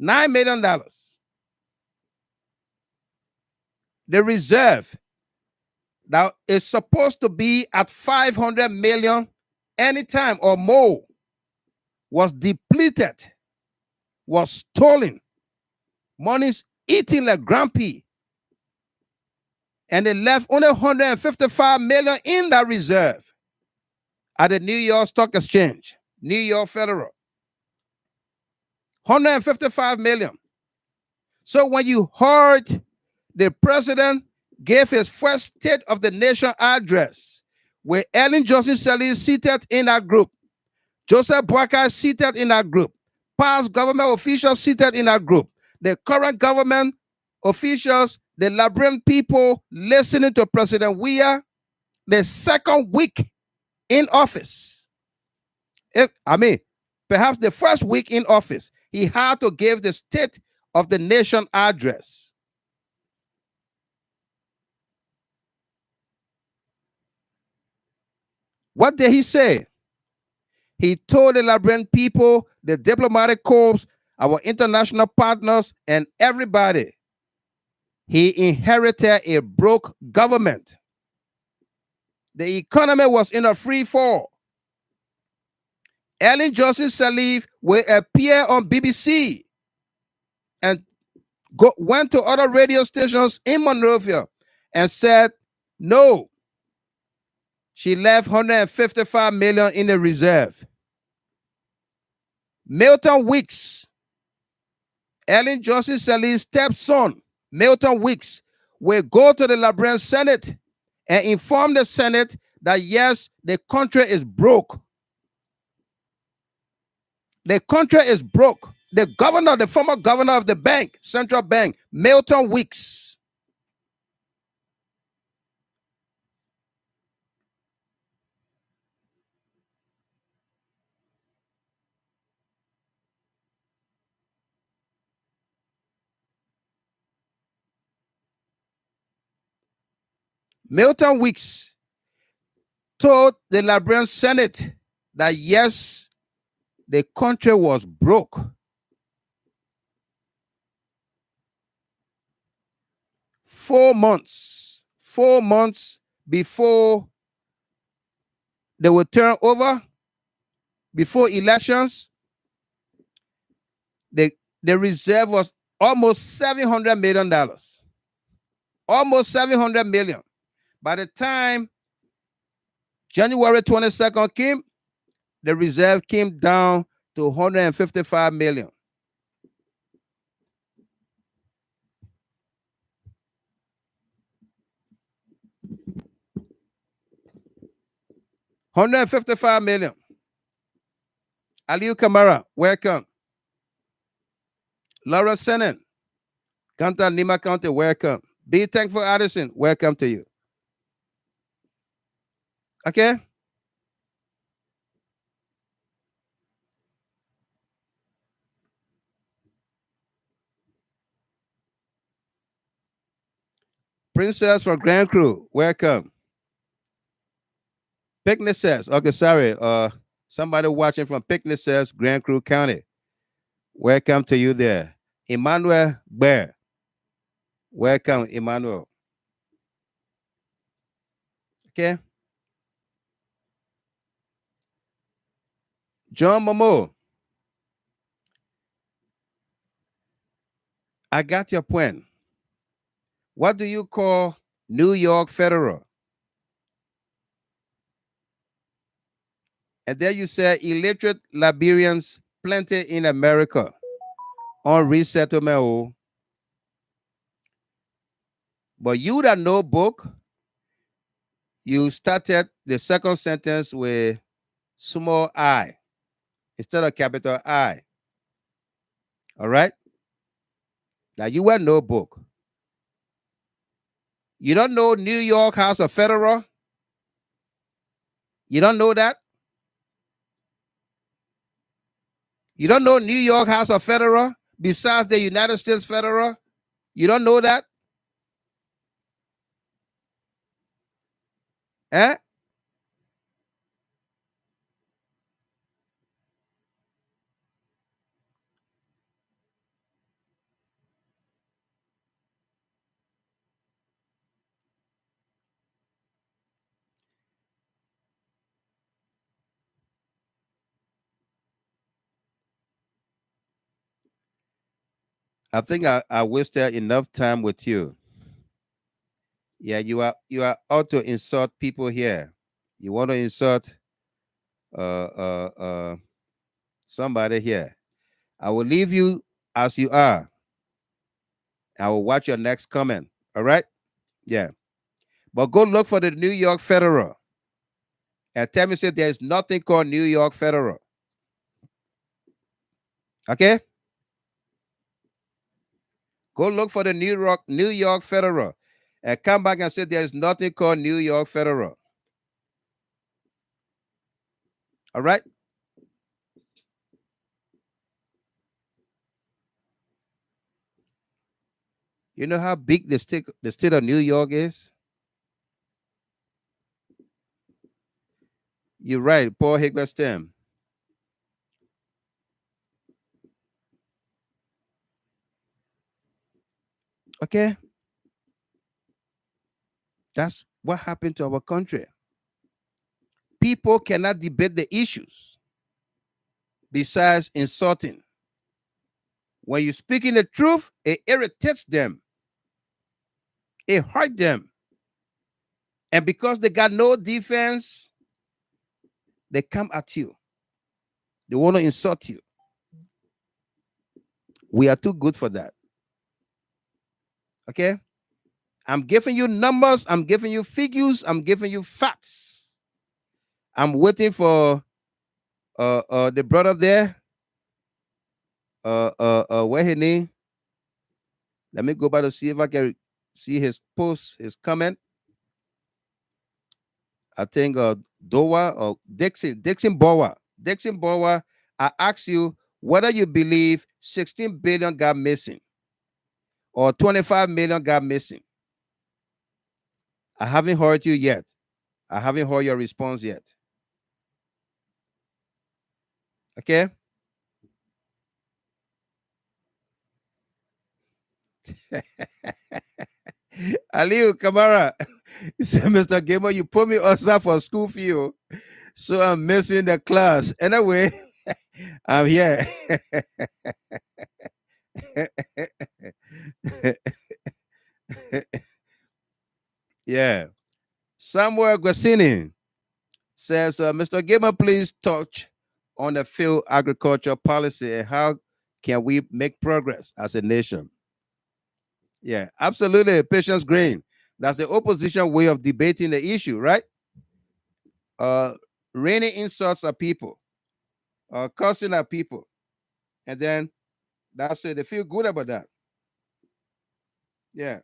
S2: $9 million. The reserve that is supposed to be at 500 million anytime or more was depleted, was stolen. Money's eating like grumpy. And they left only 155 million in that reserve at the New York Stock Exchange, New York Federal. 155 million. So when you heard the president gave his first State of the Nation address, where Ellen Johnson Sirleaf seated in that group, Joseph Boakai seated in that group, past government officials seated in that group, the current government officials, the Liberian people listening to President WEAH, the second week in office. Perhaps the first week in office, he had to give the State of the Nation address. What did he say? He told the Liberian people, the diplomatic corps, our international partners, and everybody, he inherited a broke government. The economy was in a free fall. Ellen Johnson Sirleaf will appear on BBC and went to other radio stations in Monrovia and said, no, she left 155 million in the reserve. Milton Weeks, Ellen Johnson Sirleaf's stepson, Milton Weeks, will go to the Liberian Senate and inform the Senate that yes, the country is broke. The country is broke. The governor, the former governor of the bank, central bank, Milton Weeks. Milton Weeks told the Liberian Senate that yes, the country was broke. 4 months before they would turn over, before elections, the reserve was almost $700 million. Almost 700 million. By the time January 22nd came, the reserve came down to 155 million. $155 million. Aliu Kamara, welcome. Laura Senen, Kanta Nima County, welcome. Be Thankful Addison, welcome to you. Okay? Princess from Grand Crew, welcome. Picnic says, okay, sorry. Somebody watching from Picnic says, Grand Crew County. Welcome to you there. Emmanuel Bear. Welcome, Emmanuel. Okay. John Momo. I got your point. What do you call New York Federal? And then you say illiterate Liberians plenty in America on resettlement. But you that know book, you started the second sentence with small I instead of capital I. All right? Now you were no book. You don't know New York House of Federal? You don't know that? You don't know New York House of Federal besides the United States Federal? You don't know that? Eh? I think I wasted enough time with you. Yeah, you are out to insult people here. You want to insult somebody here. I will leave you as you are. I will watch your next comment. All right? Yeah. But go look for the New York Federal. And tell me, say there is nothing called New York Federal. Okay? Go look for the New York Federal. And come back and say there is nothing called New York Federal. All right? You know how big the state of New York is? You're right, Paul Higberstem. Okay? That's what happened to our country. People cannot debate the issues besides insulting. When you're speaking the truth, it irritates them. It hurts them. And because they got no defense, they come at you. They want to insult you. We are too good for that. Okay? I'm giving you numbers. I'm giving you figures. I'm giving you facts. I'm waiting for the brother there. Where his name? Let me go back to see if I can see his post, his comment. I think Dowa or Dixon Bower. Dixon Bower, I ask you whether you believe 16 billion got missing or 25 million got missing. I haven't heard you yet. I haven't heard your response yet. Okay? Aliu Kamara, he said, Mr. Gamer, you put me outside for school fee, so I'm missing the class. Anyway, I'm here. Yeah. Samuel Guasini says, Mr. Gamer, please touch on the field agriculture policy and how can we make progress as a nation? Yeah, absolutely. Patience Green. That's the opposition way of debating the issue, right? Raining insults at people, cursing at people. And then that's it. They feel good about that. Yeah.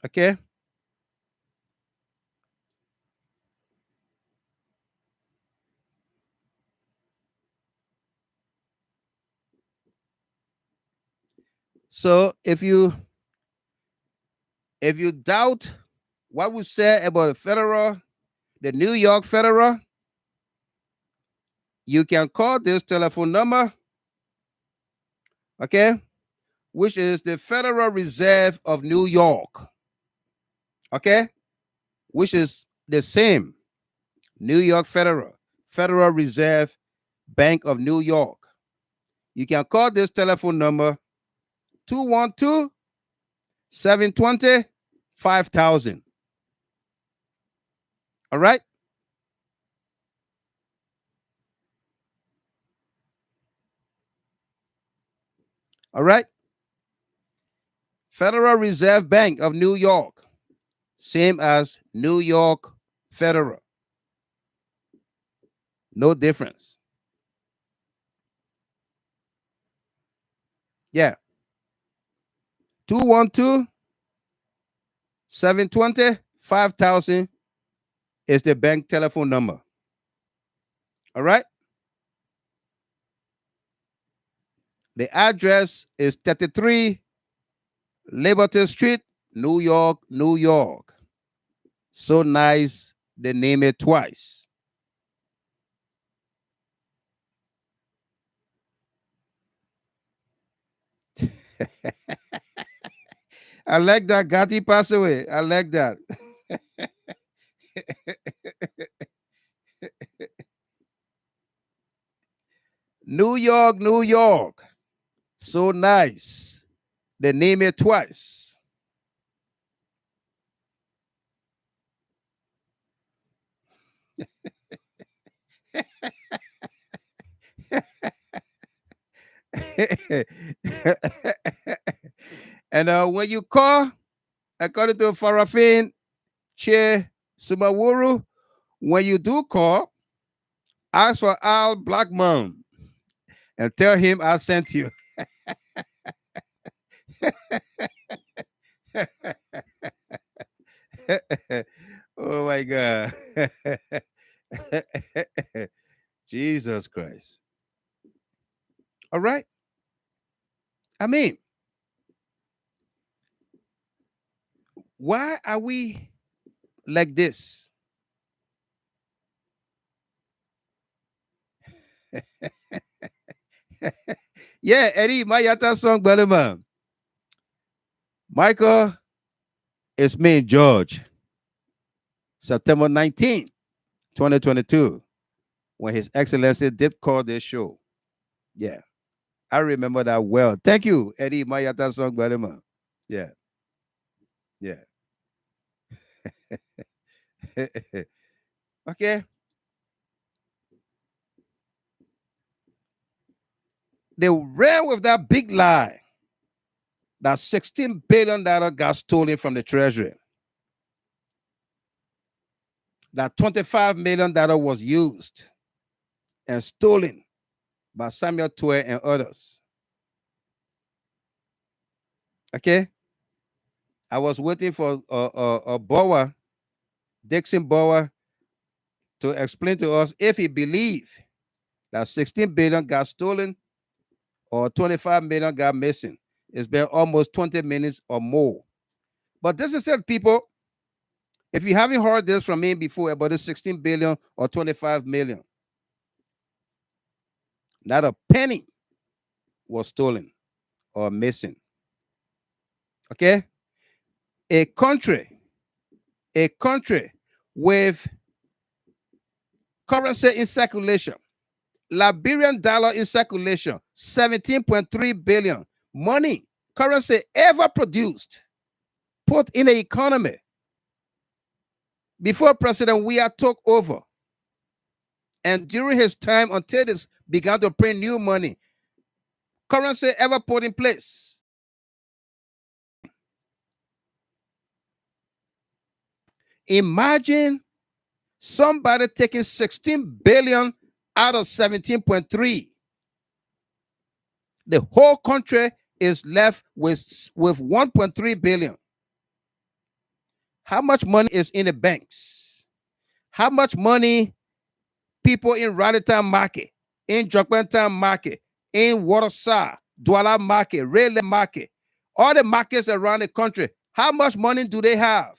S2: Okay. So if you doubt what we said about the federal, the New York Federal, you can call this telephone number, okay, which is the Federal Reserve of New York, okay, which is the same New York Federal Reserve Bank of New York. You can call this telephone number 212-720-5000. All right? All right? Federal Reserve Bank of New York. Same as New York Federal. No difference. Yeah. 212-720-5000 is the bank telephone number. All right? The address is 33 Liberty Street, New York, New York. So nice, they name it twice. I like that. Gatti passed away. I like that. New York, New York. So nice. They name it twice. And when you call, according to Farafin Che Sumawuru, when you do call, ask for Al Blackman and tell him I sent you. Oh my God. Jesus Christ. All right. I mean, why are we like this? Yeah, Eddie, my yata song, brother man. Michael, it's me, George. September 19th, 2022, when His Excellency did call this show. Yeah, I remember that well. Thank you, Eddie, my yata song, brother man. Yeah. Yeah. Okay. They ran with that big lie that $16 billion got stolen from the treasury. That $25 million was used and stolen by Samuel Twe and others. Okay? I was waiting for a Bower, Dixon Bower, to explain to us if he believed that 16 billion got stolen or 25 million got missing. It's been almost 20 minutes or more. But this is it, people. If you haven't heard this from me before about the 16 billion or 25 million, not a penny was stolen or missing. Okay? A country with currency in circulation, Liberian dollar in circulation, 17.3 billion, money, currency ever produced, put in the economy before President WEAH took over. And during his time, until this began to print new money, currency ever put in place. Imagine somebody taking 16 billion out of 17.3. The whole country is left with 1.3 billion. How much money is in the banks? How much money people in Raditan Market, in Jokbentan Market, in Watersa, Douala Market, Railway Market, all the markets around the country, how much money do they have?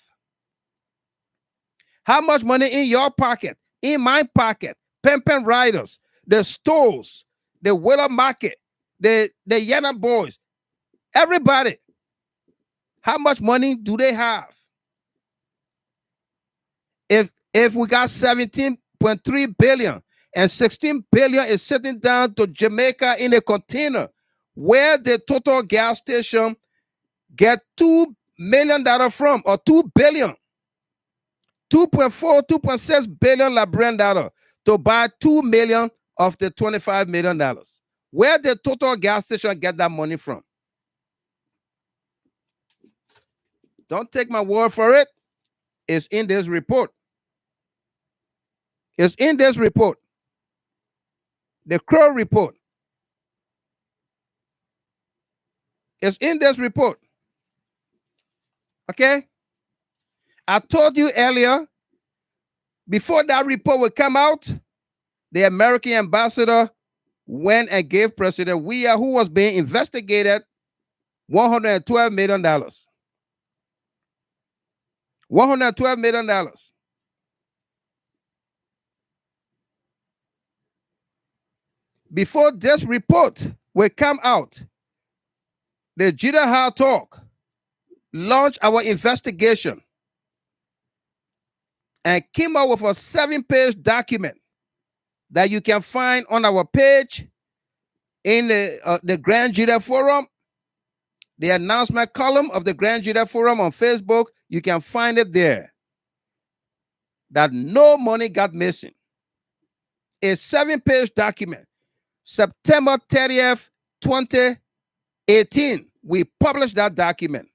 S2: How much money in your pocket, in my pocket, Pimpin' Riders, the stores, the Wheeler Market, the Yana Boys, everybody, how much money do they have? If we got 17.3 billion and 16 billion is sitting down to Jamaica in a container, where the total gas station get $2 million from, or 2 billion, 2.4, 2.6 billion Liberian dollar to buy 2 million of the $25 million. Where the total gas station get that money from? Don't take my word for it. It's in this report. It's in this report. The Crow report. It's in this report. Okay? I told you earlier, before that report would come out, the American ambassador went and gave President WEAH, who was being investigated, $112 million. $112 million. Before this report will come out, the Jida High Talk launched our investigation and came out with a 7-page document that you can find on our page in the Grand Jida Forum, the announcement column of the Grand Jida Forum on Facebook. You can find it there. That no money got missing. A 7-page document. September 30th, 2018, we published that document.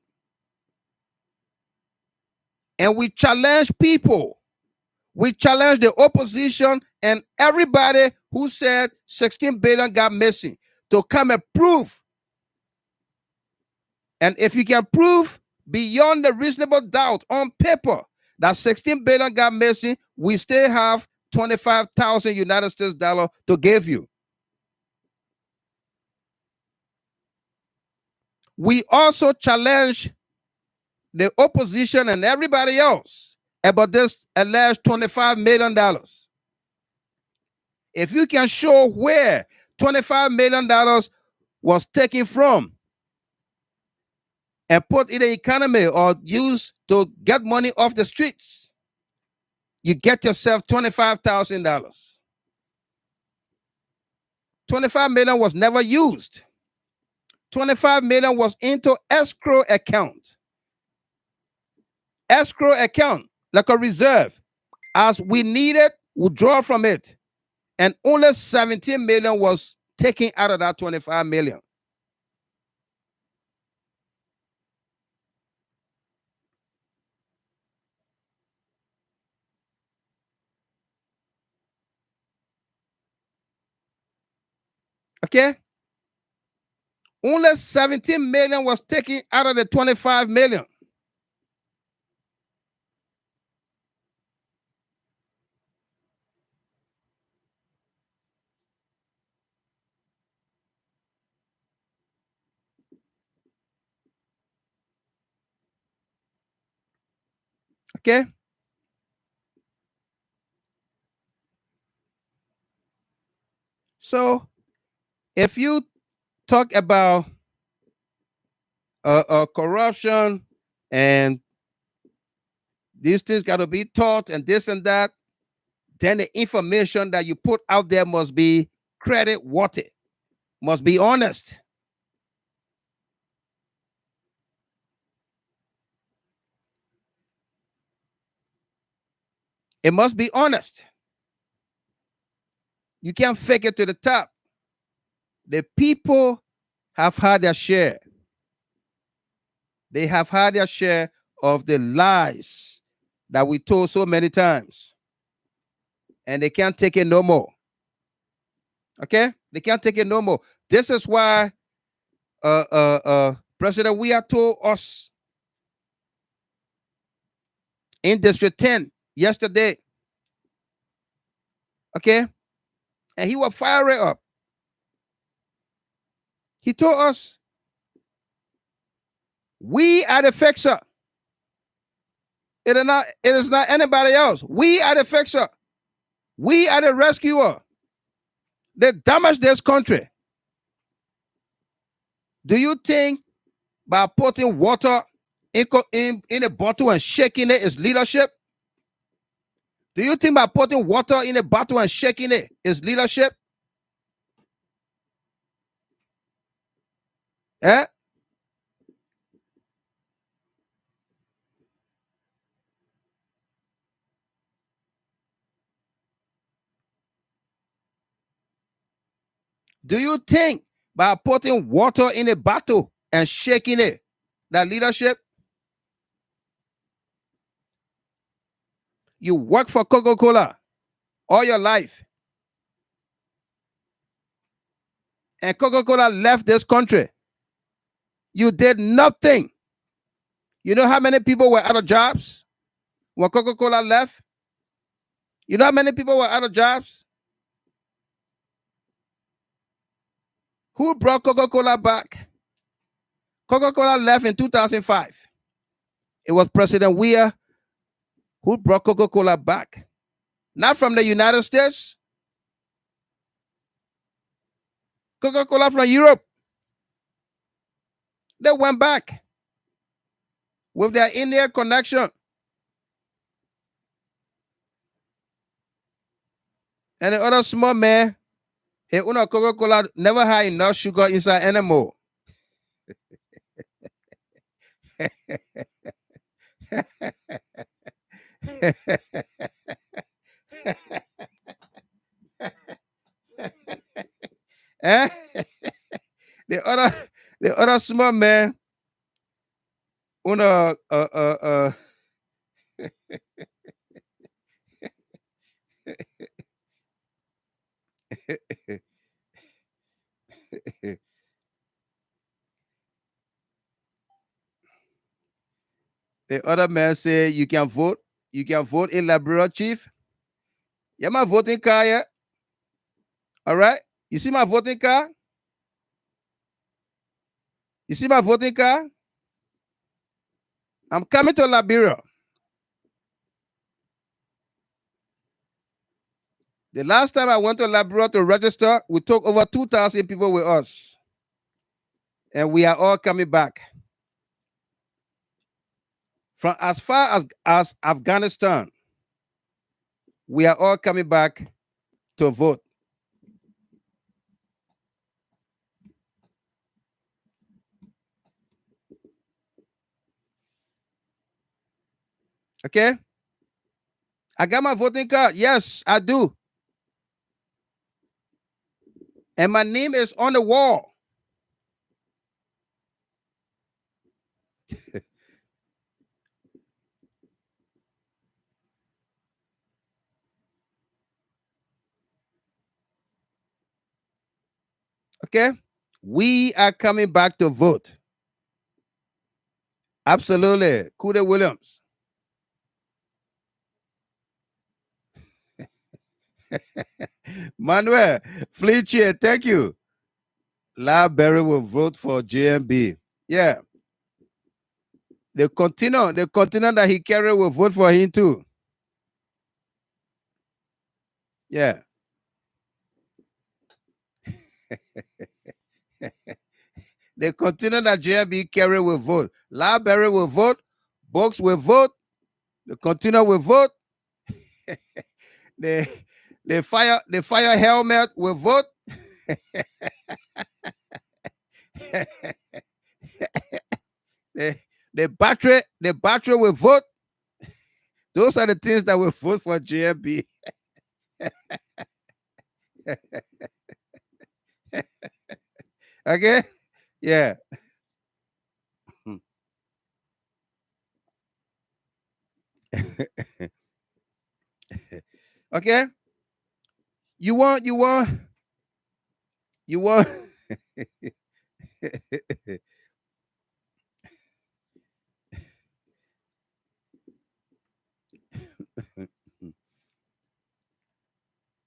S2: And we challenge people. We challenge the opposition and everybody who said 16 billion got missing to come and prove. And if you can prove beyond the reasonable doubt on paper that 16 billion got missing, we still have 25,000 United States dollars to give you. We also challenge the opposition and everybody else about this alleged $25 million. If you can show where $25 million was taken from and put in the economy or used to get money off the streets, you get yourself $25,000. 25 million was never used. 25 million was into escrow account. Escrow account, like a reserve. As we need it, we draw from it. And only 17 million was taken out of that 25 million. Okay? Only 17 million was taken out of the 25 million. Okay? So, if you talk about corruption and these things got to be taught and this and that, then the information that you put out there must be credit worthy, must be honest. It must be honest. You can't fake it to the top. The people have had their share. They have had their share of the lies that we told so many times. And they can't take it no more. Okay? They can't take it no more. This is why President WEAH told us in District 10 yesterday. Okay? And he will fire it up. He told us We are the fixer. It is not anybody else. We are the fixer. We are the rescuer. They damaged this country. Do you think by putting water in a bottle and shaking it is leadership? Do you think by putting water in a bottle and shaking it is leadership? Eh? Do you think by putting water in a bottle and shaking it, that leadership? You work for Coca-Cola all your life. And Coca-Cola left this country. You did nothing. You know how many people were out of jobs when Coca-Cola left? You know how many people were out of jobs? Who brought Coca-Cola back? Coca-Cola left in 2005. It was President WEAH who brought Coca-Cola back. Not from the United States. Coca-Cola from Europe. They went back with their Indian connection. And the other small man, he owned a Coca-Cola, never had enough sugar inside anymore. Eh? The other small man owned a the other man said, you can vote. You can vote in Liberia, chief. Yeah, my voting card yet? All right. You see my voting card? You see my voting card? I'm coming to Liberia. The last time I went to Liberia to register, we took over 2,000 people with us. And we are all coming back. From as far as Afghanistan, we are all coming back to vote. Okay? I got my voting card. Yes, I do. And my name is on the wall. Okay? We are coming back to vote. Absolutely. Kuda Williams. Manuel Fletcher, thank you. Liberia will vote for JMB. Yeah. The continent that he carried will vote for him too. Yeah. The continent that JMB carried will vote. Liberia will vote. Box will vote. The continent will vote. the fire helmet will vote. the battery will vote. Those are the things that will vote for JMB. Okay? Yeah. Okay? You want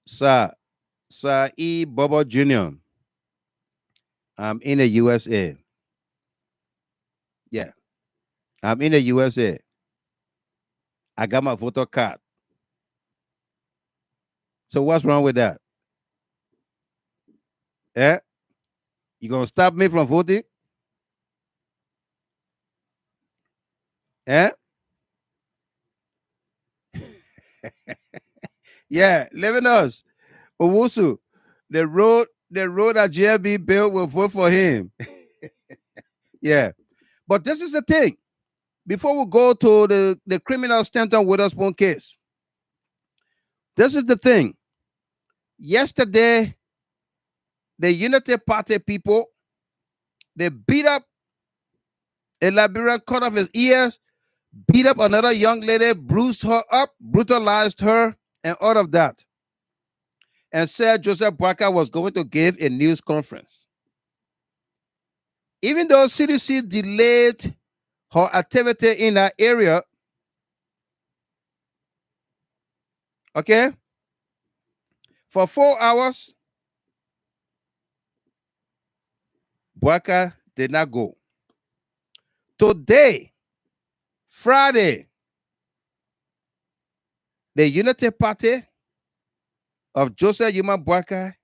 S2: Sir E. Bobo Jr. I'm in the USA. Yeah. I'm in the USA. I got my voter card. So what's wrong with that? Eh? You gonna stop me from voting? Eh? Yeah, living us. Owusu, the road that JLB built will vote for him. Yeah. But this is the thing. Before we go to the criminal Stanton Witherspoon case, this is the thing. Yesterday, the Unity Party people, they beat up a Liberian, cut off his ears, beat up another young lady, bruised her up, brutalized her, and all of that. And said Joseph Boakai was going to give a news conference. Even though CDC delayed her activity in that area, okay, for 4 hours, Boakai did not go. Today, Friday, the Unity Party of Joseph Yuma Boakai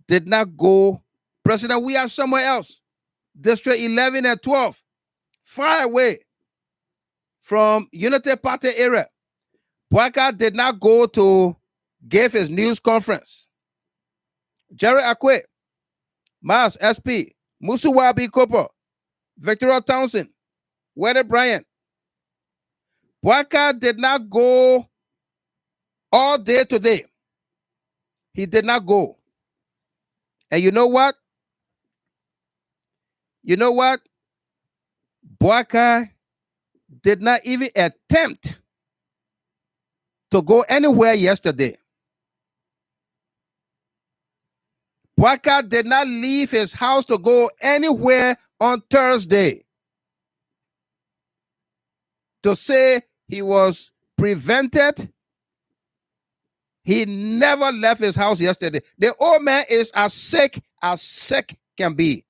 S2: did not go. President, we are somewhere else. District 11 and 12, far away from Unity Party area. Boakai did not go to give his news conference. Jerry Akwe, Miles SP, Musuwabi Kopo, Victoria Townsend, Weather Bryant. Boakai did not go all day today. He did not go. And you know what? You know what? Boakai did not even attempt to go anywhere yesterday. Boakai did not leave his house to go anywhere on Thursday to say he was prevented. He never left his house yesterday. The old man is as sick can be.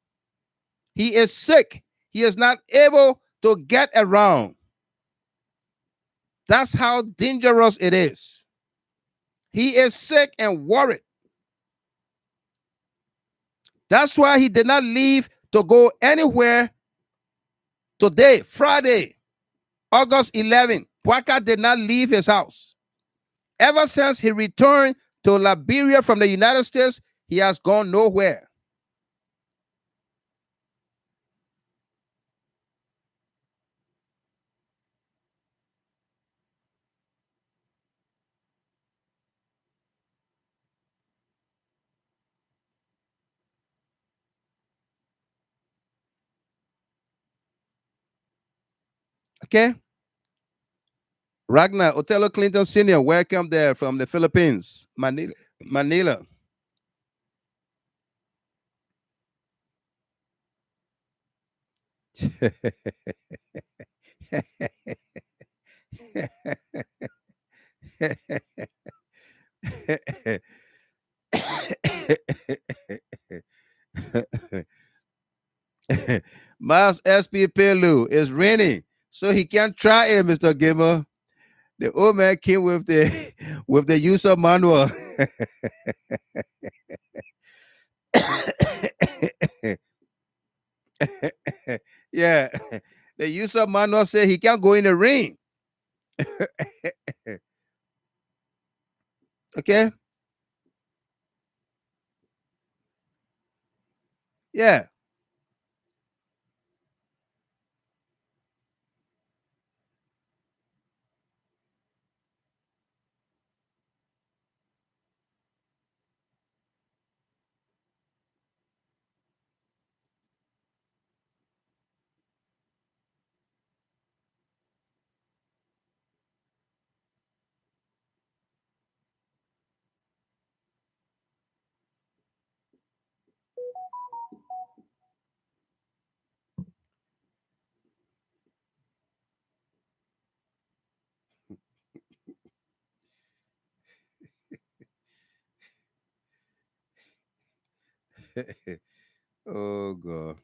S2: He is sick. He is not able to get around. That's how dangerous it is. He is sick and worried. That's why he did not leave to go anywhere today, Friday, August 11th. Boakai did not leave his house. Ever since he returned to Liberia from the United States, he has gone nowhere. Okay? Ragnar Otello Clinton Sr., welcome there from the Philippines, Manila. Miles SP Pelu is raining, so he can't try it, Mr. Gimmer. The old man came with the user manual. Yeah, the user manual said he can't go in the ring. Okay. Yeah. Oh God.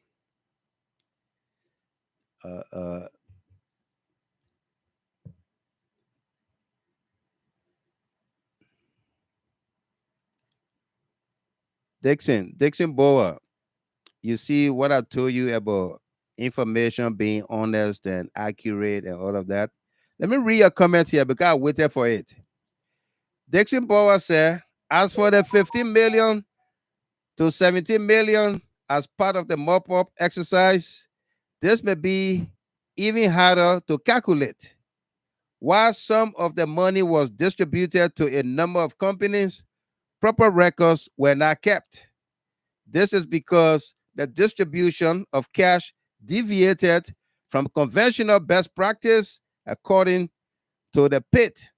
S2: Dixon Boa. You see what I told you about information being honest and accurate and all of that. Let me read a comment here because I waited for it. Dixon Boa said, as for the 15 million to 17 million as part of the mop-up exercise, this may be even harder to calculate. While some of the money was distributed to a number of companies, proper records were not kept. This is because the distribution of cash deviated from conventional best practice according to the pit.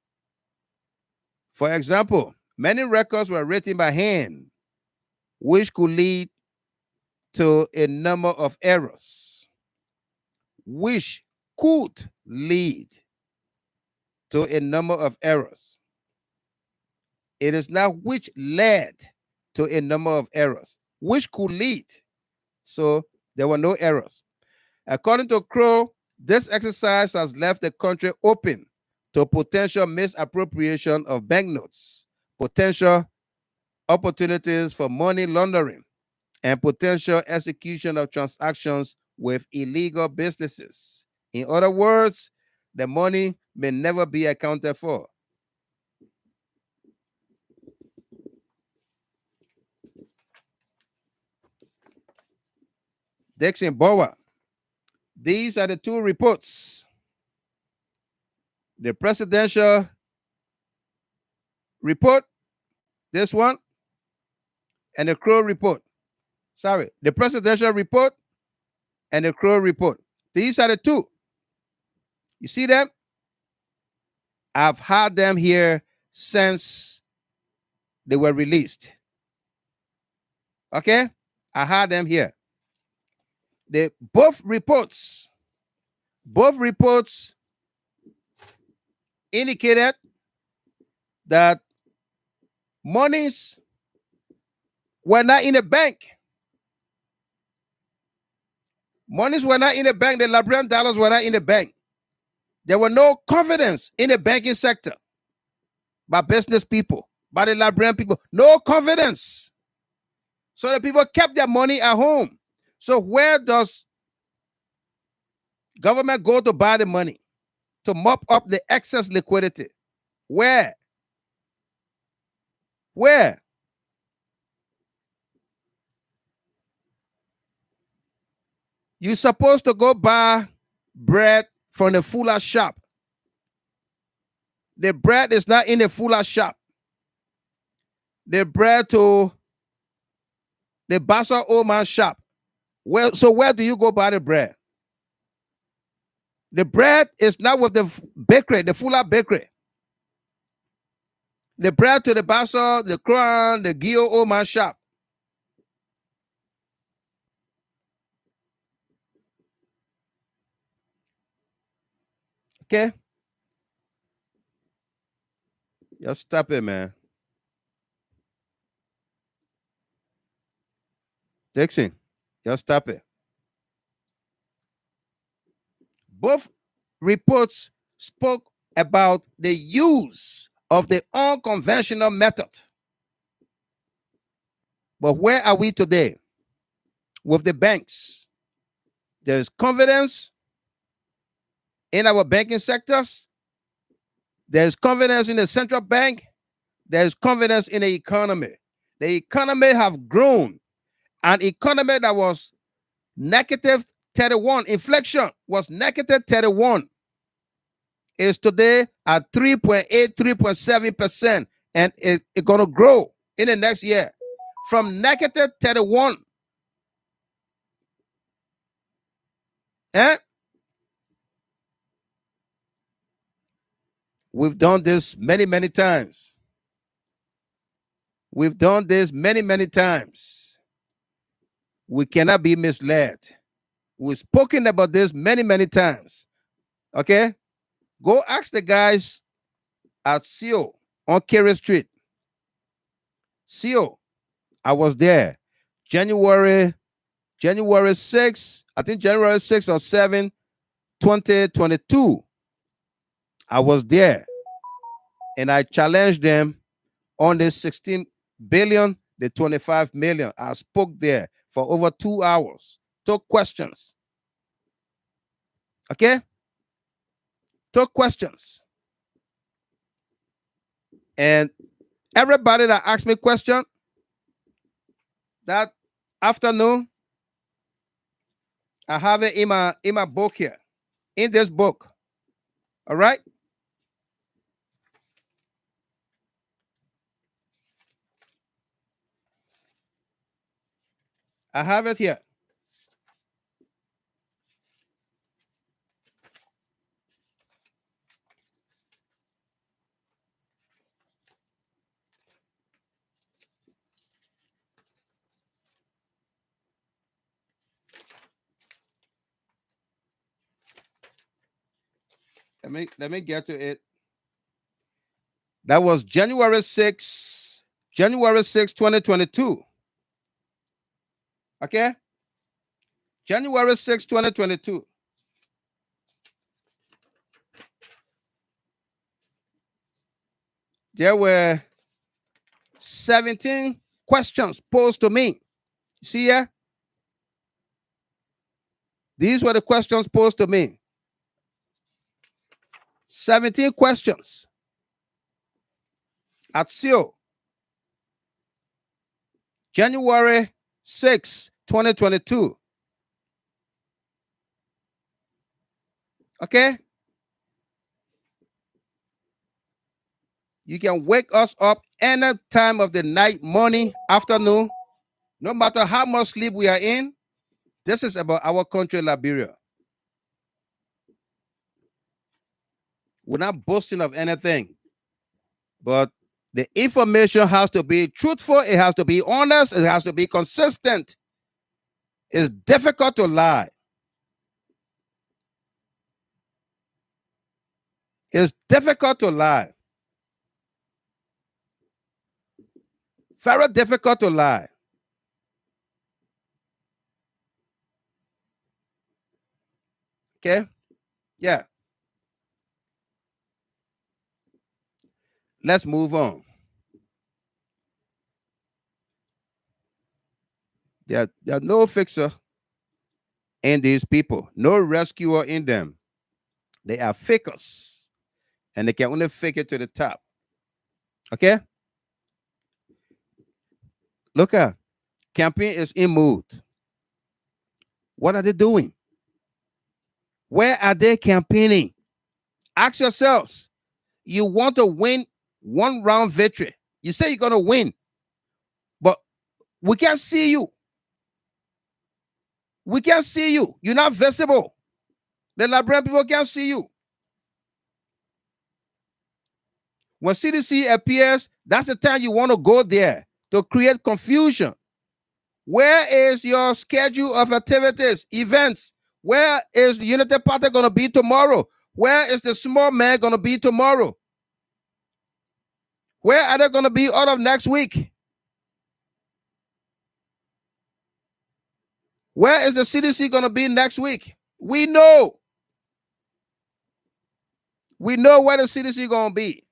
S2: For example, many records were written by hand, which could lead to a number of errors, which could lead to a number of errors. It is not which led to a number of errors, which could lead. So there were no errors. According to Crow, this exercise has left the country open to potential misappropriation of banknotes, potential opportunities for money laundering, and potential execution of transactions with illegal businesses. In other words, the money may never be accounted for. Dixon Bower. These are the two reports. The presidential report, this one, and the Crow report. Sorry, the presidential report and the Crow report. These are the two. You see them? I've had them here since they were released. Okay? I had them here. Both reports indicated that monies were not in the bank. Monies were not in the bank. The Liberian dollars were not in the bank. There were no confidence in the banking sector by business people, by the Liberian people. No confidence. So the people kept their money at home. So where does government go to buy the money? To mop up the excess liquidity? Where? Where? You're supposed to go buy bread from the fuller shop. The bread is not in the fuller shop. The bread to the Bassa old man shop. Well, so where do you go buy the bread? The bread is not with the bakery, the fuller bakery. The bread to the Bassa, the Crown, the Gio old man shop. Okay? Just stop it, man. Dixon, just stop it. Both reports spoke about the use of the unconventional method. But where are we today? With the banks. There's confidence in our banking sectors. There's confidence in the central bank. There's confidence in the economy. The economy have grown. An economy that was negative 31, inflation was negative 31, is today at 3.8, 3.7%, and it's going to grow in the next year from negative 31. We've done this many, many times. We've done this many, many times. We cannot be misled. We've spoken about this many, many times. Okay? Go ask the guys at CO on Kerry Street. CO, I was there. January 6th, I think January 6th or 7, 2022. I was there. And I challenged them on the 16 billion the 25 million. I spoke there for over 2 hours. Took questions. Okay? Took questions. And everybody that asked me question that afternoon, I have it in my book here. In this book. All right? I have it here. Let me get to it. That was January 6, 2022. Okay? January 6, 2022. There were 17 questions posed to me. See here? These were the questions posed to me. 17 questions. At Seal. January 6, 2022. Okay? You can wake us up any time of the night, morning, afternoon, no matter how much sleep we are in. This is about our country, Liberia. We're not boasting of anything, but the information has to be truthful. It has to be honest. It has to be consistent. It's difficult to lie. It's difficult to lie. Very difficult to lie. Okay? Yeah. Let's move on. There are no fixer in these people, no rescuer in them. They are fakers, and they can only fake it to the top. Okay? Look at campaign is in mood. What are they doing? Where are they campaigning? Ask yourselves. You want to win one round victory. You say you're going to win, but we can't see you. We can't see you. You're not visible. The Liberian people can't see you. When CDC appears, that's the time you want to go there to create confusion. Where is your schedule of activities, events? Where is the Unity Party going to be tomorrow? Where is the small man going to be tomorrow? Where are they going to be all of next week? Where is the CDC going to be next week? We know. We know where the CDC is going to be.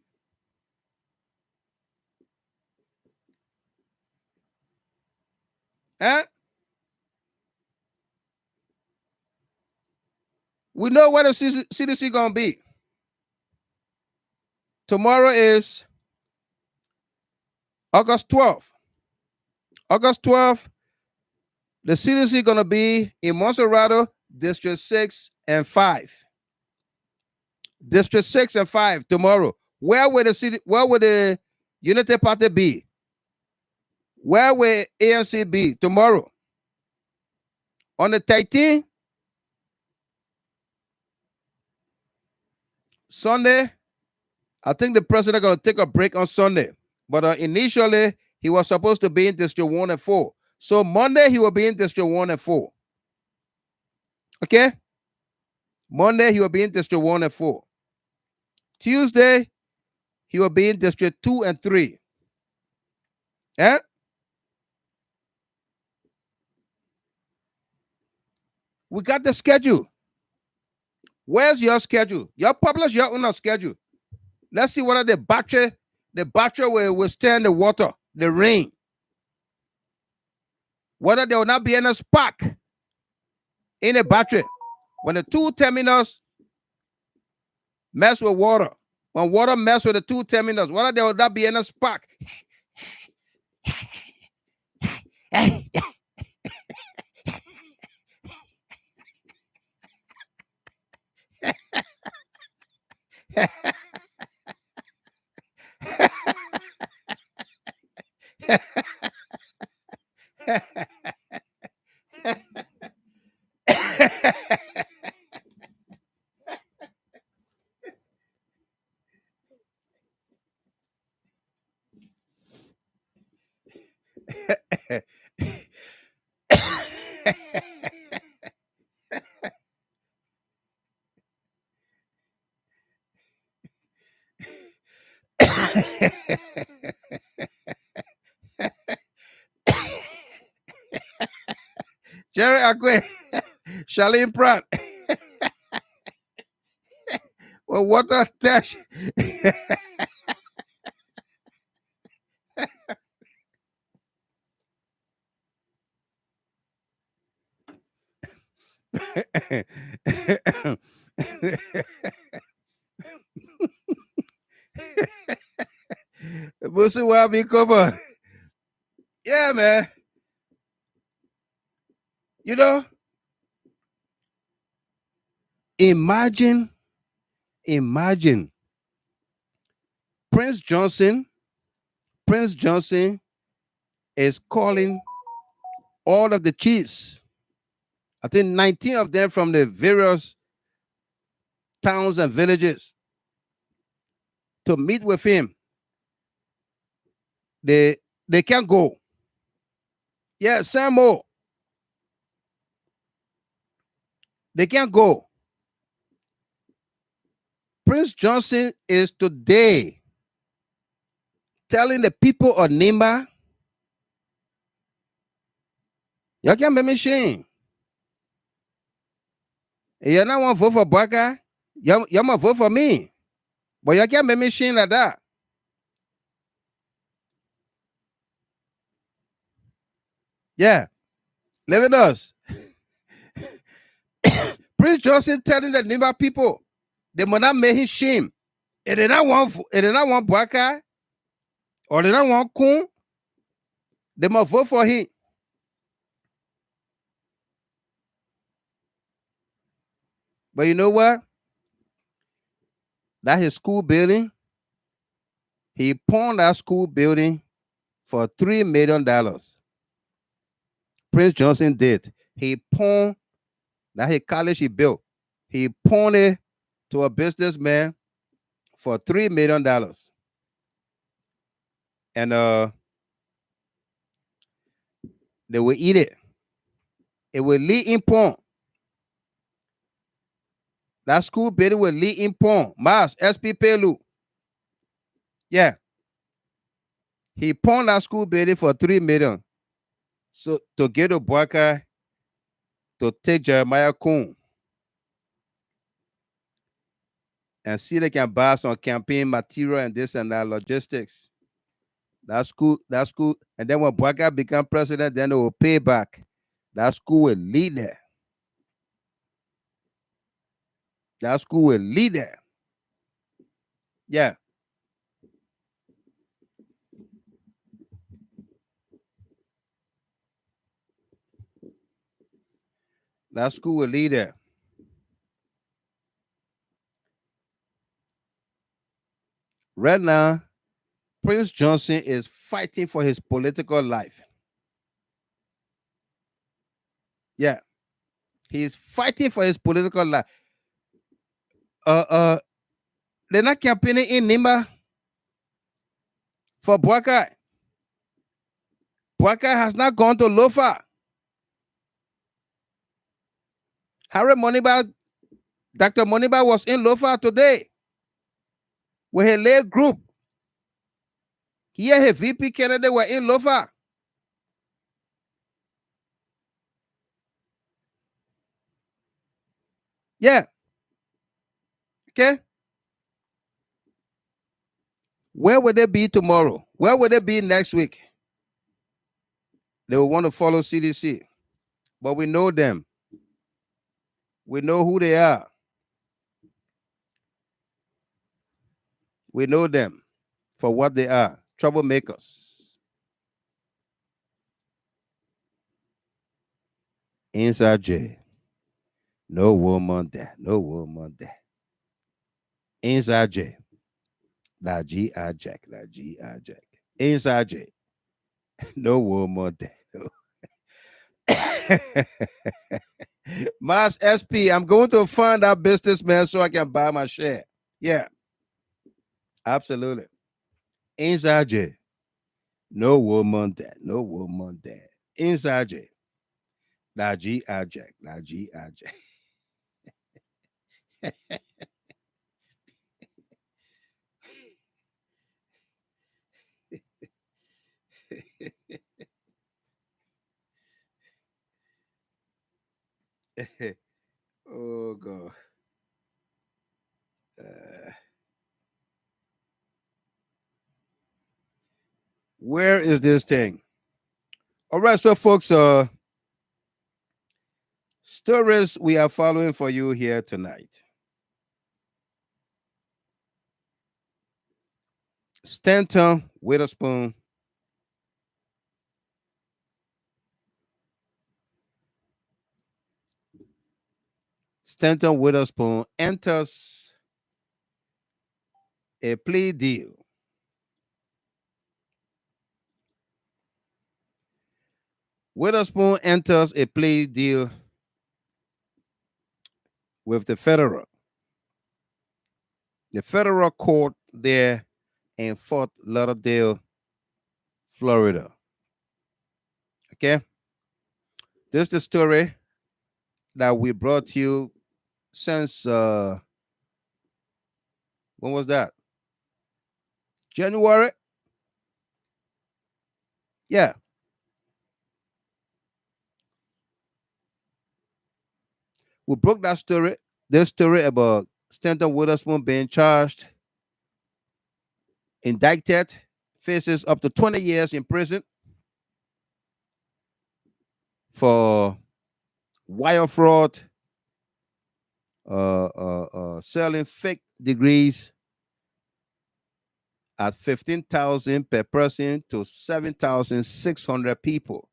S2: Huh? We know where the CDC going to be. Tomorrow is August 12th. August 12th, the CDC going to be in MONSTERRADO, District 6 and 5. District 6 and 5 tomorrow. Where will the Unity Party be? Where will ANC be tomorrow? On the 13th, Sunday, I think the president going to take a break on Sunday. But initially, he was supposed to be in District 1 and 4. So Monday, he will be in District 1 and 4. Okay? Monday, he will be in District 1 and 4. Tuesday, he will be in District 2 and 3. Eh? We got the schedule. Where's your schedule? You publish your own schedule. Let's see whether the battery will withstand the water, the rain. whether there will not be any spark in the battery. When the two terminals mess with water, when water mess with the two terminals, whether there will not be any spark. Jerry Akwe, Charlene Pratt. Well, what a dash. Busu Wabi Koba. Yeah, man. You know, imagine Prince Johnson is calling all of the chiefs, I think 19 of them from the various towns and villages, to meet with him. They can't go. Yeah, Samo. They can't go. Prince Johnson is today telling the people of Nimba, you can't make me shame. You not want to vote for Baka, you might vote for me. But you can't make me shame like that. Yeah. Live with us. Prince Johnson telling the Nimba people they must not make him shame. If they don't want Baka or they don't want Kun, they must vote for him. But you know what? That his school building, he pawned that school building for $3 million. Prince Johnson did. He pawned that his college he built. He pawned it to a businessman for $3 million. And they will eat it. It will lead in pawn. That school building will lead in pawn. Mas, SP Pelu. Yeah. He pawned that school building for $3 million. So to get a Bwaka to take Jeremiah Kun and see they can buy some campaign material and this and that, logistics. That school, and then when Bwaka become president, then they will pay back. That school will lead there. That school will lead there. Yeah. That school will lead there. Right now, Prince Johnson is fighting for his political life. Yeah. He's fighting for his political life. They're not campaigning in Nimba for Bwaka. Bwaka has not gone to Lofa. Harry Moniba, Dr. Moniba was in Lofa today with her lay group. Here, her VP candidate were in Lofa. Yeah. Okay. Where will they be tomorrow? Where will they be next week? They will want to follow CDC. But we know them. We know who they are. We know them for what they are. Troublemakers. Inside jail. No woman there. No woman there. Inside jail. La G.I. Jack. La G.I. Jack. Inside jail. No woman there. No. Mas SP, I'm going to fund that businessman so I can buy my share. Yeah. Absolutely. Inside jail. No woman there. No woman there. Inside jail. La G.I. Jack. La G.I. Jack. Oh God. Where is this thing? All right, so folks, stories we are following for you here tonight. Stanton Witherspoon. Stanton Witherspoon enters a plea deal. Witherspoon enters a plea deal with the federal court there in Fort Lauderdale, Florida. Okay. This is the story that we brought you since when was that? January? Yeah. We broke that story. This story about Stanton Witherspoon being charged, indicted, faces up to 20 years in prison for wire fraud, selling fake degrees at 15,000 per person to 7,600 people,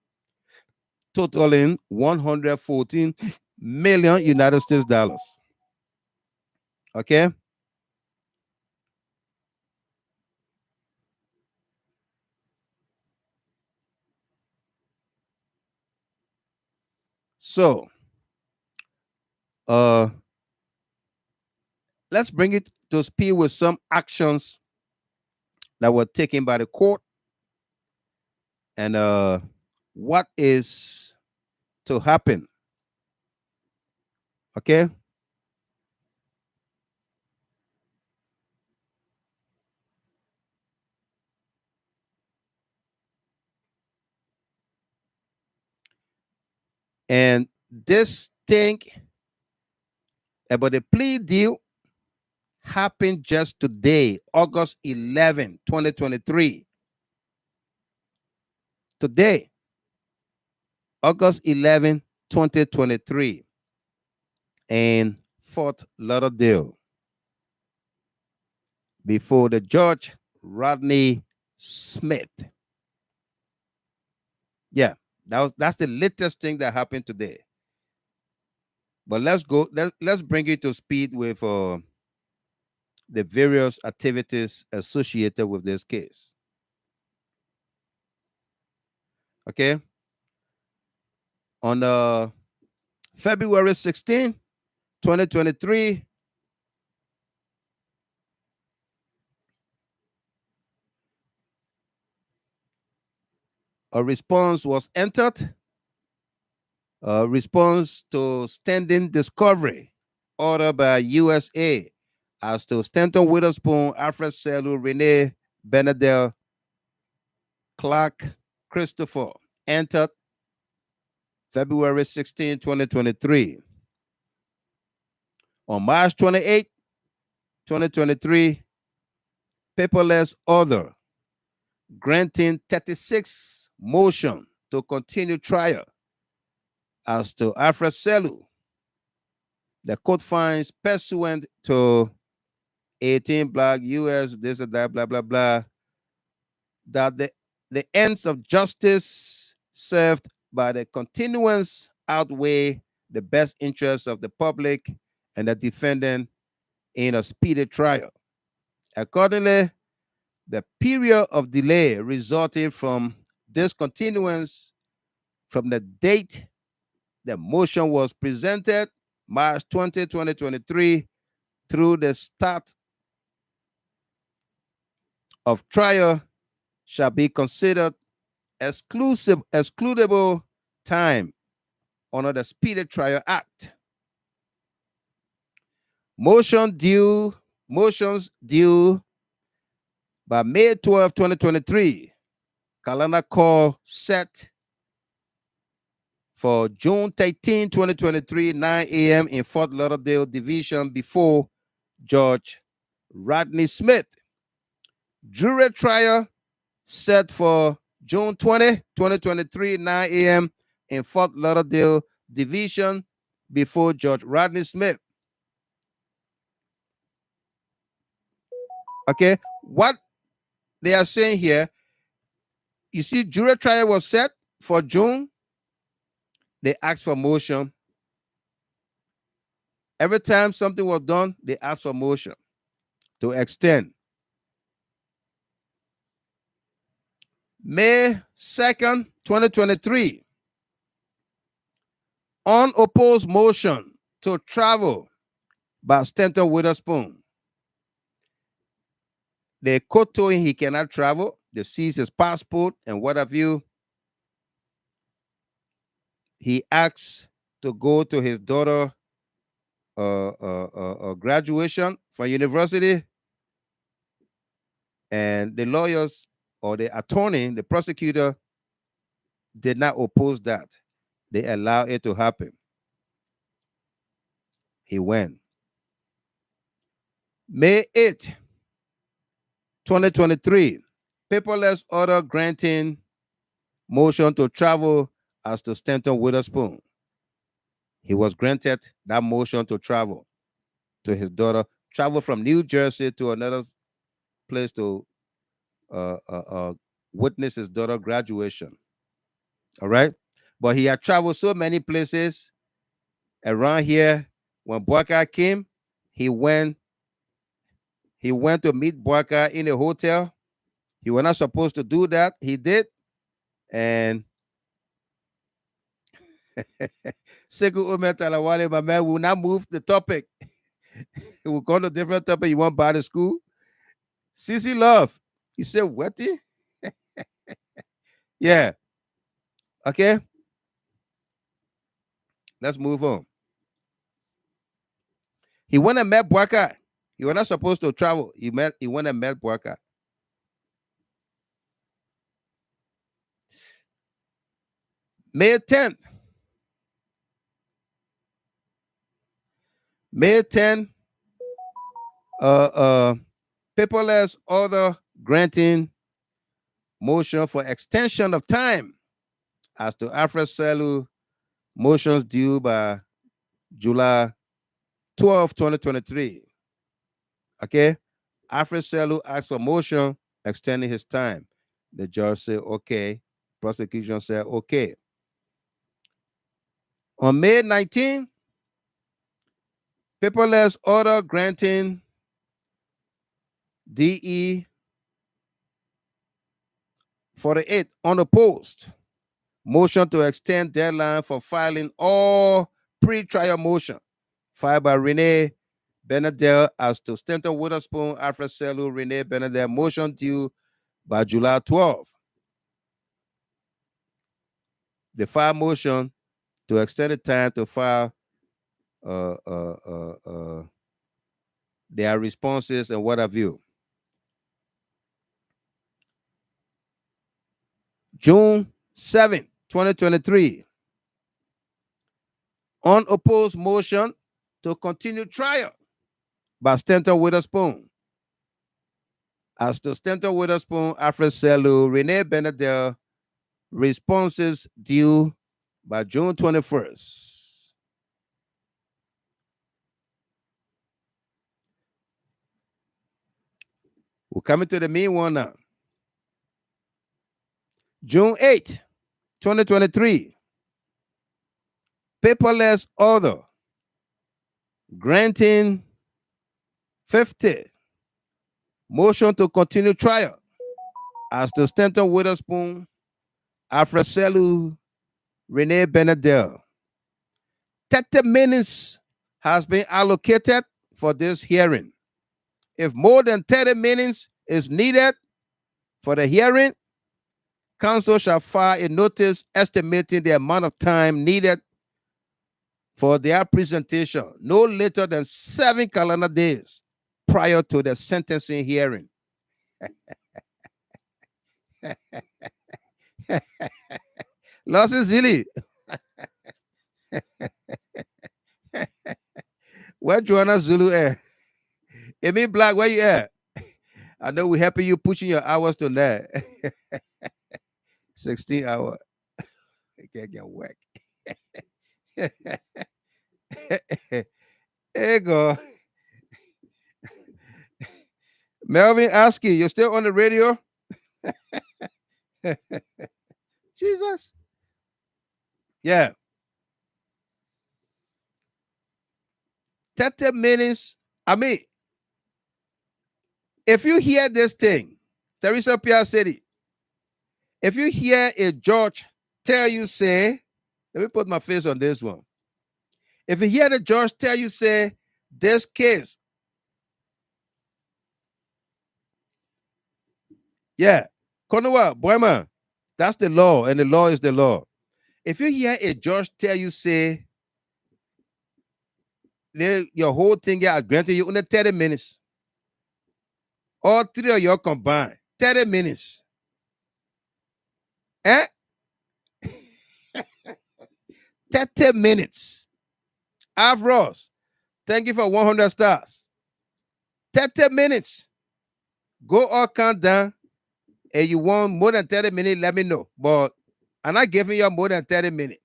S2: totaling 114 million United States dollars. Okay. So, let's bring it to speed with some actions that were taken by the court and what is to happen. Okay. And this thing about the plea deal happened just today, August 11, 2023. Today, August 11, 2023, in Fort Lauderdale, before the Judge Rodney Smith. Yeah, that's the latest thing that happened today. But let's bring it to speed with the various activities associated with this case. Okay. On February 16, 2023, a response was entered. A response to standing discovery ordered by USA as to Stanton Witherspoon, Alfred Selou, Renee Benedel, Clark Christopher, entered February 16, 2023. On March 28, 2023, paperless order granting 36 motion to continue trial. As to Alfred Selu, the court finds pursuant to 18 black US, this and that, blah, blah, blah, that the ends of justice served by the continuance outweigh the best interests of the public and the defendant in a speedy trial. Accordingly, the period of delay resulting from discontinuance from the date the motion was presented, March 20, 2023, through the start of trial shall be considered excludable time under the Speedy Trial Act. Motions due by May 12, 2023. Calendar call set for June 13, 2023, 9 a.m. in Fort Lauderdale Division before Judge Rodney Smith. Jury trial set for June 20, 2023, 9 a.m. in Fort Lauderdale Division before Judge Rodney Smith. Okay, what they are saying here, you see, jury trial was set for June. They asked for motion. Every time something was done, they asked for motion to extend. May 2nd, 2023, unopposed motion to travel by Stanton Witherspoon. The court told him he cannot travel. They seized his passport and what have you. He asked to go to his daughter graduation from university, and the lawyers or the attorney, the prosecutor, did not oppose that. They allowed it to happen. He went. May 8th, 2023, paperless order granting motion to travel as to Stanton Witherspoon. He was granted that motion to travel to his daughter, travel from New Jersey to another place to witness his daughter graduation. All right. But he had traveled so many places around here. When Boyka came, he went to meet Boyka in a hotel. He was not supposed to do that. He did. And Sekou Omer Talawale, my man, will not move the topic. We'll go to a different topic. You want by the school? Sissy Love. He said, what? Yeah. Okay. Let's move on. He went and met Boyka. He was not supposed to travel. He went and met Boyka. May 10th. May 10th. Paperless order granting motion for extension of time as to Alfred Selu, motions due by July 12, 2023. Okay. Alfred Selu asked for motion extending his time. The judge said, okay. Prosecution said, okay. On May 19, paperless order granting DE 48 unopposed motion to extend deadline for filing all pre-trial motion filed by Renee Benadel as to Stanton Witherspoon, Alfred Selu, Renee Benadel, motion due by July 12. The file motion to extend the time to file their responses and what have you. June 7, 2023. Unopposed motion to continue trial by Stanton Witherspoon. As to Stanton Witherspoon, Alfred Selu, Renee Benadel, Responses due by June 21st. We're coming to the main one now. June 8th, 2023. Paperless order granting 50 motion to continue trial as to Stanton Witherspoon, Alfred Selu, Renee Benedell. 30 minutes has been allocated for this hearing. If more than 30 minutes is needed for the hearing, counsel shall file a notice estimating the amount of time needed for their presentation no later than 7 calendar days prior to the sentencing hearing. Lost Zilly. Where Joanna Zulu at? Amy Black, where you at? I know we're helping you pushing your hours to that. 16 hours. You can't get whack. There you go. Melvin Askey, you're still on the radio? Jesus. Yeah. 30 minutes. I mean, if you hear this thing, Teresa Pierre City, if you hear a judge tell you, say, let me put my face on this one. If you hear the judge tell you, say, this case, yeah, Konowa, Boyman, that's the law, and the law is the law. If you hear a judge tell you, say, your whole thing get granted you under 30 minutes, all 3 of you combined, 30 minutes. Eh? 30 minutes. Avros, thank you for 100 stars. 30 minutes. Go all count down. And you want more than 30 minutes, let me know. But I'm not giving you more than 30 minutes.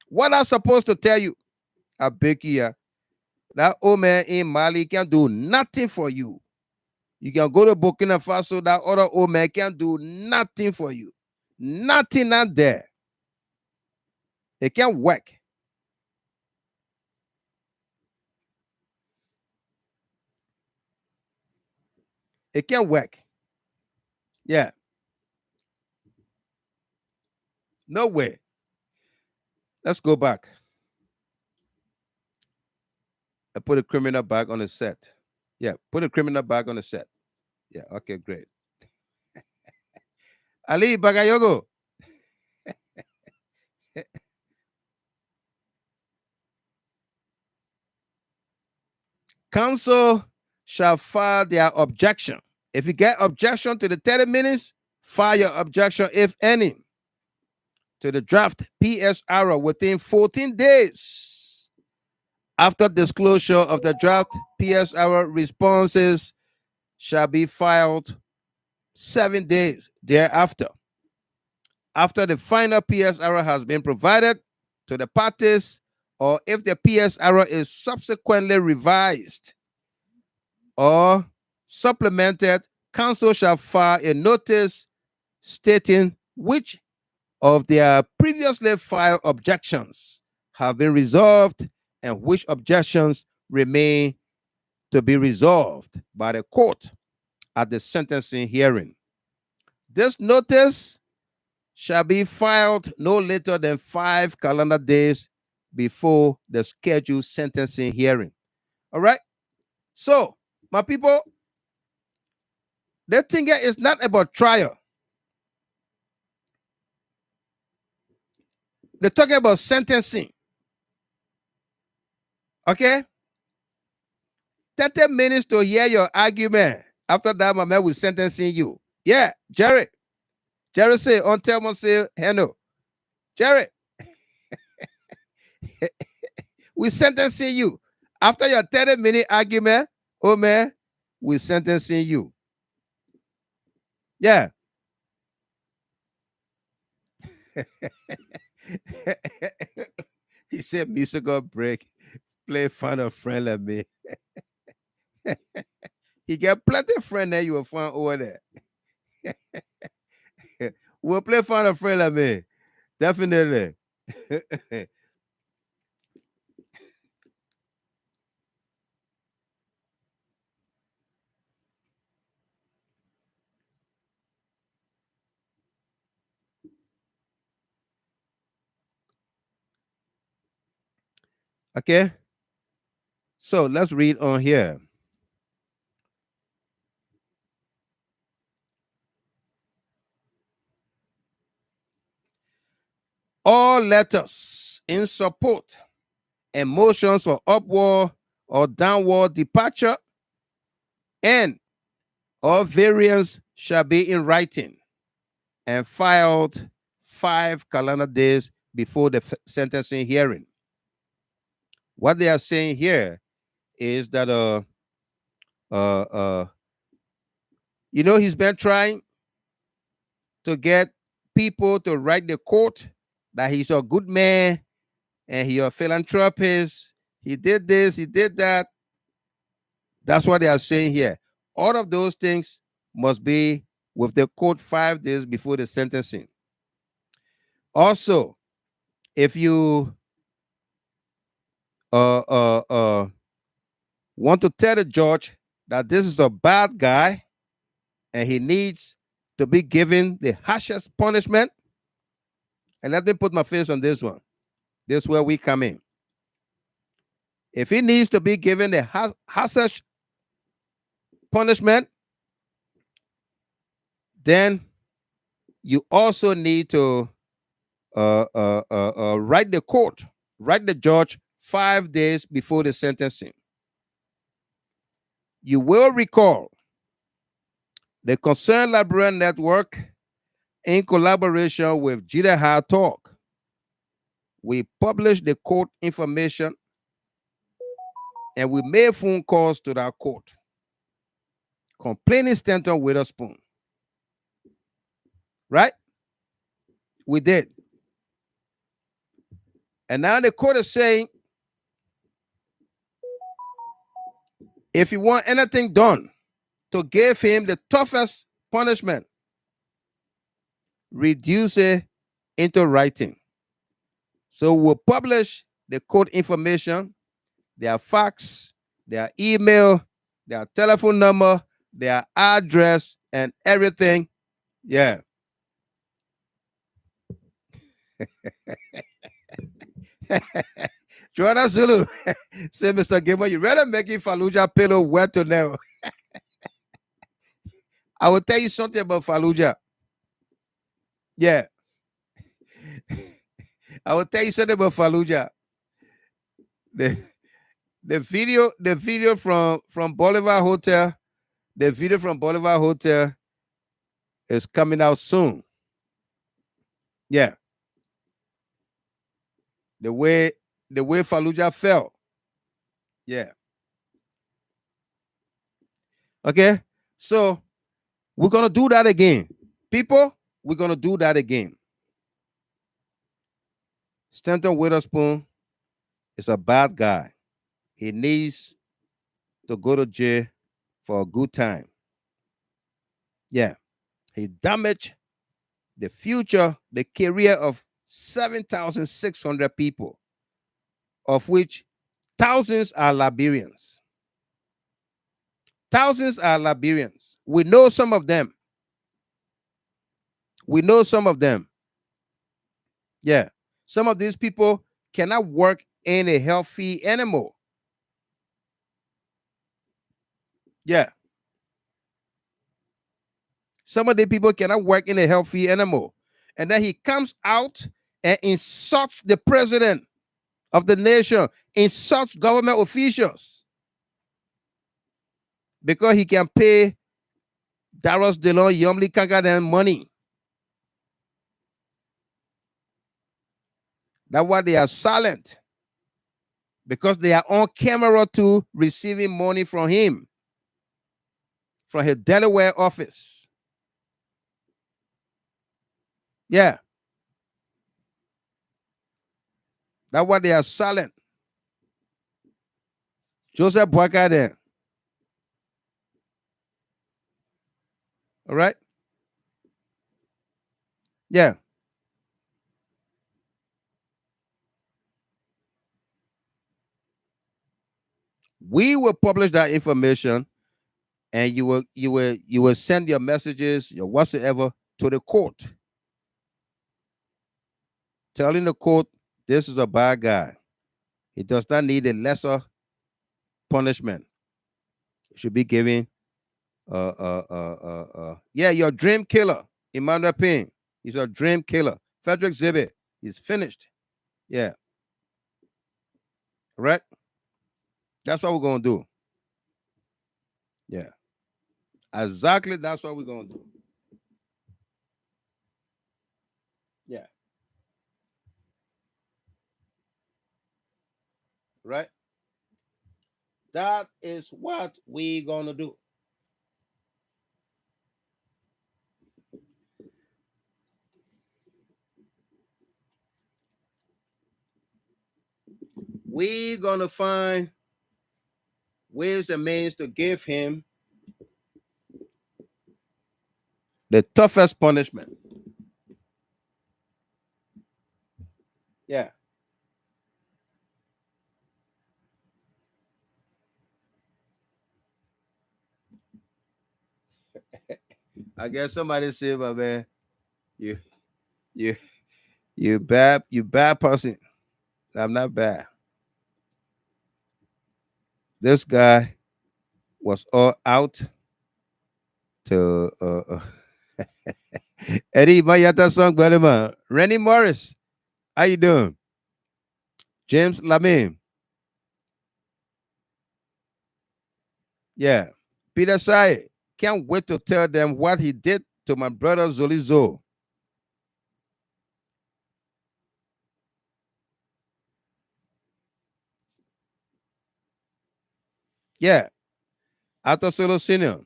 S2: What I'm supposed to tell you? I beg you. That old man in Mali can do nothing for you. You can go to Burkina Faso, that other old man can do nothing for you. Nothing not there. It can't work. It can't work. Yeah. No way. Let's go back. I put a criminal back on the set. Yeah, put a criminal back on the set. Yeah, okay, great. Ali Bagayogo. Counsel shall file their objection. If you get objection to the 30 minutes, file your objection, if any, to the draft PSR within 14 days. After disclosure of the draft PSR, responses shall be filed 7 days thereafter. After the final PSR has been provided to the parties, or if the PSR is subsequently revised or supplemented, counsel shall file a notice stating which of their previously filed objections have been resolved and which objections remain to be resolved by the court at the sentencing hearing. This notice shall be filed no later than 5 calendar days before the scheduled sentencing hearing. All right? So, my people, the thing here is not about trial. They're talking about sentencing. Okay? 30 minutes to hear your argument. After that, my man will sentencing you. Yeah, Jerry. Jerry say, on tell me, say, hello. Jerry. We sentencing you. After your 30-minute argument, oh man, we sentencing you. Yeah. He said musical break. Play find a friend like me. He got plenty of friends that you will find over there. We'll play find a friend like me. Definitely. Okay. So let's read on here. All letters in support and motions for upward or downward departure and all variance shall be in writing and filed 5 calendar days before the sentencing hearing. What they are saying here is that he's been trying to get people to write the court that he's a good man and he's a philanthropist. He did this, he did that. That's what they are saying here. All of those things must be with the court 5 days before the sentencing. Also, if you want to tell the judge that this is a bad guy and he needs to be given the harshest punishment, and let me put my face on this one. This is where we come in. If he needs to be given the harshest punishment, then you also need to write the judge 5 days before the sentencing. You will recall the Concerned Liberian Network, in collaboration with Jida Talk, we published the court information and we made phone calls to that court complaining Stanton Witherspoon. Right? We did. And now the court is saying, if you want anything done to give him the toughest punishment, reduce it into writing. So we'll publish the court information, their fax, their email, their telephone number, their address, and everything. Yeah. Joanna Zulu say, Mr. Gilmore, you rather making Fallujah pillow wet to know. I will tell you something about Fallujah. Yeah. I will tell you something about Fallujah. The video from Bolivar Hotel, the video from Bolivar Hotel is coming out soon. Yeah. The way Fallujah fell. Yeah. Okay. So we're gonna do that again. People, we're gonna do that again. Stanton Witherspoon is a bad guy. He needs to go to jail for a good time. Yeah. He damaged the future, the career of 7,600 people, of which thousands are Liberians. Thousands are Liberians. We know some of them. We know some of them. Yeah. Some of these people cannot work in a healthy animal. Yeah. Some of the people cannot work in a healthy animal. And then he comes out and insults the president of the nation, insults government officials because he can pay Darius DeLon Yomli Kangaden money. That's why they are silent, because they are on camera too, receiving money from him, from his Delaware office. Yeah. That's why they are silent. Joseph Boyka there. All right? Yeah. We will publish that information, and you will send your messages, your whatsoever, to the court, telling the court this is a bad guy. He does not need a lesser punishment. He should be given yeah, your dream killer, Emmanuel Payne. He's a dream killer. Frederick Zibby, he's finished. Yeah. Right? That's what we're gonna do. Yeah. Exactly, that's what we're gonna do. Yeah. Right? That is what we're gonna do. We're gonna find ways and means to give him the toughest punishment. Yeah. I guess somebody said, my man, you bad person. I'm not bad. This guy was all out to Eddie Mayata song, brother man. Rennie Morris, how you doing? James Lamine. Yeah. Peter Sai, can't wait to tell them what he did to my brother Zolizo. Yeah. After Solo Senior,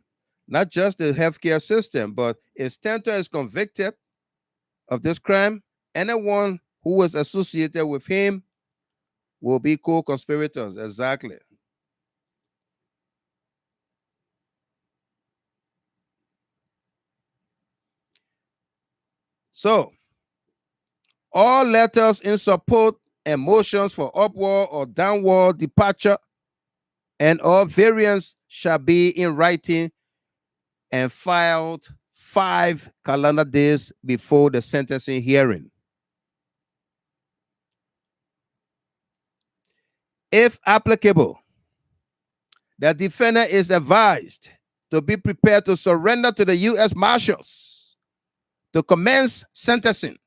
S2: not just the healthcare system, but if Stanton is convicted of this crime, anyone who was associated with him will be co-conspirators. Exactly. So, all letters in support and motions for upward or downward departure and all variants shall be in writing and filed 5 calendar days before the sentencing hearing. If applicable, the defendant is advised to be prepared to surrender to the U.S. Marshals to commence sentencing.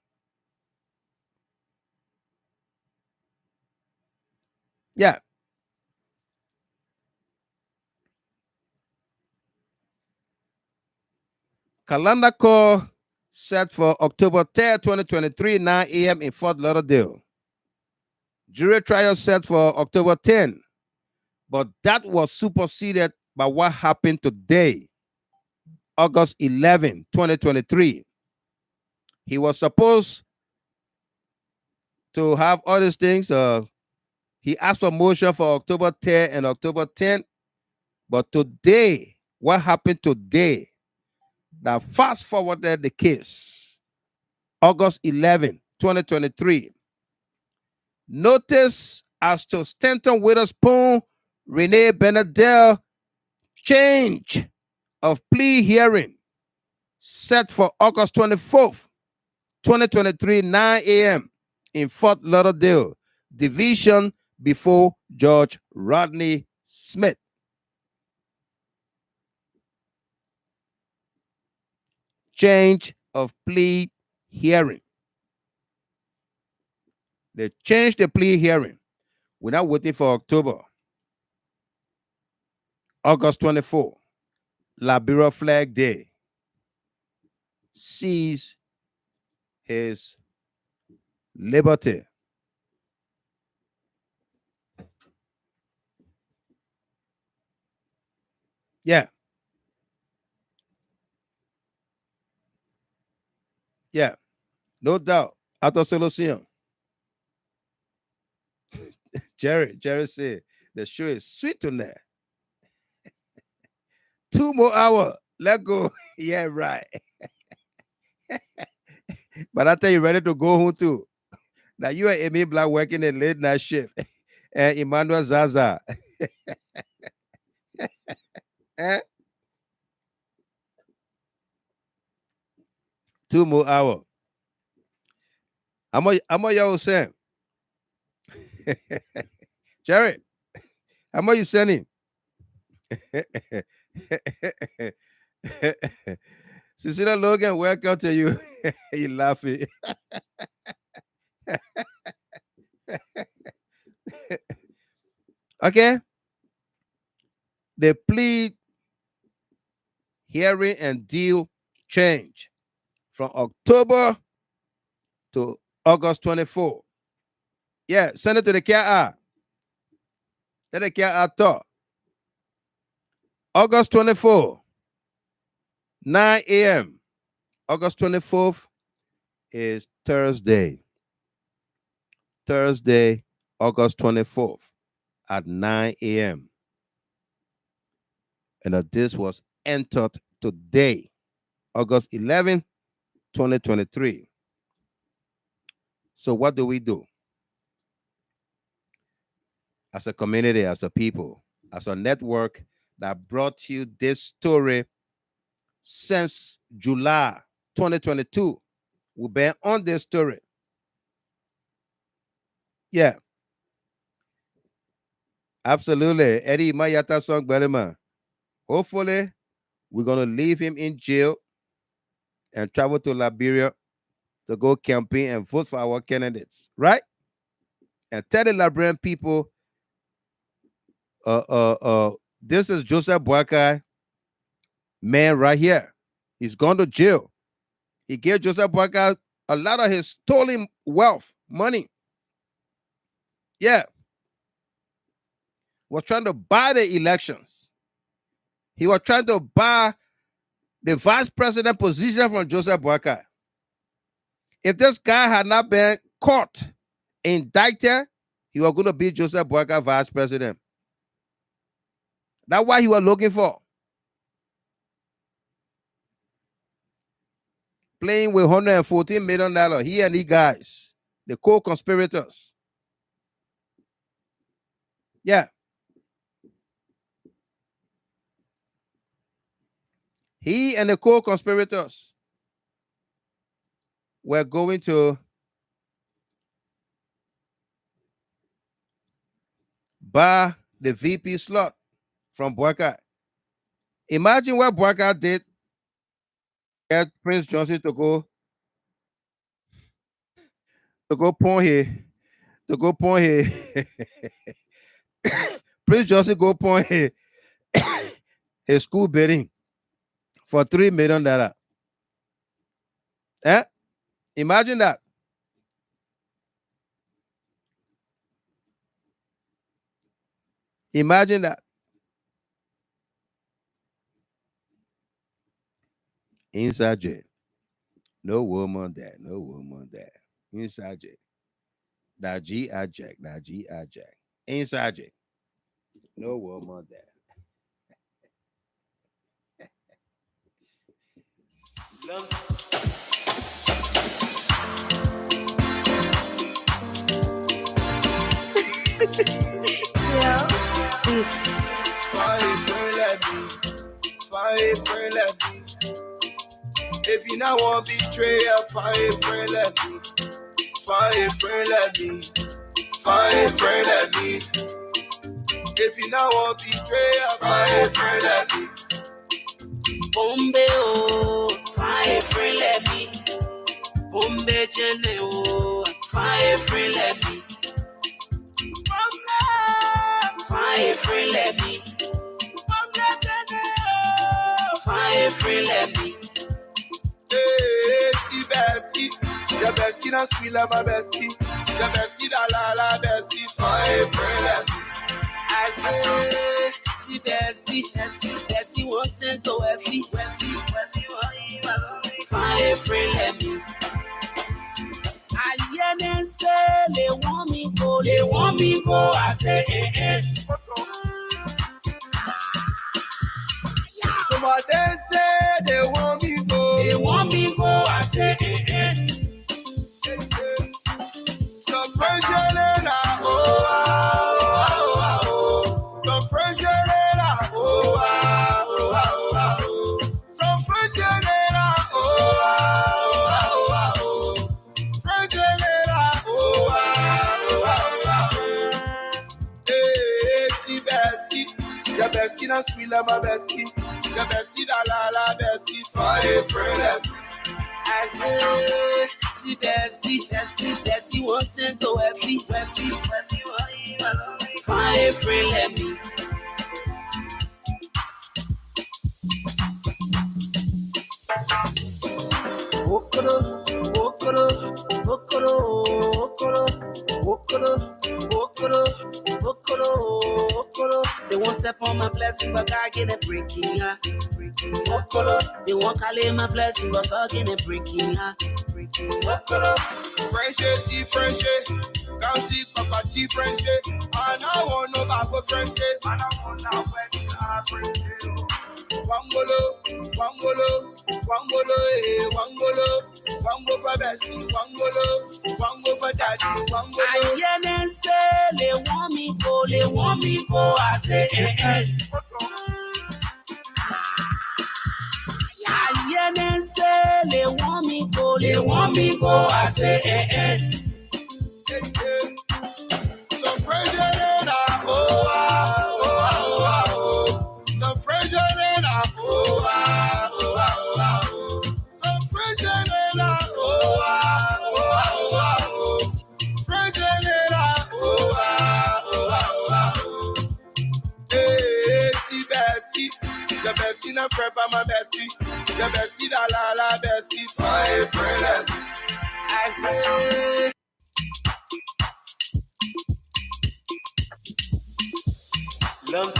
S2: Yeah. Calendar call set for October 3rd, 2023, 9 a.m. in Fort Lauderdale. Jury trial set for October 10, but that was superseded by what happened today, August 11, 2023. He was supposed to have all these things. He asked for motion for October 10 and October 10, but today, what happened today, that fast forwarded the case, August 11, 2023. Notice as to Stanton Witherspoon, Renee Benadell, change of plea hearing set for August 24th, 2023, 9 a.m. in Fort Lauderdale, division before Judge Rodney Smith. Change of plea hearing. They changed the plea hearing. We're not waiting for October. August 24, Liberia Flag Day. Seize his liberty. Yeah. Yeah. No doubt. After solution. Jerry said the show is sweet tonight. 2 more hours. Let go. Yeah, right. But I tell you, ready to go home too. Now you and Amy Black working in late night shift. And Emmanuel Zaza. 2 more hours. How much y'all saying? Jerry, how much you sending? Cecilia Logan, welcome to you. You laughing. Okay. The plea hearing and deal change from October to August 24. Yeah, send it to the KR. Let the KR talk. August 24, 9 a.m. August 24th is Thursday. Thursday, August 24th at 9 a.m. And this was entered today, August 11, 2023. So what do we do? As a community, as a people, as a network that brought you this story since July 2022. We've been on this story. Yeah. Absolutely. Eddie Mayata song, Berima. Hopefully, we're going to leave him in jail and travel to Liberia to go campaign and vote for our candidates, right? And tell the Liberian people, this is Joseph Boakai, man right here. He's gone to jail. He gave Joseph Boakai a lot of his stolen wealth, money. Yeah. Was trying to buy the elections. He was trying to buy the vice president position from Joseph Boakai. If this guy had not been caught, indicted, he was going to be Joseph Boakai vice president. That's what he was looking for. Playing with $114 million. He and the guys, the co-conspirators. Yeah. He and the co-conspirators were going to buy the VP slot from Boakai. Imagine what Boakai did. Get Prince Johnson to go pawn here. Prince Johnson go pawn his school bidding for $3 million. Imagine that. Imagine that. Inside jail. No woman there. No woman there. Inside jail. That G.I. Jack. That G.I. Jack. Inside jail. No woman there.
S4: If you not want betrayal, fire friend, let me. Fire friend, let me. Fire friend, let me. If you not want betrayal, fire friend, let me.
S1: Bombe oh, fire friend, let me. Bombe jene oh, fire friend, let me. Fire friend, let me. Fire friend, let me.
S4: Hey, see bestie, the bestie not sweet like my bestie. The bestie da la bestie, fire friend, let me.
S1: I say, see bestie wanting to wealthy. Fire friend, let me. I hear them say they want me go, they want want me go, I say,
S4: Somebody say they want me go.
S1: They want me go, I say,
S4: Some French Jelena, oh, Some French Jelena, oh, Some French Jelena, oh, French Jelena, oh, Hey, see bestie, your bestie not sweet like my bestie. Your bestie la bestie, fine friend.
S1: I say, see bestie, wanting to happy, fine friend, let me.
S4: Okoro.
S1: They won't step on my blessing, but God can breaking her. They won't call in my blessing, but God can breaking her.
S4: French, see French, come see Papa T French, and I want no back for French. Wangolo, Wango for Bessie, Wango for Daddy, Wango.
S1: I hear them say they want me go, I say, I hear them say they want me go, I say,
S4: Some French oh, some French oh, some French Hey, see bestie, the bestie na friend by my bestie, the bestie la bestie, fine friend.
S1: I say. Lump.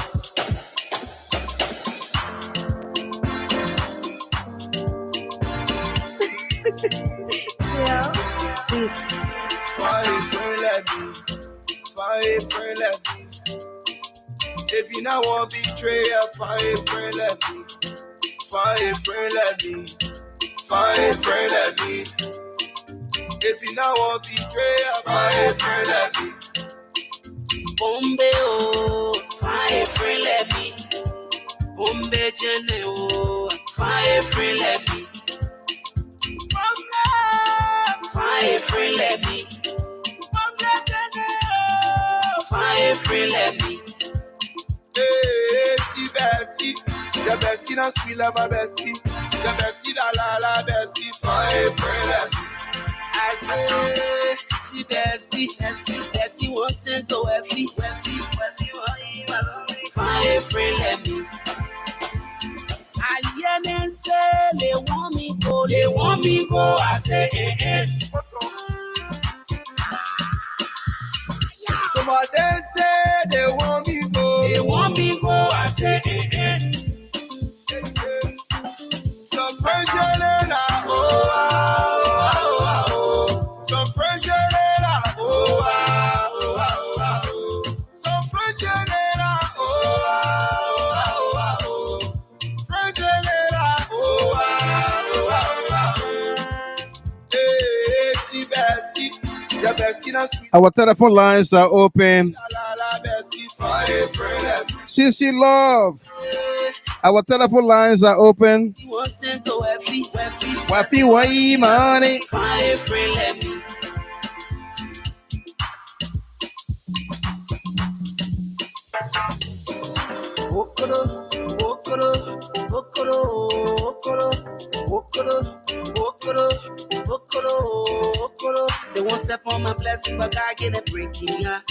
S4: Fine friend, let me. If you not want betrayal, fine friend, let me. Fine friend, let me. If you not want betrayal, fine friend, let me.
S1: Bombe oh, fine friend let me. Bombe jene oh, fine friend let me. Fine friend let me. Bombe jene oh, fine friend let me.
S4: Hey, see bestie, the bestie not sweet like my bestie, the bestie la bestie, fine friend let me.
S1: I say, see bestie, wanting to happy, fine friend let me. I hear them say they want me go, I say,
S4: Somebody say they want me go,
S1: I say,
S4: Some French Jelena, oh, some French Jelena, oh, some French Jelena, oh, French Jelena, oh, hey, see bestie, the bestie not sweet.
S2: Our telephone lines are open.
S4: La bestie, fine friend.
S2: CC Love. Our telephone lines are open.
S1: wanting to happy,
S2: Wafi wai money.
S1: fine friend let me. They won't step on my blessing, but God get it breaking her.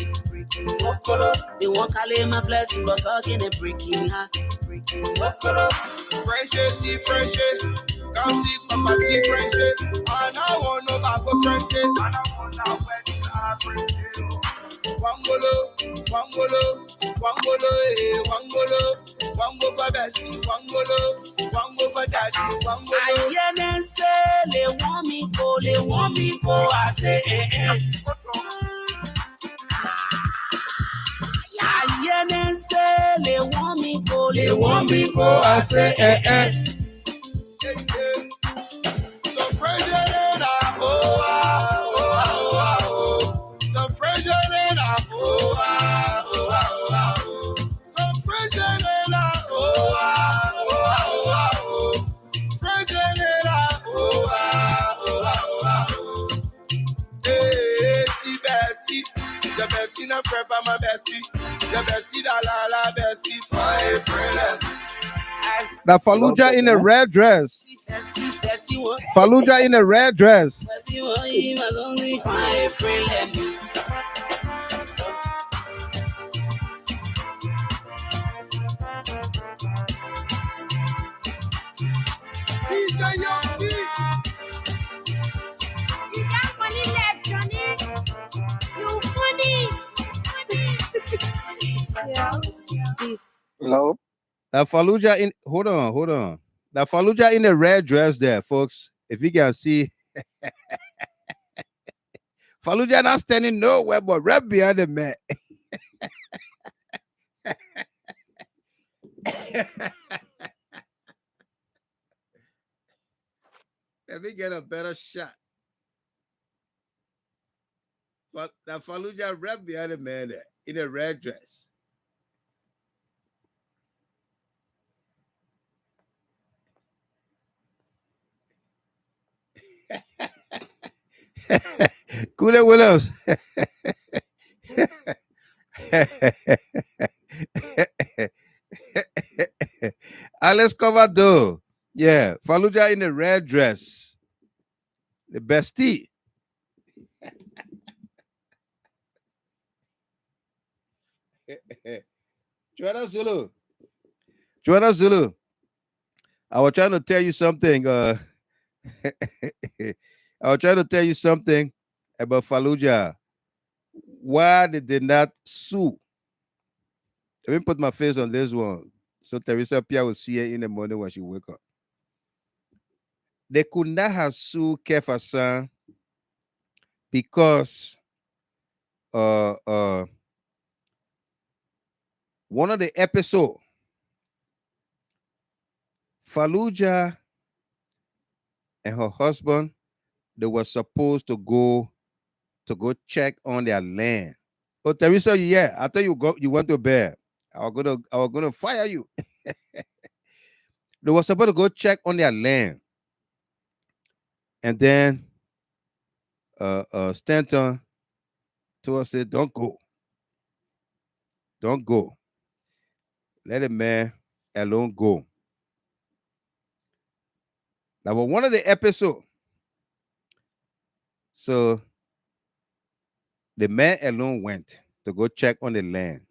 S1: They won't call in my blessing, but God get it breaking her.
S4: French, see French, come see Papa T French, and I want no back for French. Wangolo, Wango for Bessie, Wango for Daddy,
S1: I
S4: Wango.
S1: hear them say they want me go, I say,
S2: they want me go, I say, eh. So French Elena, oh, ah, oh, ah, oh, ah, oh. So French Elena, oh, ah, oh, ah, oh, ah, oh. So French Elena, oh, ah, oh, ah, oh, ah, oh. French Elena, oh, ah, oh, ah, oh, ah, oh. Hey, see bestie, the bestie na prep my bestie, the bestie da la bestie, so hey, friend. Now Fallujah in a red dress. Fallujah in a red dress.
S9: Hello.
S2: Now Fallujah in hold on. Now Fallujah in a red dress there, folks. If you can see, Fallujah not standing nowhere but right behind the man. Let me get a better shot. But now Fallujah right behind the man there in a red dress. Kule Williams. Alex Covado. Yeah, Fallujah in a red dress. The bestie. Joanna Zulu. I was trying to tell you something. I was trying to tell you something about Fallujah. Why they did not sue? Let me put my face on this one so Teresa Pia will see it in the morning when she wake up. They could not have sued Kefasan because one of the episodes, Fallujah and her husband, they were supposed to go check on their land. Oh, Teresa, yeah, I thought you went to bed. I was gonna fire you. They were supposed to go check on their land. And then Stanton told us, don't go. Don't go. Let the man alone go. That was one of the episodes. So the man alone went to go check on the land.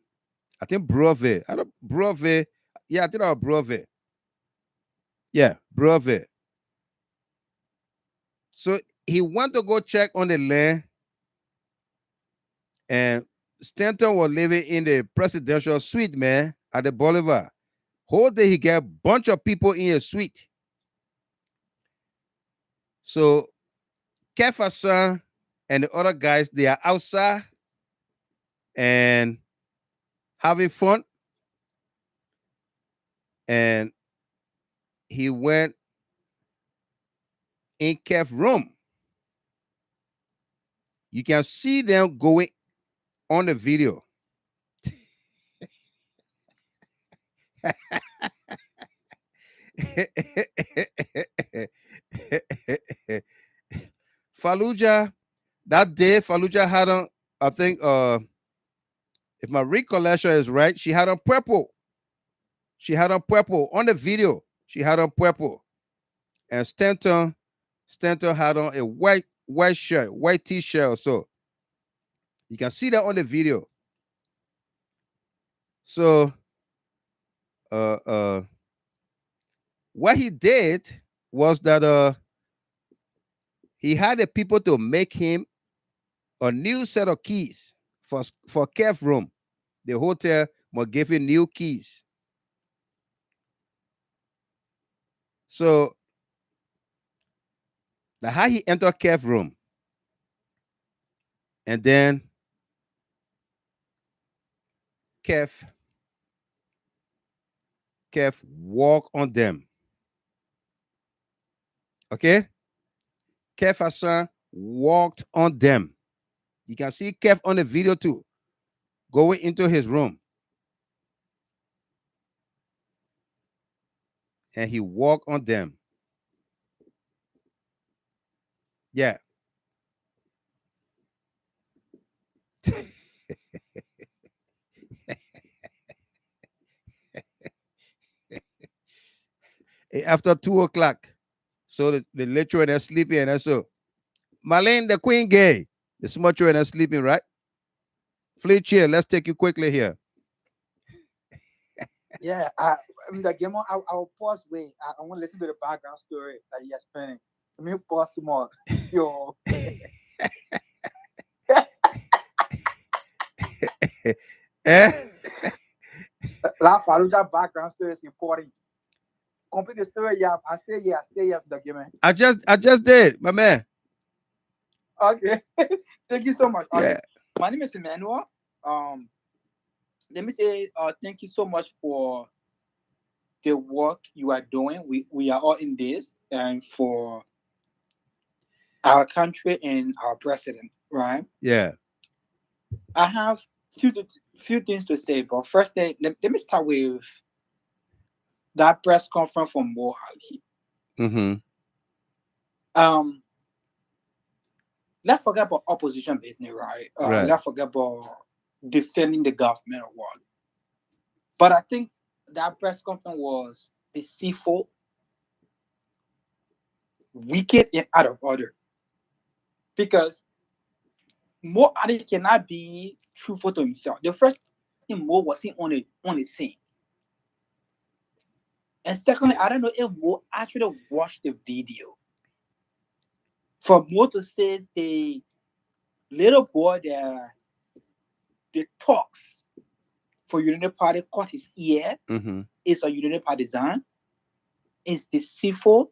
S2: I think Brove. Yeah, I think that was Brove. Yeah, Brove. So he went to go check on the land, and Stanton was living in the presidential suite, man, at the Boulevard. Whole day he got a bunch of people in his suite. So Kefasan and the other guys, they are outside and having fun. And he went in Kef's room. You can see them going on the video. Fallujah, that day, Fallujah had on, I think, if my recollection is right, she had on purple. She had on purple on the video. She had on purple. And Stanton had on a white shirt, white t-shirt. So you can see that on the video. So what he did was that he had the people to make him a new set of keys for Kef's room. The hotel must give him new keys. So that's how he entered Kef's room. And then Kef Kev walk on them. Okay? Kev Hassan walked on them. You can see Kev on the video too, going into his room. And he walked on them. Yeah. After 2 o'clock. So the lecturer they're sleeping, and so Marlene, the queen gay. The small children are sleeping, right? Fleet chair, let's take you quickly here.
S9: Yeah, the game I'll pause. Wait, I want to listen to the background story that you're explaining. Let me pause some more. Yo. La Faruja background story is important. Complete the story. Yeah, I stay here. The game.
S2: I just did, my man.
S9: Okay. Thank you so much. Okay.
S2: Yeah.
S9: My name is Emmanuel. Let me say thank you so much for the work you are doing. We are all in this, and for our country and our president, right?
S2: Yeah.
S9: I have few things to say, but first thing, let me start with that press conference from Mohali.
S2: Mm-hmm.
S9: Let's forget about opposition business, right?
S2: Right.
S9: Let's forget about defending the government or what. But I think that press conference was deceitful, wicked, and out of order. Because Mohali cannot be truthful to himself. The first thing Mo was seen on the scene. And secondly, I don't know if Mo actually watched the video. For Mo to say the little boy that the talks for Unity Party caught his ear is a Unity partisan, is deceitful,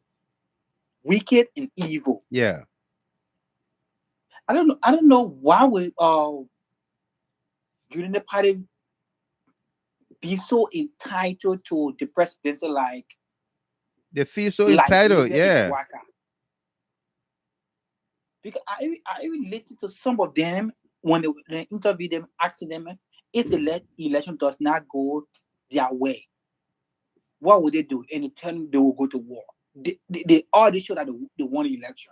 S9: wicked, and evil.
S2: Yeah.
S9: I don't know why we Unity Party be so entitled to the presidency like
S2: they feel so entitled, yeah.
S9: Because I even listened to some of them when they interviewed them, asking them if the election does not go their way, what would they do? And they tell them they will go to war. They already show that they won the election.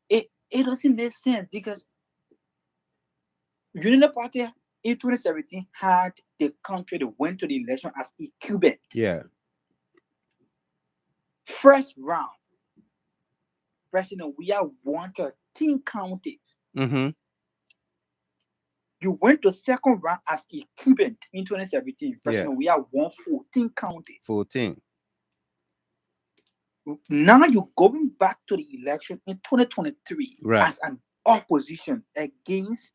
S9: It doesn't make sense because Unity Party in 2017 had the country that went to the election as incumbent.
S2: Yeah.
S9: First round, President WEAH won 13 counties.
S2: Mm-hmm.
S9: You went to second round as incumbent in 2017. President WEAH won 14 counties.
S2: 14.
S9: Now you're going back to the election in 2023 as an opposition against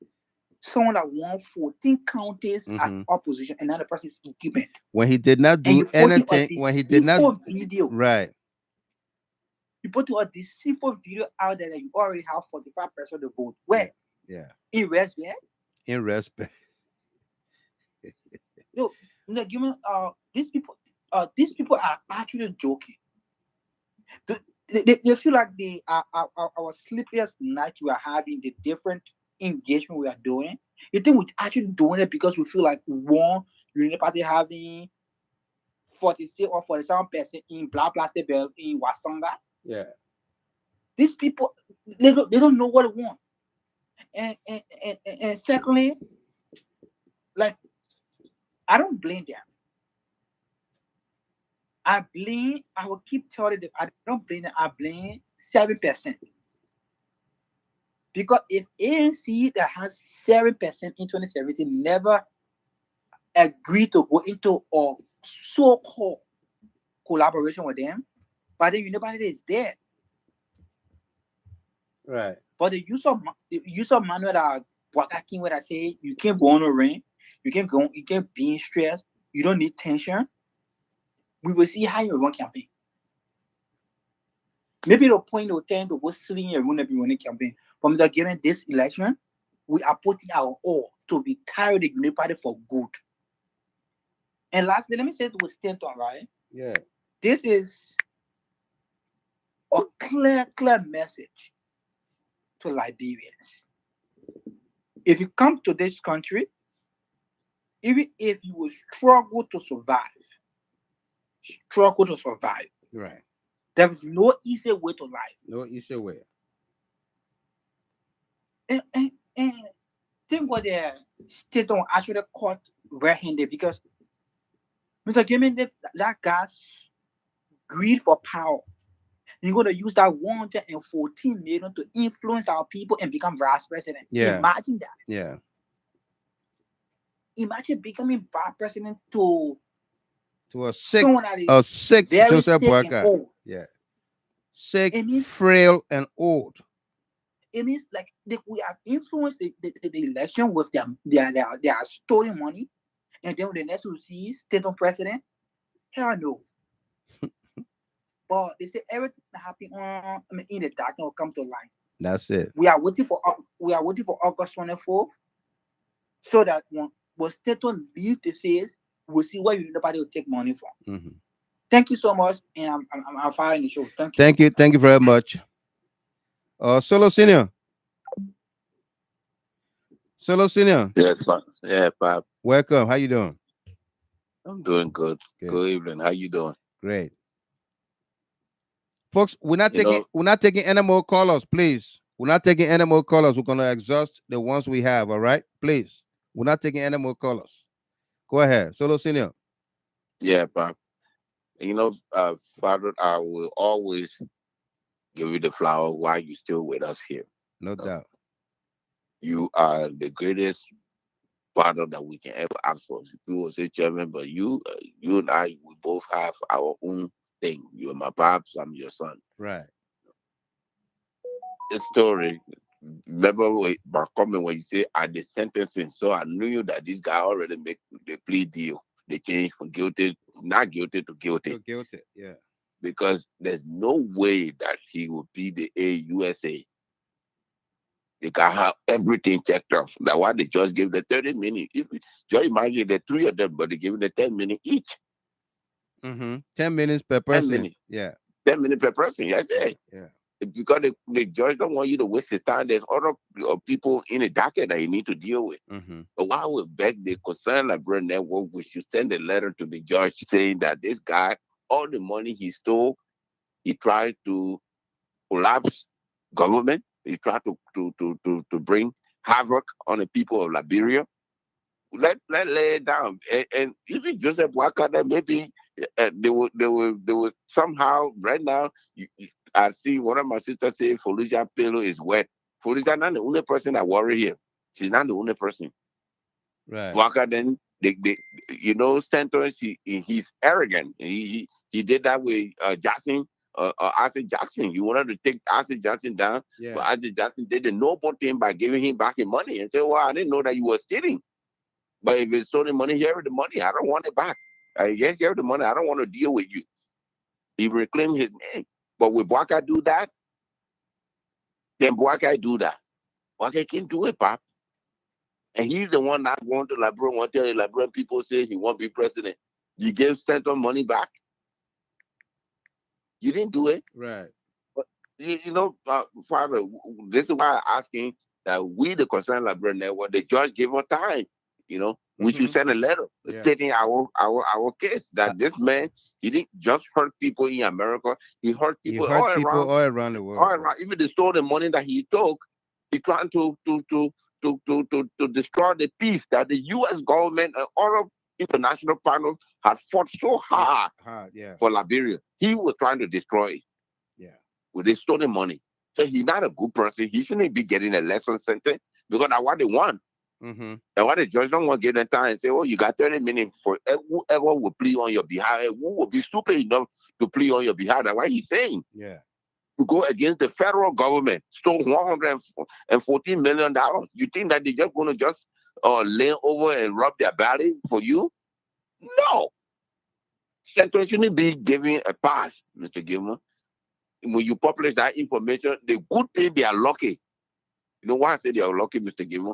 S9: someone that won 14 counties as opposition, and now the person is incumbent.
S2: When he did not do anything, when he did not
S9: video.
S2: Right.
S9: You put a deceitful video out there that you already have 45% of the vote. Where?
S2: Yeah.
S9: In respect.
S2: In respect.
S9: Yo, these people are actually joking. They feel like our sleepless night we are having, the different engagement we are doing. You think we're actually doing it because we feel like we want Unity Party having 46 or 47% in blah blah state in Wasonga?
S2: Yeah.
S9: These people they don't know what they want. And secondly, like I don't blame them. I will keep telling them I don't blame them. I blame 7%. Because if ANC that has 7% in 2017 never agreed to go into a so-called collaboration with them, but then nobody is there.
S2: Right.
S9: But the use of manual that Wakakin where I say you can't go on a rain, you can't be in stress, you don't need tension. We will see how you run campaign. Maybe the point of time to go sitting here won't be running campaign. From the given this election, we are putting our all to retire the Unity Party for good. And lastly, let me say it with Stanton, right?
S2: Yeah.
S9: This is a clear message to Liberians. If you come to this country, even if you will struggle to survive,
S2: right?
S9: There is no easy way to life.
S2: No easy way.
S9: And think what the state on actually caught red-handed, because Mr. Gimme, that guy's greed for power. You're going to use that 114 million to influence our people and become vice president.
S2: Yeah.
S9: Imagine that.
S2: Yeah.
S9: Imagine becoming vice president to
S2: a sick,
S9: sick
S2: Joseph
S9: sick
S2: Boyka. Yeah. Sick, frail, and old.
S9: It means like we have influenced the election with their stolen money, and then when the next will see state on president, hell no. But they say everything that happened in the dark will come to light.
S2: That's it.
S9: We are waiting for August 24th, so that when Stanton leave the face, we'll see where nobody will take money from.
S2: Mm-hmm.
S9: Thank you so much, and I'm firing the show.
S2: Thank you. Thank you very much. Solo Senior.
S10: Yes, Bob.
S2: Welcome. How you doing?
S10: I'm doing good. Good evening. How you doing?
S2: Great. Folks, we're not taking any more callers, please. We're not taking any more callers. We're gonna exhaust the ones we have, all right? Please. We're not taking any more callers. Go ahead. Solo Senior.
S10: Yeah, Bob. Father, I will always give you the flower while you're still with us here.
S2: No doubt.
S10: You are the greatest father that we can ever ask for. People will say, Chairman, but you and I, we both have our own thing. You're my pops, I'm your son.
S2: Right.
S10: This story, remember my comment when you say at the sentencing, so I knew that this guy already made the plea deal. They changed from not guilty to guilty.
S2: Guilty, yeah.
S10: Because there's no way that he will be the AUSA. They can have everything checked off. That's why they just gave the 30 minutes. Just imagine the three of them, but they give the 10 minutes each.
S2: 10 minutes per person.
S10: 10 minutes.
S2: Yeah.
S10: 10 minutes per person. Yes,
S2: yeah.
S10: Because the judge don't want you to waste his time. There's other people in the docket that you need to deal with. But why we beg the concerned Liberian network, we should send a letter to the judge saying that this guy, all the money he stole, he tried to collapse government. He tried to bring havoc on the people of Liberia. Let lay it down. And even Joseph Boyka, that maybe they will somehow right now. I see one of my sisters say Felicia Pelo is wet. Felicia not the only person that worry here. She's not the only person.
S2: Right.
S10: Boyka then Stanton, he's arrogant. He did that with Jackson. Arthur Jackson, you wanted to take Arthur Jackson down, but Arthur Jackson did the noble thing by giving him back his money and said, well, I didn't know that you were stealing. But if it's stolen money, here is the money. I don't want it back. Here is the money. I don't want to deal with you. He reclaimed his name. But with Boyka do that, then Boyka do that. Boyka can't do it, Pop. And he's the one not going to Liberia, want to tell the Liberian people say he won't be president. You gave Stanton money back. You didn't do it.
S2: Right.
S10: But, Father, this is why I'm asking that we, the concerned Liberian network, the judge gave us time. We should send a letter stating our case that this man, he didn't just hurt people in America, he hurt people, all
S2: around the world.
S10: All around. Even they stole the money that he took, he trying to destroy the peace that the U.S. government and other international panels had fought so hard for Liberia. He was trying to destroy it.
S2: Yeah.
S10: With his stolen money. So he's not a good person. He shouldn't be getting a lesson sentence because that's what they want. And what the judge don't want to give them time and say, oh, you got 30 minutes for whoever will plead on your behalf. Who will be stupid enough to plead on your behalf? That's what he's saying.
S2: Yeah.
S10: To go against the federal government, stole $114 million. You think that they're just going to lay over and rub their belly for you? No. Stanton shouldn't be giving a pass, Mr. Gilmer. When you publish that information, the good thing they are lucky. You know why I say they are lucky, Mr. Gilmer?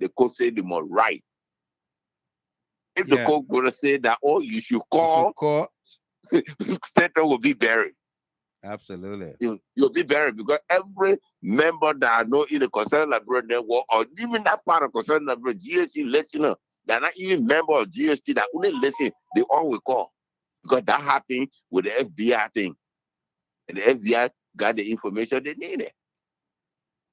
S10: The court said they must write. If the court gonna say that, oh, you should call, Stanton will be buried.
S2: Absolutely.
S10: You'll be buried because every member that I know in the concerned Liberian network, or even that part of concerned Liberian GST listener, they're not even member of GST that only listen, they all will call. Because that happened with the FBI thing. And the FBI got the information they needed.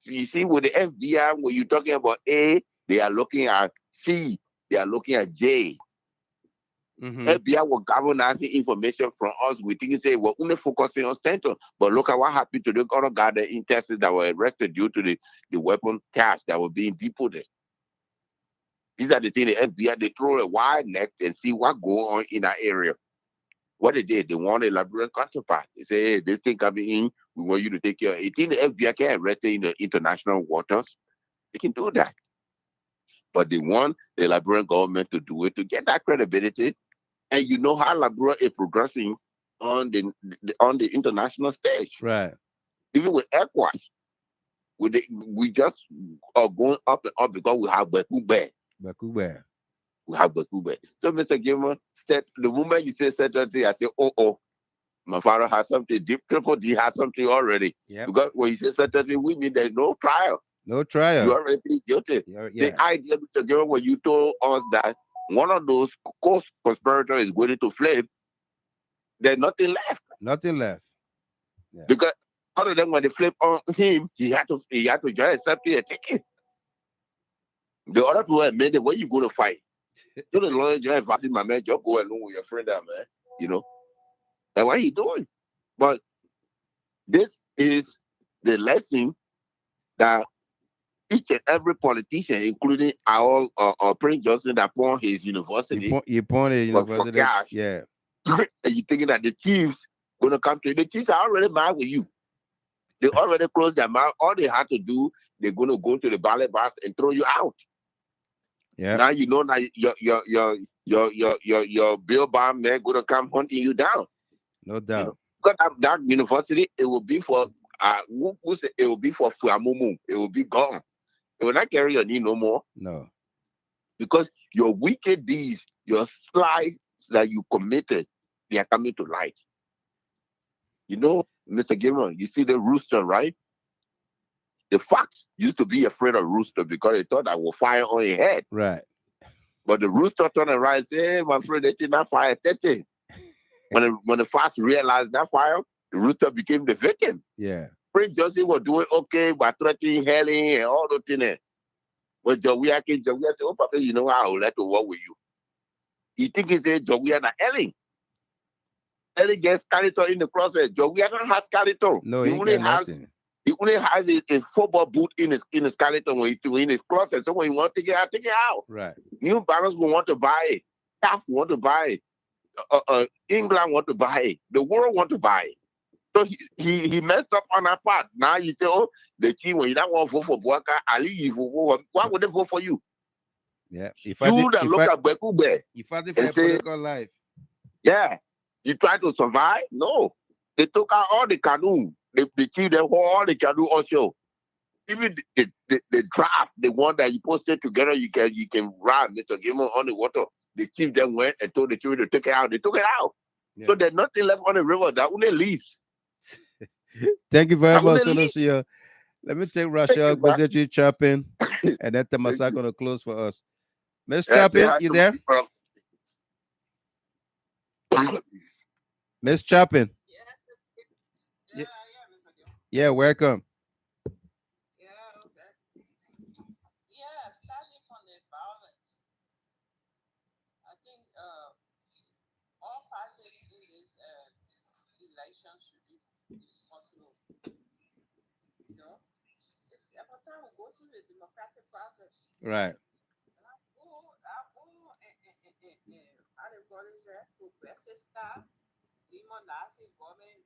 S10: So you see, with the FBI, when you're talking about A, they are looking at C, they are looking at J. FBI will govern us information from us. We think say we're only focusing on Stanton. But look at what happened to the other guys in Texas that were arrested due to the weapon cache that were being deported. These are the things the FBI, they throw a wide net and see what go on in that area. What they did, they want a Liberian counterpart. They say, hey, this thing coming in, we want you to take care of it. You think the FBI can arrest it in the international waters? They can do that. But they want the Liberian government to do it to get that credibility. And you know how Liberia is progressing on the international stage.
S2: Right.
S10: Even with ECOWAS, we just are going up and up because we have Bekube. We have Bekube. So Mr. Gilman said, the moment you say certain thing, I say, oh, my father has something, Triple D has something already.
S2: Yep.
S10: Because when you say certain thing, we mean there's no trial.
S2: No trial.
S10: You already plead guilty. The idea, Mr. Gilman, when you told us that one of those co-conspirators is going to flip, there's nothing left.
S2: Nothing left. Yeah.
S10: Because other than when they flip on him, he had to just accept a ticket. The other people admit it, where you going to fight? So the lawyer just advising my man, just go along with your friend there, man. You know? That's what he doing. But this is the lesson that each and every politician, including our Prince Johnson, that pawned his university.
S2: You pawned his university.
S10: For cash.
S2: Yeah.
S10: And you thinking that the chiefs gonna come to you. The chiefs are already mad with you. They already closed their mouth. All they have to do, they're gonna go to the ballot box and throw you out.
S2: Yeah.
S10: Now you know that your bill bond man gonna come hunting you down.
S2: No doubt. You know?
S10: Because that university, it will be for it will be for Fuamumu. It will be gone. It will not carry your name no more.
S2: No.
S10: Because your wicked deeds, your slides that you committed, they are coming to light. You know, Mr. Gilman, you see the rooster, right? The fox used to be afraid of rooster because they thought I will fire on your head.
S2: Right.
S10: But the rooster turned around and said, hey, my friend, they did not fire 30. When the fox realized that fire, the rooster became the victim.
S2: Yeah.
S10: Prince Joseph was doing okay by threatening, hailing, and all those things. But WEAH said, oh, Papa, you know how I would like to work with you. He think he said, WEAH not Ellen. Ellen gets skeleton in the process. WEAH don't have skeleton.
S2: No, he only
S10: has a football boot in his skeleton when he's in his closet. So when he want to take it out.
S2: Right.
S10: New Balance will want to buy it. CAF want to buy it. England want to buy it. The world want to buy it. So he messed up on that part. Now you say, oh, the team, when you don't want to vote for Bouaka, Ali, you vote. Why would they vote for you?
S2: Yeah.
S10: If I did
S2: political life.
S10: Yeah. You try to survive? No. They took out all the canoe. They killed them all the canoe also. Even the draft, the one that you posted together, you can run, Mr. Gilman, on the water. The chief then went and told the children to take it out. They took it out. Yeah. So there's nothing left on the river. That only leaves.
S2: Thank you very much, Solosia. Let me take Rachel Gbazechi Chapin, and then Tamasa going to close for us. Miss Chapin, you there? Miss Chapin. Yeah, welcome.
S6: Starting from the violence, I think all parties in this election should be responsible. You know, it's about time we go through the democratic process.
S2: Right.
S6: How they call it, progressive stuff, demonizing government,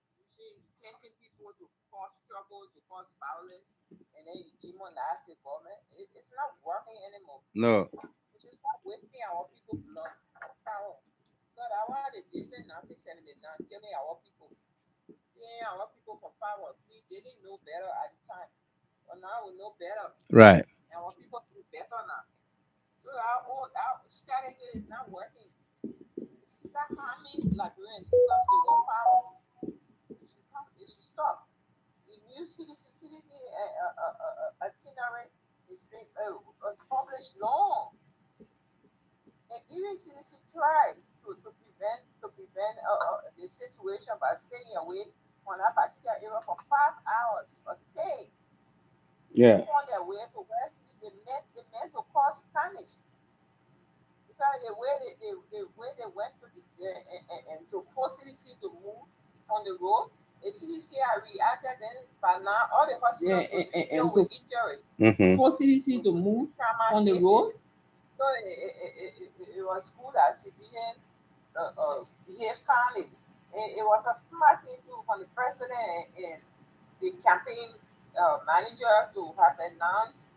S6: painting people to cause trouble, to cause violence, and then you demonize the government. It's not working anymore.
S2: No.
S6: It's just not wasting our people's blood and power. God, I want the days in 1979 killing our people. Killing our people for power. We didn't know better at the time. But now we know better.
S2: Right.
S6: And our people do better now. So I started again, it's not working. Start harming Liberians because they want power. It should stop. The new CDC itinerary is being published long, and even CDC tried to prevent the situation by staying away on that particular area for 5 hours a day.
S2: Yeah.
S6: On their way to West, they meant to cause carnage. Because the way they went to to force CDC to move on the road, the CDC had reacted. Then by now, all the hospitals were with injuries. Force CDC to move on the road. So it was good that citizens behaved calmly. It was a smart thing too from the president and the campaign manager to have announced,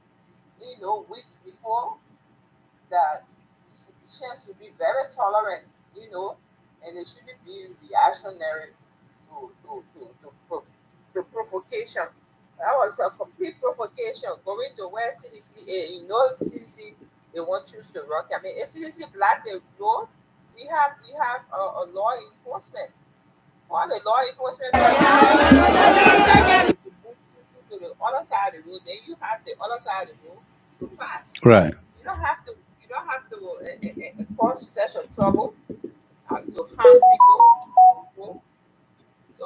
S6: weeks before that citizens should be very tolerant, and they shouldn't be reactionary to provocation. That was a complete provocation going to where CDC, CDC, they won't choose to rock. I mean, if CDC block the road, we have a law enforcement. All the law enforcement to the other side of the road, then you have the other side of the road to pass.
S2: Right.
S6: You don't have to cause such a trouble to harm people. So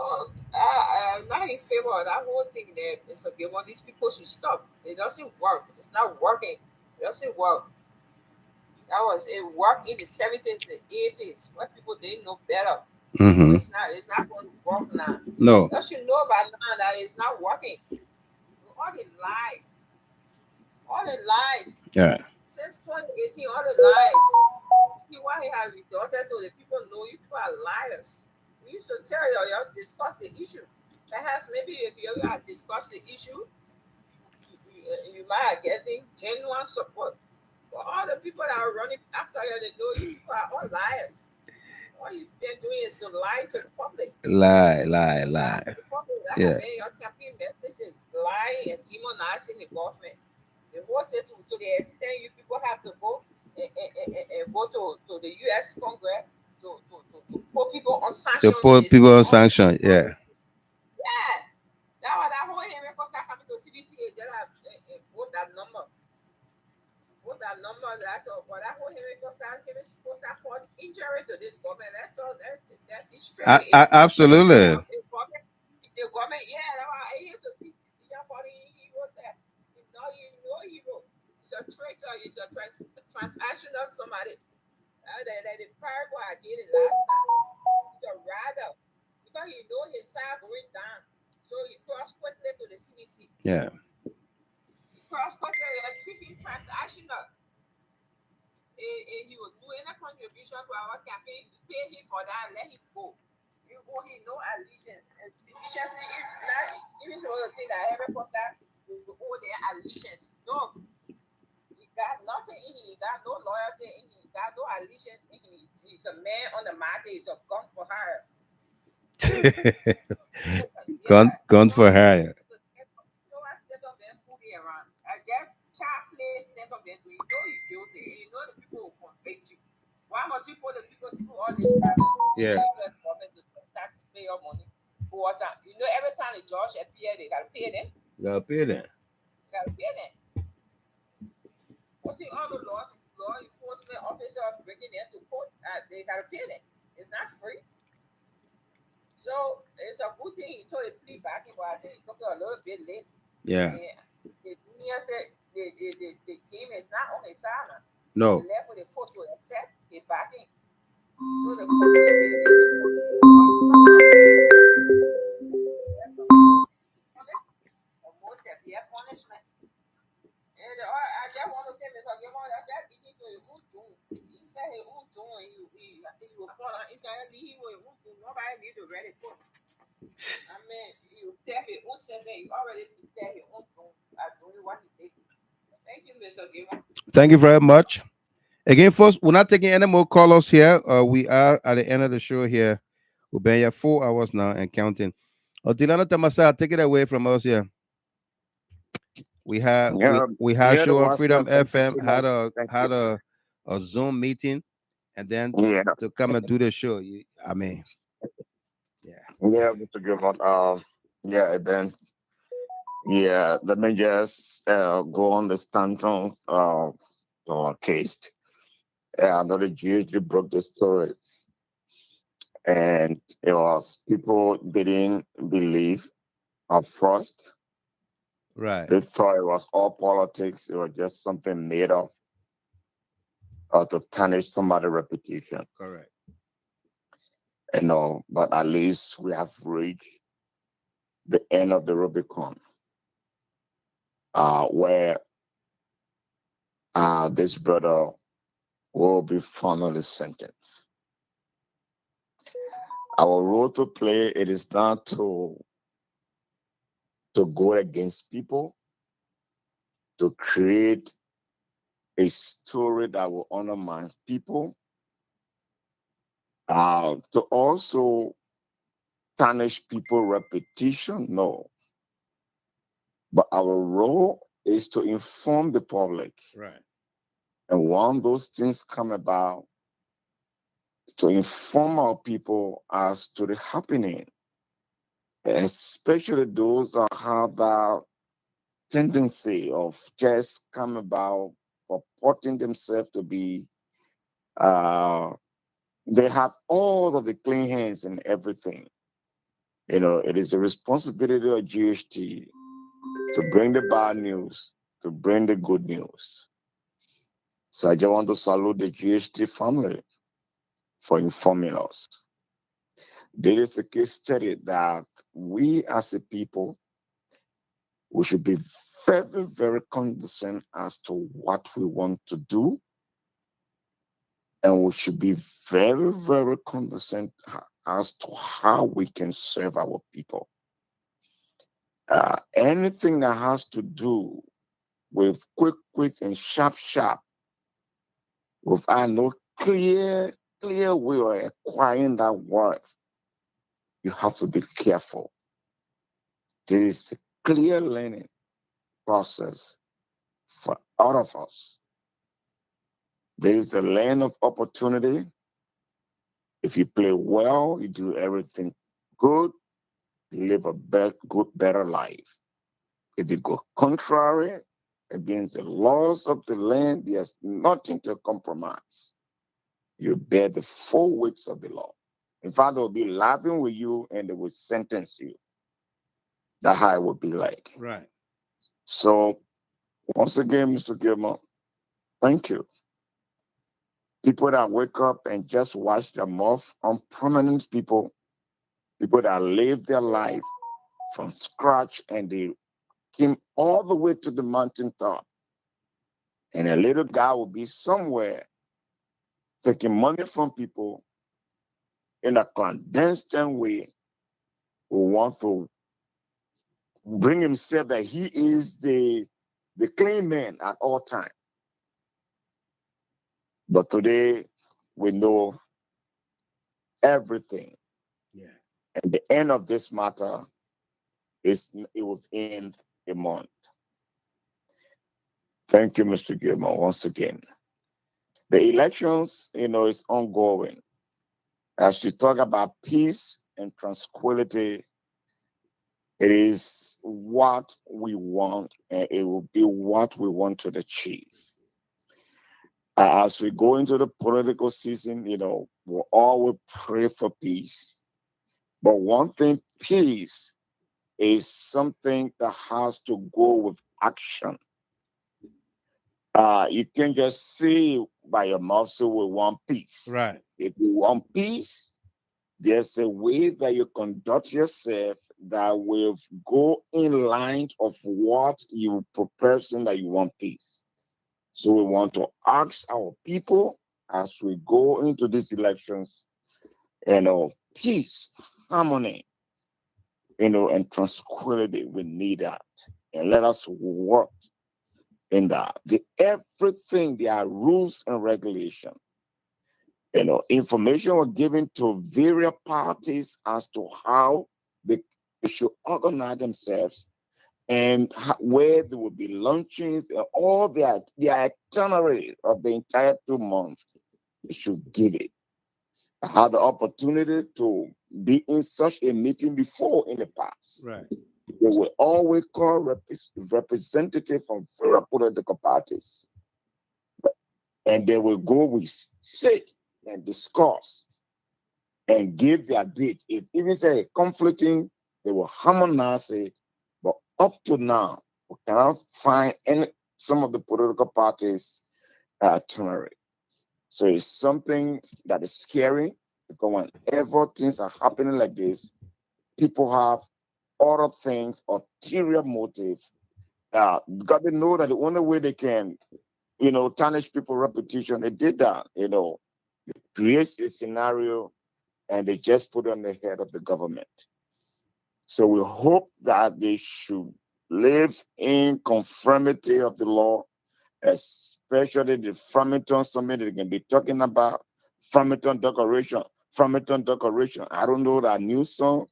S6: I'm not in favor of that whole thing there, Mr. Gilmore. These people should stop. It doesn't work. It's not working. It doesn't work. It worked in the 70s, the 80s, when people didn't know better.
S2: Mm-hmm.
S6: It's not going to work now.
S2: No.
S6: You should know by now that it's not working. All the lies.
S2: Yeah.
S6: Since 2018, all the lies. See why he has resorted to the people know you people are liars. We used to tell you discuss the issue. Perhaps maybe if you ever had discussed the issue, you might have getting genuine support. But all the people that are running after you, they know you people are all liars. All you've been doing is to lie to the public.
S2: Lie.
S6: Yeah. Your campaign messages, lying and demonizing the government. The whole to the extent you people have to go and go to the U.S. Congress to put people on sanctions.
S2: To put people on sanctions, yeah.
S6: Yeah. That whole Henry Costa coming to CDC, they vote that number. That's all. But that whole Henry Costa cause injury to this government. That's all. That is straight.
S2: Absolutely.
S6: The government, yeah. That's why I hate to see somebody heroes there. Hero. It's a traitor. It's a transactional somebody. The Paraguay did it last time. He's a rider. Because he know his side going down. So he crossed quickly to the CDC.
S2: Yeah.
S6: He crossed quickly and treat him transactional. He will do any contribution to our campaign. You pay him for that and let him go. You owe him no allegiance. And citizens, even some of the thing that every person will owe their allegiance. No. He got nothing in him. He got no loyalty in him. He got no allegiance in him. He's a man on the market. He's a gun for hire.
S2: Gun for hire.
S6: I just child place stand up there. You know you're guilty. And you know the people will convict you. Why must you put the people through all this crap?
S2: Yeah.
S6: Taxpayer money. Water. You know, every time the judge appear, they gotta pay them. Putting all the law enforcement officer bringing them to court, they gotta pay them. It's not free. So it's a good thing he told a plea back in, but I think it took a little bit late.
S2: Yeah.
S6: The junior said the game is not on his side.
S2: No.
S6: They left with the court to accept the backing. So the court most severe punishment. And I just want to say, Mr. Gilmore, I just did to who do. He said he who do, and I think he will fall on entirely. He will who do. Nobody need to read it for. I mean, you tell me who said that you already tell him who do. I don't know what he did. Thank you, Mr. Gilmore.
S2: Thank you very much. Again, folks, we're not taking any more callers here. We are at the end of the show here. We've been here 4 hours now and counting. Dilana Tamasa, take it away from us here. We had show on Freedom FM, had a a Zoom meeting, and then
S8: Yeah,
S2: to come and do the show. I mean, yeah.
S8: yeah, Mr. Gilmore. Yeah, and then yeah, let me just go on the Stanton case. Another GHD broke the story, and it was people didn't believe at first.
S2: Right.
S8: They thought it was all politics. It was just something made up to tarnish somebody's reputation.
S2: Correct.
S8: But at least we have reached the end of the Rubicon, where this brother will be finally sentenced. Our role to play, it is not to go against people, to create a story that will undermine people, to also tarnish people's reputation. No. But our role is to inform the public.
S2: Right.
S8: And when those things come about, to inform our people as to the happening, especially those that have that tendency of just come about purporting themselves to be, they have all of the clean hands and everything. It is the responsibility of GHT to bring the bad news, to bring the good news. So I just want to salute the GHT family for informing us. There is a case study that we as a people, we should be very, very condescending as to what we want to do. And we should be very, very condescending as to how we can serve our people. Anything that has to do with quick and sharp, without no clear way of acquiring that worth, you have to be careful. There is a clear learning process for all of us. There is a land of opportunity. If you play well, you do everything good, you live a better life. If you go contrary against the laws of the land, there's nothing to compromise. You bear the full weights of the law. In fact, they'll be laughing with you and they will sentence you. That's how it would be like.
S2: Right.
S8: So, once again, Mr. Gilmore, thank you. People that wake up and just watch their mouth on prominent people that live their life from scratch and they came all the way to the mountaintop. And a little guy will be somewhere taking money from people in a clandestine way, who want to bring himself that he is the clean man at all times. But today, we know everything.
S2: Yeah.
S8: And the end of this matter it will end a month. Thank you, Mr. Gilmore, once again. The elections, is ongoing. As you talk about peace and tranquility, it is what we want, and it will be what we want to achieve. As we go into the political season, we'll always pray for peace. But one thing, peace is something that has to go with action. You can just say by your mouth, so we want peace.
S2: Right.
S8: If you want peace, there's a way that you conduct yourself that will go in line of what you professing that you want peace. So we want to ask our people as we go into these elections, peace, harmony, and tranquility. We need that. And let us work in that. Everything, there are rules and regulations. Information was given to various parties as to how they should organize themselves and where they will be launching all their itinerary of the entire 2 months. They should give it. I had the opportunity to be in such a meeting before in the past.
S2: Right.
S8: They will always call representatives from various political parties. And they will go, we sit and discuss and give their date. If even say conflicting, they will harmonize it. But up to now, we cannot find some of the political parties itinerary. So it's something that is scary, because whenever things are happening like this, people have other things, ulterior motives. Because they know that the only way they can, tarnish people's reputation, they did that, They create a scenario and they just put it on the head of the government. So we hope that they should live in conformity of the law, especially the Farmington Summit they can be talking about, Farmington Declaration. I don't know that new song.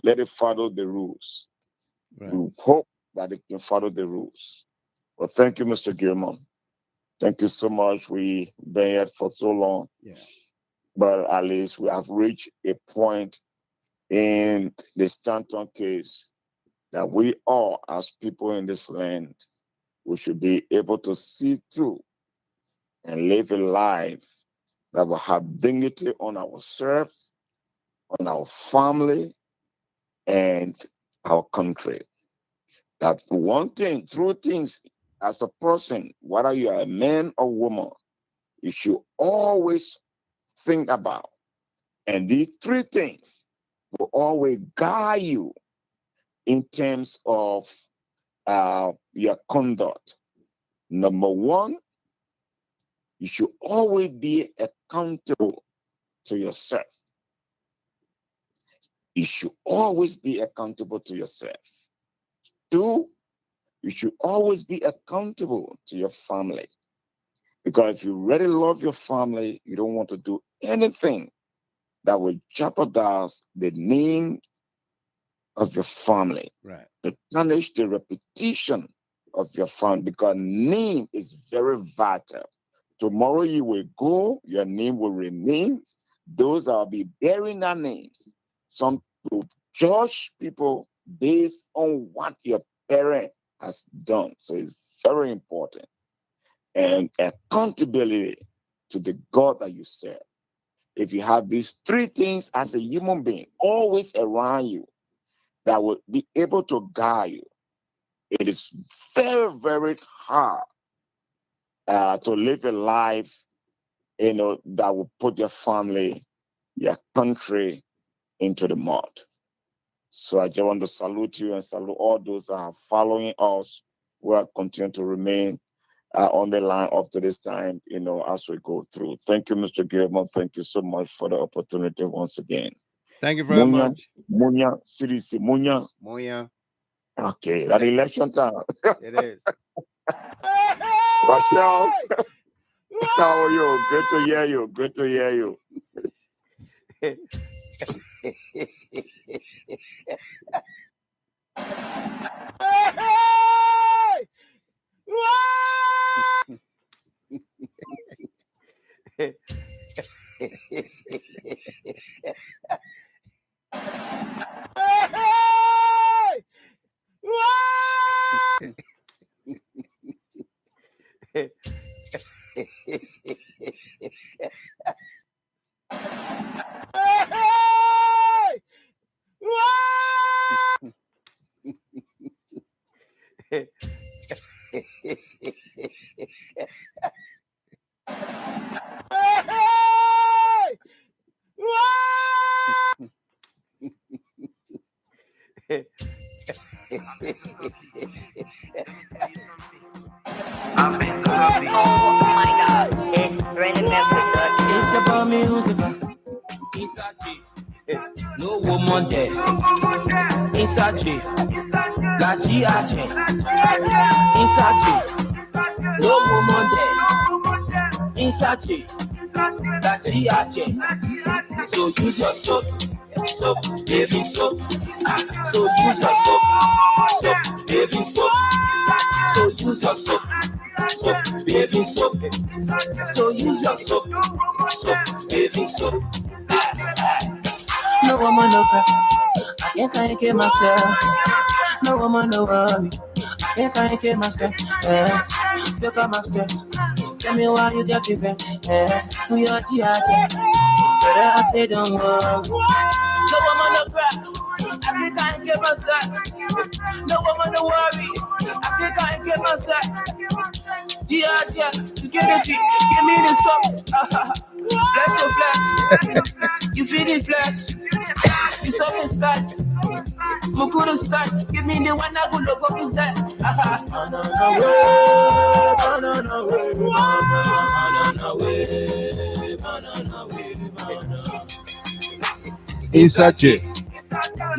S8: Let it follow the rules. Right. We hope that it can follow the rules. Well, thank you, Mr. Gilman. Thank you so much. We've been here for so long. Yeah. But at least we have reached a point in the Stanton case that we all, as people in this land, we should be able to see through and live a life that will have dignity on ourselves, on our family, and our country. That one thing, through things, as a person, whether you are a man or woman, you should always think about. And these 3 things will always guide you in terms of your conduct. Number 1, you should always be accountable to yourself. You should always be accountable to yourself. 2, you should always be accountable to your family. Because if you really love your family, you don't want to do anything that will jeopardize the name of your family. Right. To tarnish the reputation of your family, because name is very vital. Tomorrow you will go, your name will remain. Those that will be bearing their names. Some will judge people based on what your parent has done. So it's very important. And accountability to the God that you serve. If you have these 3 things as a human being always around you, that will be able to guide you, it is very, very hard to live a life, that will put your family, your country into the mud. So I just want to salute you and salute all those that are following us, who are continuing to remain on the line up to this time, as we go through. Thank you, Mr. Gilman. Thank you so much for the opportunity once again.
S2: Thank you very much.
S8: Munya, CDC, Munya.
S2: Munya.
S8: Okay, that election time.
S2: It is.
S8: Rachel, how are you? Great to hear you. Great to hear you.
S7: Oh my God, it's random production.
S1: It's about music. No woman there. Inside G. La G-A-G. Inside G. No woman there. Inside G. La G-A-G. So use your soul.
S3: soap, baby soap. So use your soap, soap, baby soap. So use your soap, soap, baby soap. So use your soap, soap, baby soap.
S1: No woman, no cry. I can't get myself. No woman, no worry. I can't get myself. Take out my stress. Tell me why you get me back. To your theater. But I say don't worry. No woman, no cry. I can't get myself. No woman, no worry. I can't get myself. Yeah, security, give me the stuff. Bless your flesh. You feel the flesh. You saw me start. Mukuru start. Give me the one I go look up inside.
S2: Isache,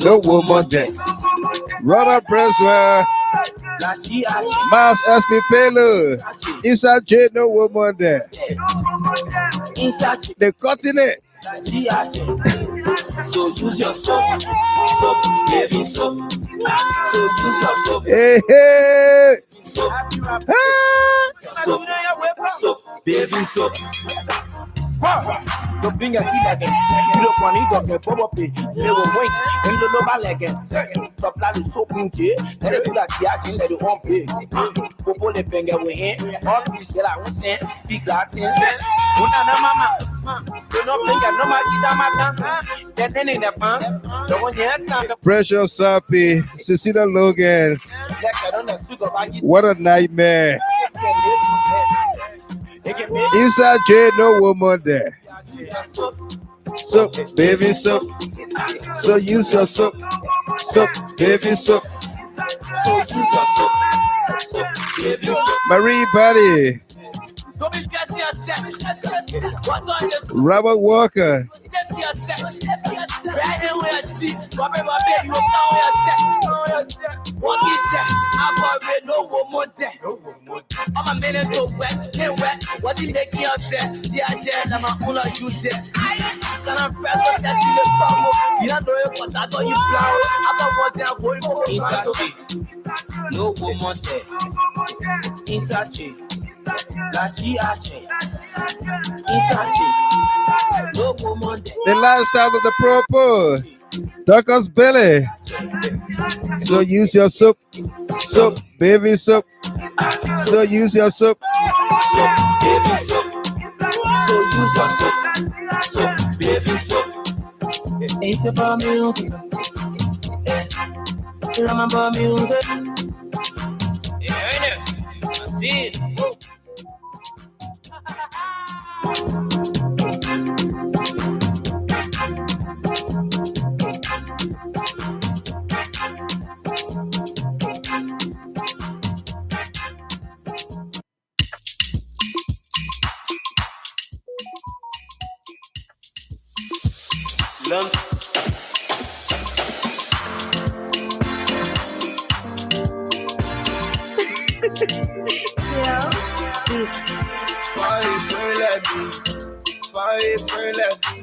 S2: no woman there. Brother Presswell, Miles SP Payload. Isache, no woman there. They're cutting it.
S3: So use your soap, soap, baby soap. So use your soap,
S2: Hey, hey.
S3: soap, soap, soap, baby soap.
S11: Don't bring a kid again. You don't want it, don't probably. You will wait. And you know about again. Top line is so windy. Let it do that. Yeah, let it won't pay. Popo le penga we in. All these that I was saying. Big Latin. Mama. You know, bring a normal guitar, then in the pan. The one here.
S2: Precious Sappy, Cecilia Logan. What a nightmare. Inside J, no woman there. Soap, baby soap. So use your soap. Soap, baby soap.
S3: So use your soap, soap, baby soap.
S2: Marie Buddy. Robert Walker.
S1: I'm a minute to wet. What did they get up there? I'm a full of you there. Can I press that in the bubble? You don't know what I got you flower. I'm going for inside. No woman there. Inside. La G-H. Inside. No woman there.
S2: The last out of the propose. Duckers Belly. So use your soap. Soap, baby soap. So use your soap.
S3: Soap, baby soap. So use your soap. Soap, baby soap.
S1: It's about music. Remember music. Ernest, I see it.
S3: LENN.
S4: Fight for let me.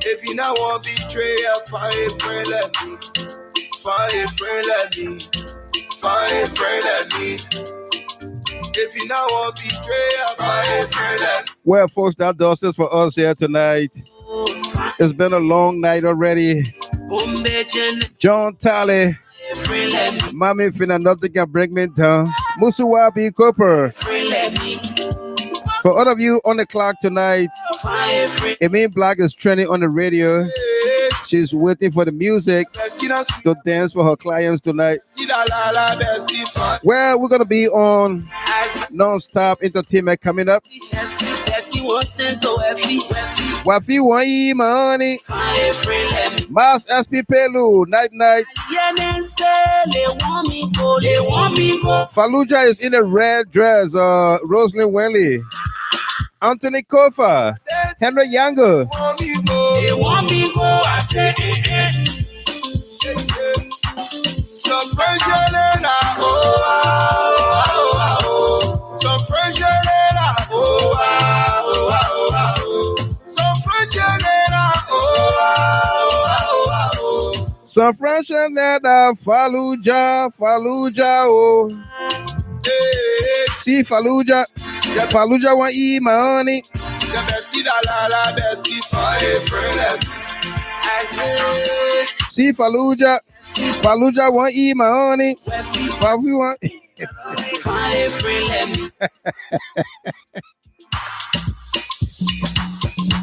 S4: If you not want betrayal, fight for let me. Fight for let me. Fight for let me. If you not want betrayal, fight for let me.
S2: Well, folks, that does it for us here tonight. It's been a long night already. John Talley. Mommy finna nothing can bring me down. Musuwabi Cooper. For all of you on the clock tonight, Emin Black is trending on the radio. She's waiting for the music to dance for her clients tonight. Well, we're going to be on non-stop entertainment coming up. Wafi Wai Money. Mas SP Pelu, night. Fallujah is in a red dress. Rosalind Welly. Anthony Kofa. Henry Younger. Some French and that Fallujah, oh. See Fallujah, Fallujah want eat my honey. See Fallujah, Fallujah want eat my honey. Fafu want.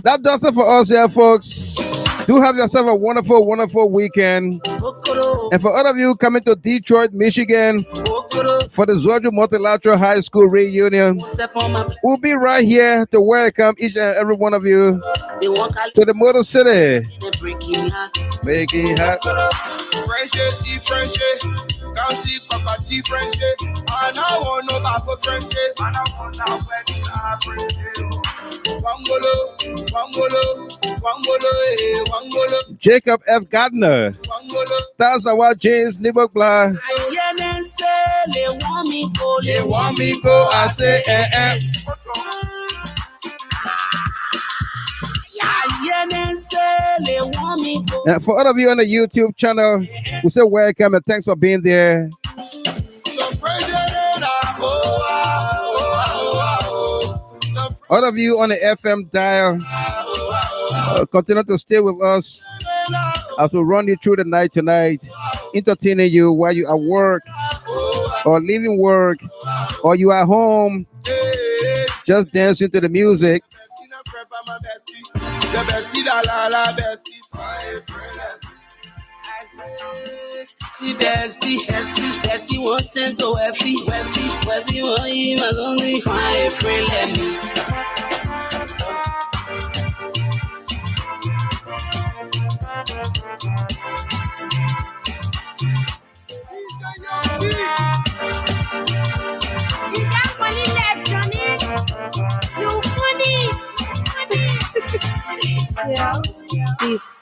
S2: That does it for us here, folks. Do have yourself a wonderful, wonderful weekend. And for all of you coming to Detroit, Michigan for the Georgia Multilateral High School reunion, we'll be right here to welcome each and every one of you to the Motor City. Making hot.
S4: French, see French, come see property French, and I want no back for French.
S2: Jacob F. Gardner, Tazawa James Nibokbla.
S1: They
S2: want me go, I say And for all of you on the YouTube channel, we say welcome and thanks for being there. All of you on the FM dial, continue to stay with us as we run you through the night tonight, entertaining you while you are at work or leaving work or you are home, just dancing to the music.
S1: See bestie, want to weffy, want you, my lonely, fine friend, let me.
S12: You got funny legs, Johnny. You funny. Yeah, it's